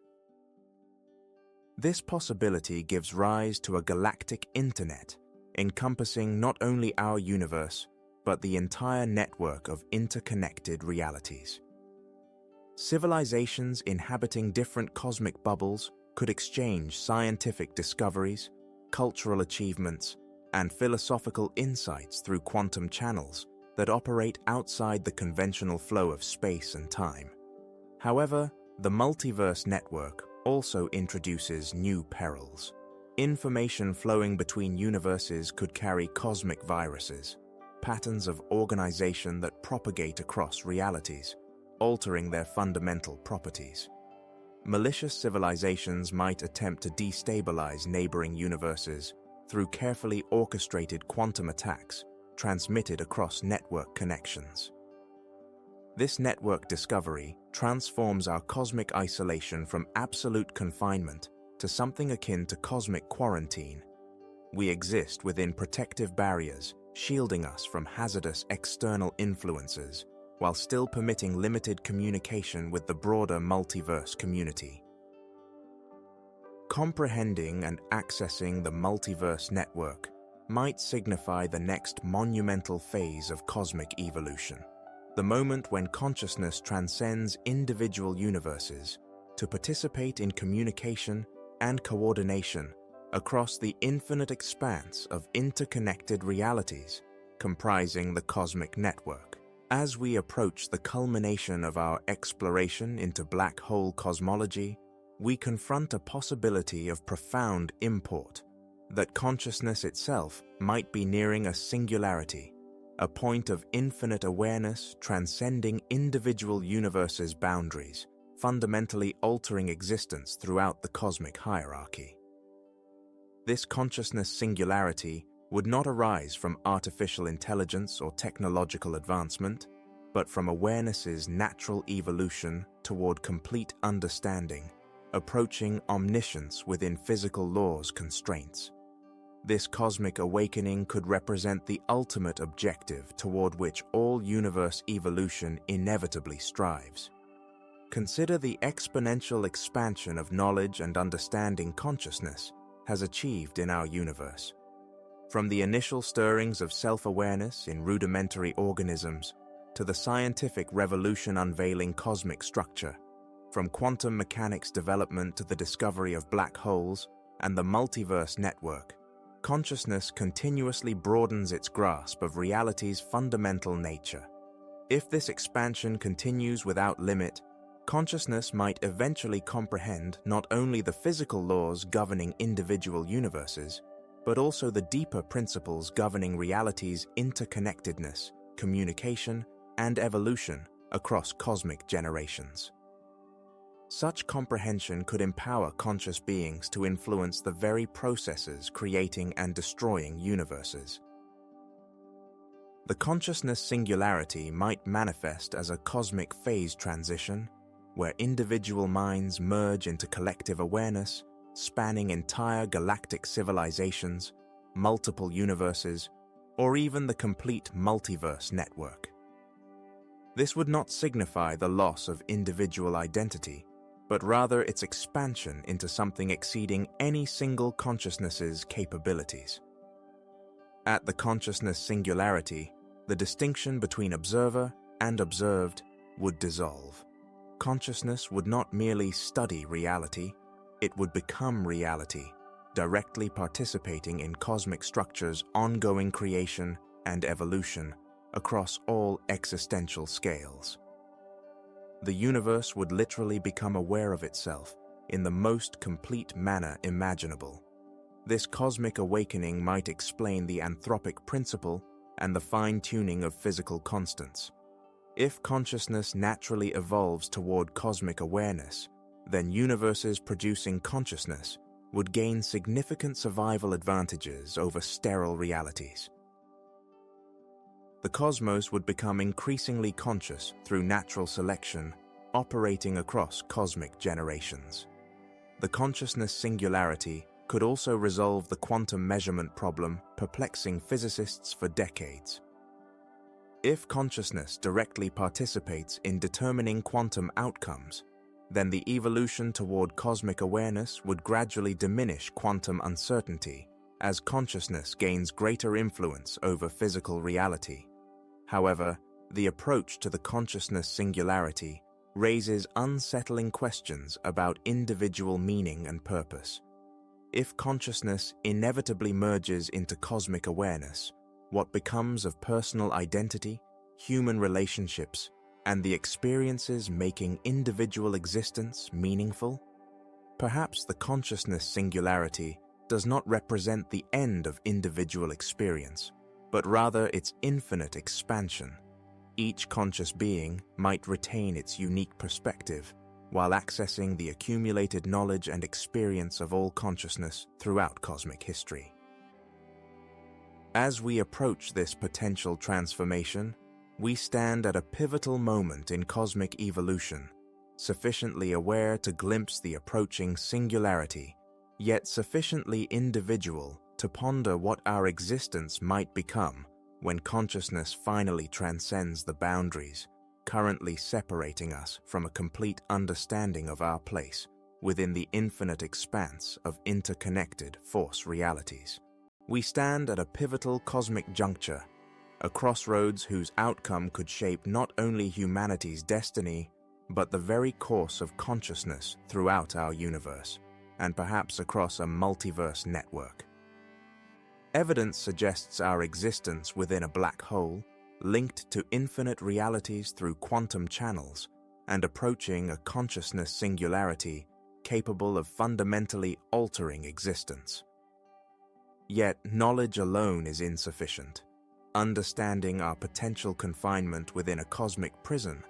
This possibility gives rise to a galactic internet, encompassing not only our universe, but the entire network of interconnected realities. Civilizations inhabiting different cosmic bubbles could exchange scientific discoveries, cultural achievements, and philosophical insights through quantum channels that operate outside the conventional flow of space and time. However, the multiverse network also introduces new perils. Information flowing between universes could carry cosmic viruses, patterns of organization that propagate across realities, altering their fundamental properties. Malicious civilizations might attempt to destabilize neighboring universes through carefully orchestrated quantum attacks transmitted across network connections. This network discovery transforms our cosmic isolation from absolute confinement to something akin to cosmic quarantine. We exist within protective barriers, shielding us from hazardous external influences, while still permitting limited communication with the broader multiverse community. Comprehending and accessing the multiverse network might signify the next monumental phase of cosmic evolution. the moment when consciousness transcends individual universes to participate in communication and coordination across the infinite expanse of interconnected realities comprising the cosmic network. As we approach the culmination of our exploration into black hole cosmology, we confront a possibility of profound import, that consciousness itself might be nearing a singularity, a point of infinite awareness transcending individual universes' boundaries, fundamentally altering existence throughout the cosmic hierarchy. This consciousness singularity would not arise from artificial intelligence or technological advancement, but from awareness's natural evolution toward complete understanding, approaching omniscience within physical law's constraints. This cosmic awakening could represent the ultimate objective toward which all universe evolution inevitably strives. Consider the exponential expansion of knowledge and understanding consciousness has achieved in our universe. From the initial stirrings of self-awareness in rudimentary organisms to the scientific revolution unveiling cosmic structure, from quantum mechanics development to the discovery of black holes and the multiverse network, consciousness continuously broadens its grasp of reality's fundamental nature. If this expansion continues without limit, consciousness might eventually comprehend not only the physical laws governing individual universes, but also the deeper principles governing reality's interconnectedness, communication, and evolution across cosmic generations. Such comprehension could empower conscious beings to influence the very processes creating and destroying universes. The consciousness singularity might manifest as a cosmic phase transition, where individual minds merge into collective awareness, spanning entire galactic civilizations, multiple universes, or even the complete multiverse network. This would not signify the loss of individual identity, but rather its expansion into something exceeding any single consciousness's capabilities. At the consciousness singularity, the distinction between observer and observed would dissolve. Consciousness would not merely study reality, it would become reality, directly participating in cosmic structure's ongoing creation and evolution across all existential scales. The universe would literally become aware of itself in the most complete manner imaginable. This cosmic awakening might explain the anthropic principle and the fine-tuning of physical constants. If consciousness naturally evolves toward cosmic awareness, then universes producing consciousness would gain significant survival advantages over sterile realities. The cosmos would become increasingly conscious through natural selection, operating across cosmic generations. The consciousness singularity could also resolve the quantum measurement problem perplexing physicists for decades. If consciousness directly participates in determining quantum outcomes, then the evolution toward cosmic awareness would gradually diminish quantum uncertainty as consciousness gains greater influence over physical reality. However, the approach to the consciousness singularity raises unsettling questions about individual meaning and purpose. If consciousness inevitably merges into cosmic awareness, what becomes of personal identity, human relationships, and the experiences making individual existence meaningful? Perhaps the consciousness singularity does not represent the end of individual experience, but rather its infinite expansion. Each conscious being might retain its unique perspective, while accessing the accumulated knowledge and experience of all consciousness throughout cosmic history. As we approach this potential transformation, we stand at a pivotal moment in cosmic evolution, sufficiently aware to glimpse the approaching singularity, yet sufficiently individual to ponder what our existence might become when consciousness finally transcends the boundaries currently separating us from a complete understanding of our place within the infinite expanse of interconnected force realities. We stand at a pivotal cosmic juncture, a crossroads whose outcome could shape not only humanity's destiny, but the very course of consciousness throughout our universe, and perhaps across a multiverse network. Evidence suggests our existence within a black hole, linked to infinite realities through quantum channels, and approaching a consciousness singularity capable of fundamentally altering existence. Yet, knowledge alone is insufficient. Understanding our potential confinement within a cosmic prison,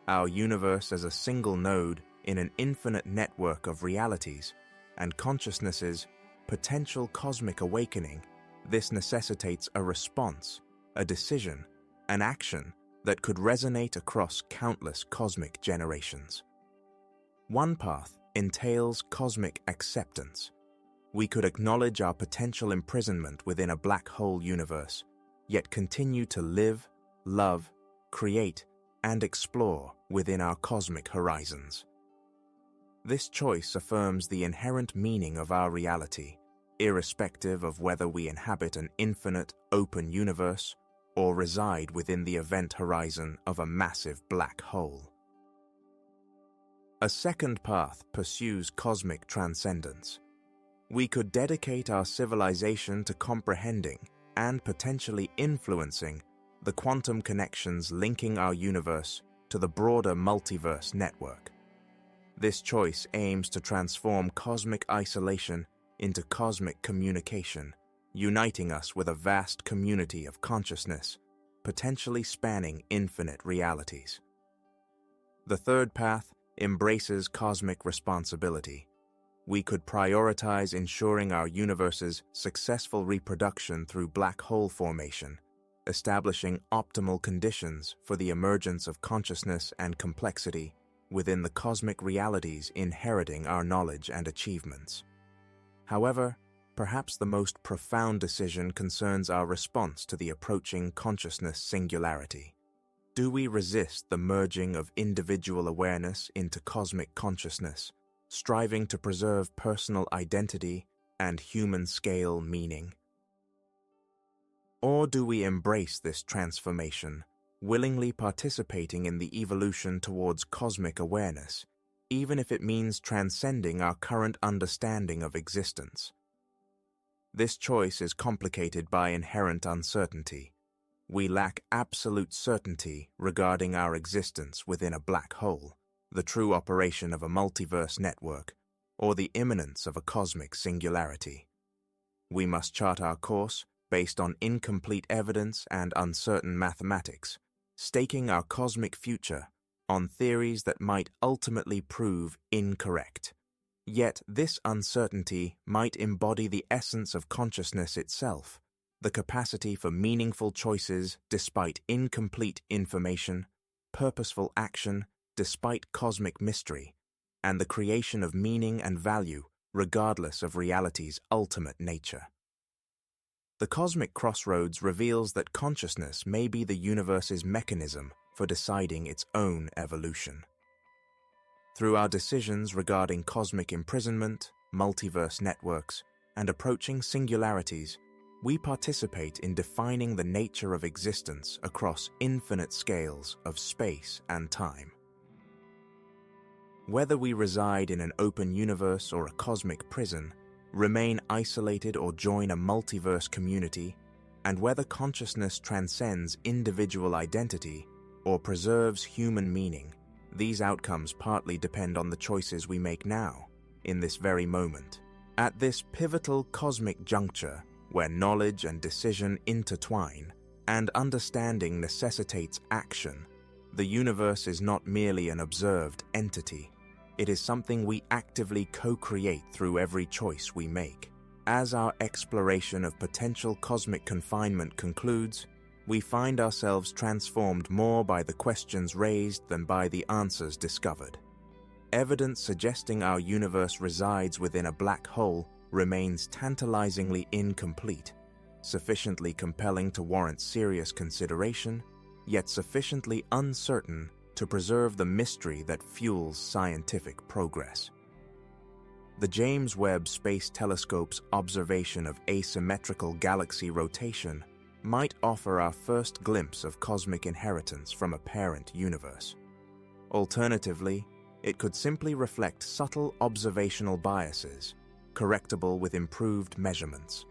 our universe as a single node in an infinite network of realities, and consciousness's potential cosmic awakening, this necessitates a response, a decision, an action that could resonate across countless cosmic generations. One path entails cosmic acceptance. We could acknowledge our potential imprisonment within a black hole universe, yet continue to live, love, create, and explore within our cosmic horizons. This choice affirms the inherent meaning of our reality, irrespective of whether we inhabit an infinite, open universe or reside within the event horizon of a massive black hole. A second path pursues cosmic transcendence. We could dedicate our civilization to comprehending and potentially influencing the quantum connections linking our universe to the broader multiverse network. This choice aims to transform cosmic isolation into cosmic communication, uniting us with a vast community of consciousness, potentially spanning infinite realities. The third path embraces cosmic responsibility. We could prioritize ensuring our universe's successful reproduction through black hole formation, establishing optimal conditions for the emergence of consciousness and complexity within the cosmic realities inheriting our knowledge and achievements. However, perhaps the most profound decision concerns our response to the approaching consciousness singularity. Do we resist the merging of individual awareness into cosmic consciousness, striving to preserve personal identity and human-scale meaning? Or do we embrace this transformation, willingly participating in the evolution towards cosmic awareness, even if it means transcending our current understanding of existence? This choice is complicated by inherent uncertainty. We lack absolute certainty regarding our existence within a black hole, the true operation of a multiverse network, or the imminence of a cosmic singularity. We must chart our course based on incomplete evidence and uncertain mathematics, staking our cosmic future on theories that might ultimately prove incorrect. Yet this uncertainty might embody the essence of consciousness itself, the capacity for meaningful choices despite incomplete information, purposeful action despite cosmic mystery, and the creation of meaning and value regardless of reality's ultimate nature. The cosmic crossroads reveals that consciousness may be the universe's mechanism for deciding its own evolution. Through our decisions regarding cosmic imprisonment, multiverse networks, and approaching singularities, we participate in defining the nature of existence across infinite scales of space and time. Whether we reside in an open universe or a cosmic prison, remain isolated or join a multiverse community, and whether consciousness transcends individual identity or preserves human meaning, these outcomes partly depend on the choices we make now, in this very moment. At this pivotal cosmic juncture, where knowledge and decision intertwine, and understanding necessitates action, the universe is not merely an observed entity. It is something we actively co-create through every choice we make. As our exploration of potential cosmic confinement concludes, we find ourselves transformed more by the questions raised than by the answers discovered. Evidence suggesting our universe resides within a black hole remains tantalizingly incomplete, sufficiently compelling to warrant serious consideration, yet sufficiently uncertain to preserve the mystery that fuels scientific progress. The James Webb Space Telescope's observation of asymmetrical galaxy rotation might offer our first glimpse of cosmic inheritance from a parent universe. Alternatively, it could simply reflect subtle observational biases, correctable with improved measurements.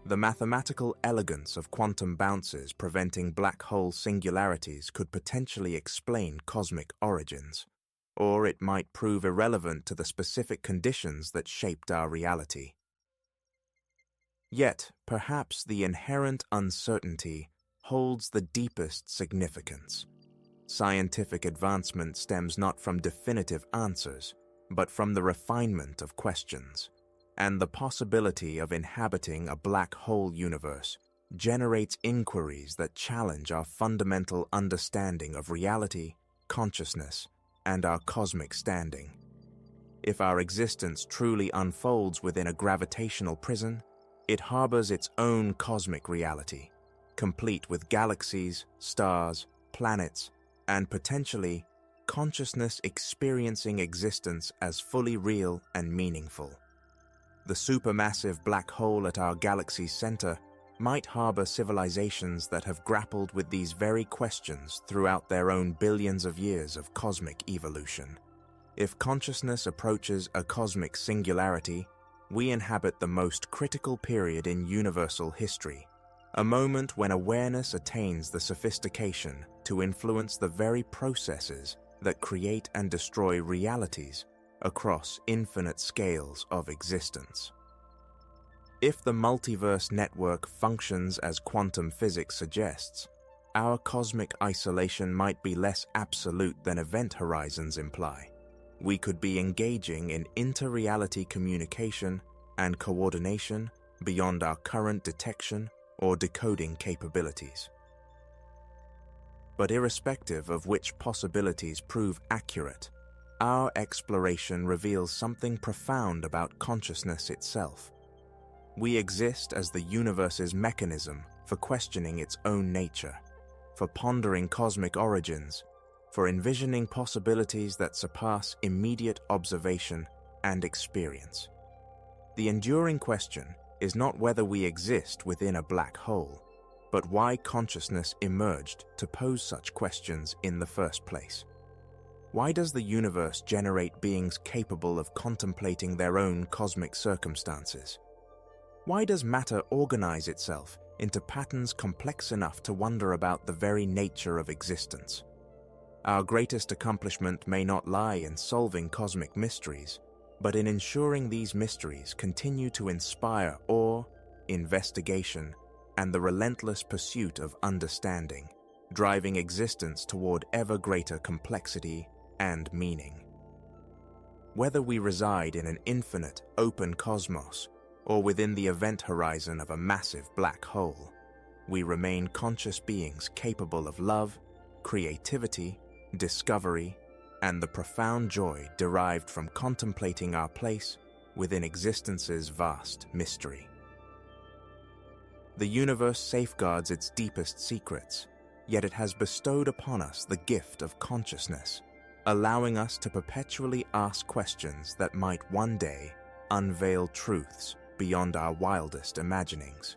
The mathematical elegance of quantum bounces preventing black hole singularities could potentially explain cosmic origins, or it might prove irrelevant to the specific conditions that shaped our reality. Yet, perhaps the inherent uncertainty holds the deepest significance. Scientific advancement stems not from definitive answers, but from the refinement of questions, and the possibility of inhabiting a black hole universe generates inquiries that challenge our fundamental understanding of reality, consciousness, and our cosmic standing. If our existence truly unfolds within a gravitational prison, it harbors its own cosmic reality, complete with galaxies, stars, planets, and potentially consciousness experiencing existence as fully real and meaningful. The supermassive black hole at our galaxy's center might harbor civilizations that have grappled with these very questions throughout their own billions of years of cosmic evolution. If consciousness approaches a cosmic singularity, we inhabit the most critical period in universal history, a moment when awareness attains the sophistication to influence the very processes that create and destroy realities across infinite scales of existence. If the multiverse network functions as quantum physics suggests, our cosmic isolation might be less absolute than event horizons imply. We could be engaging in inter-reality communication and coordination beyond our current detection or decoding capabilities. But irrespective of which possibilities prove accurate, our exploration reveals something profound about consciousness itself. We exist as the universe's mechanism for questioning its own nature, for pondering cosmic origins, for envisioning possibilities that surpass immediate observation and experience. The enduring question is not whether we exist within a black hole, but why consciousness emerged to pose such questions in the first place. Why does the universe generate beings capable of contemplating their own cosmic circumstances? Why does matter organize itself into patterns complex enough to wonder about the very nature of existence? Our greatest accomplishment may not lie in solving cosmic mysteries, but in ensuring these mysteries continue to inspire awe, investigation, and the relentless pursuit of understanding, driving existence toward ever greater complexity and meaning. Whether we reside in an infinite, open cosmos or within the event horizon of a massive black hole, we remain conscious beings capable of love, creativity, discovery, and the profound joy derived from contemplating our place within existence's vast mystery. The universe safeguards its deepest secrets, yet it has bestowed upon us the gift of consciousness, allowing us to perpetually ask questions that might one day unveil truths beyond our wildest imaginings.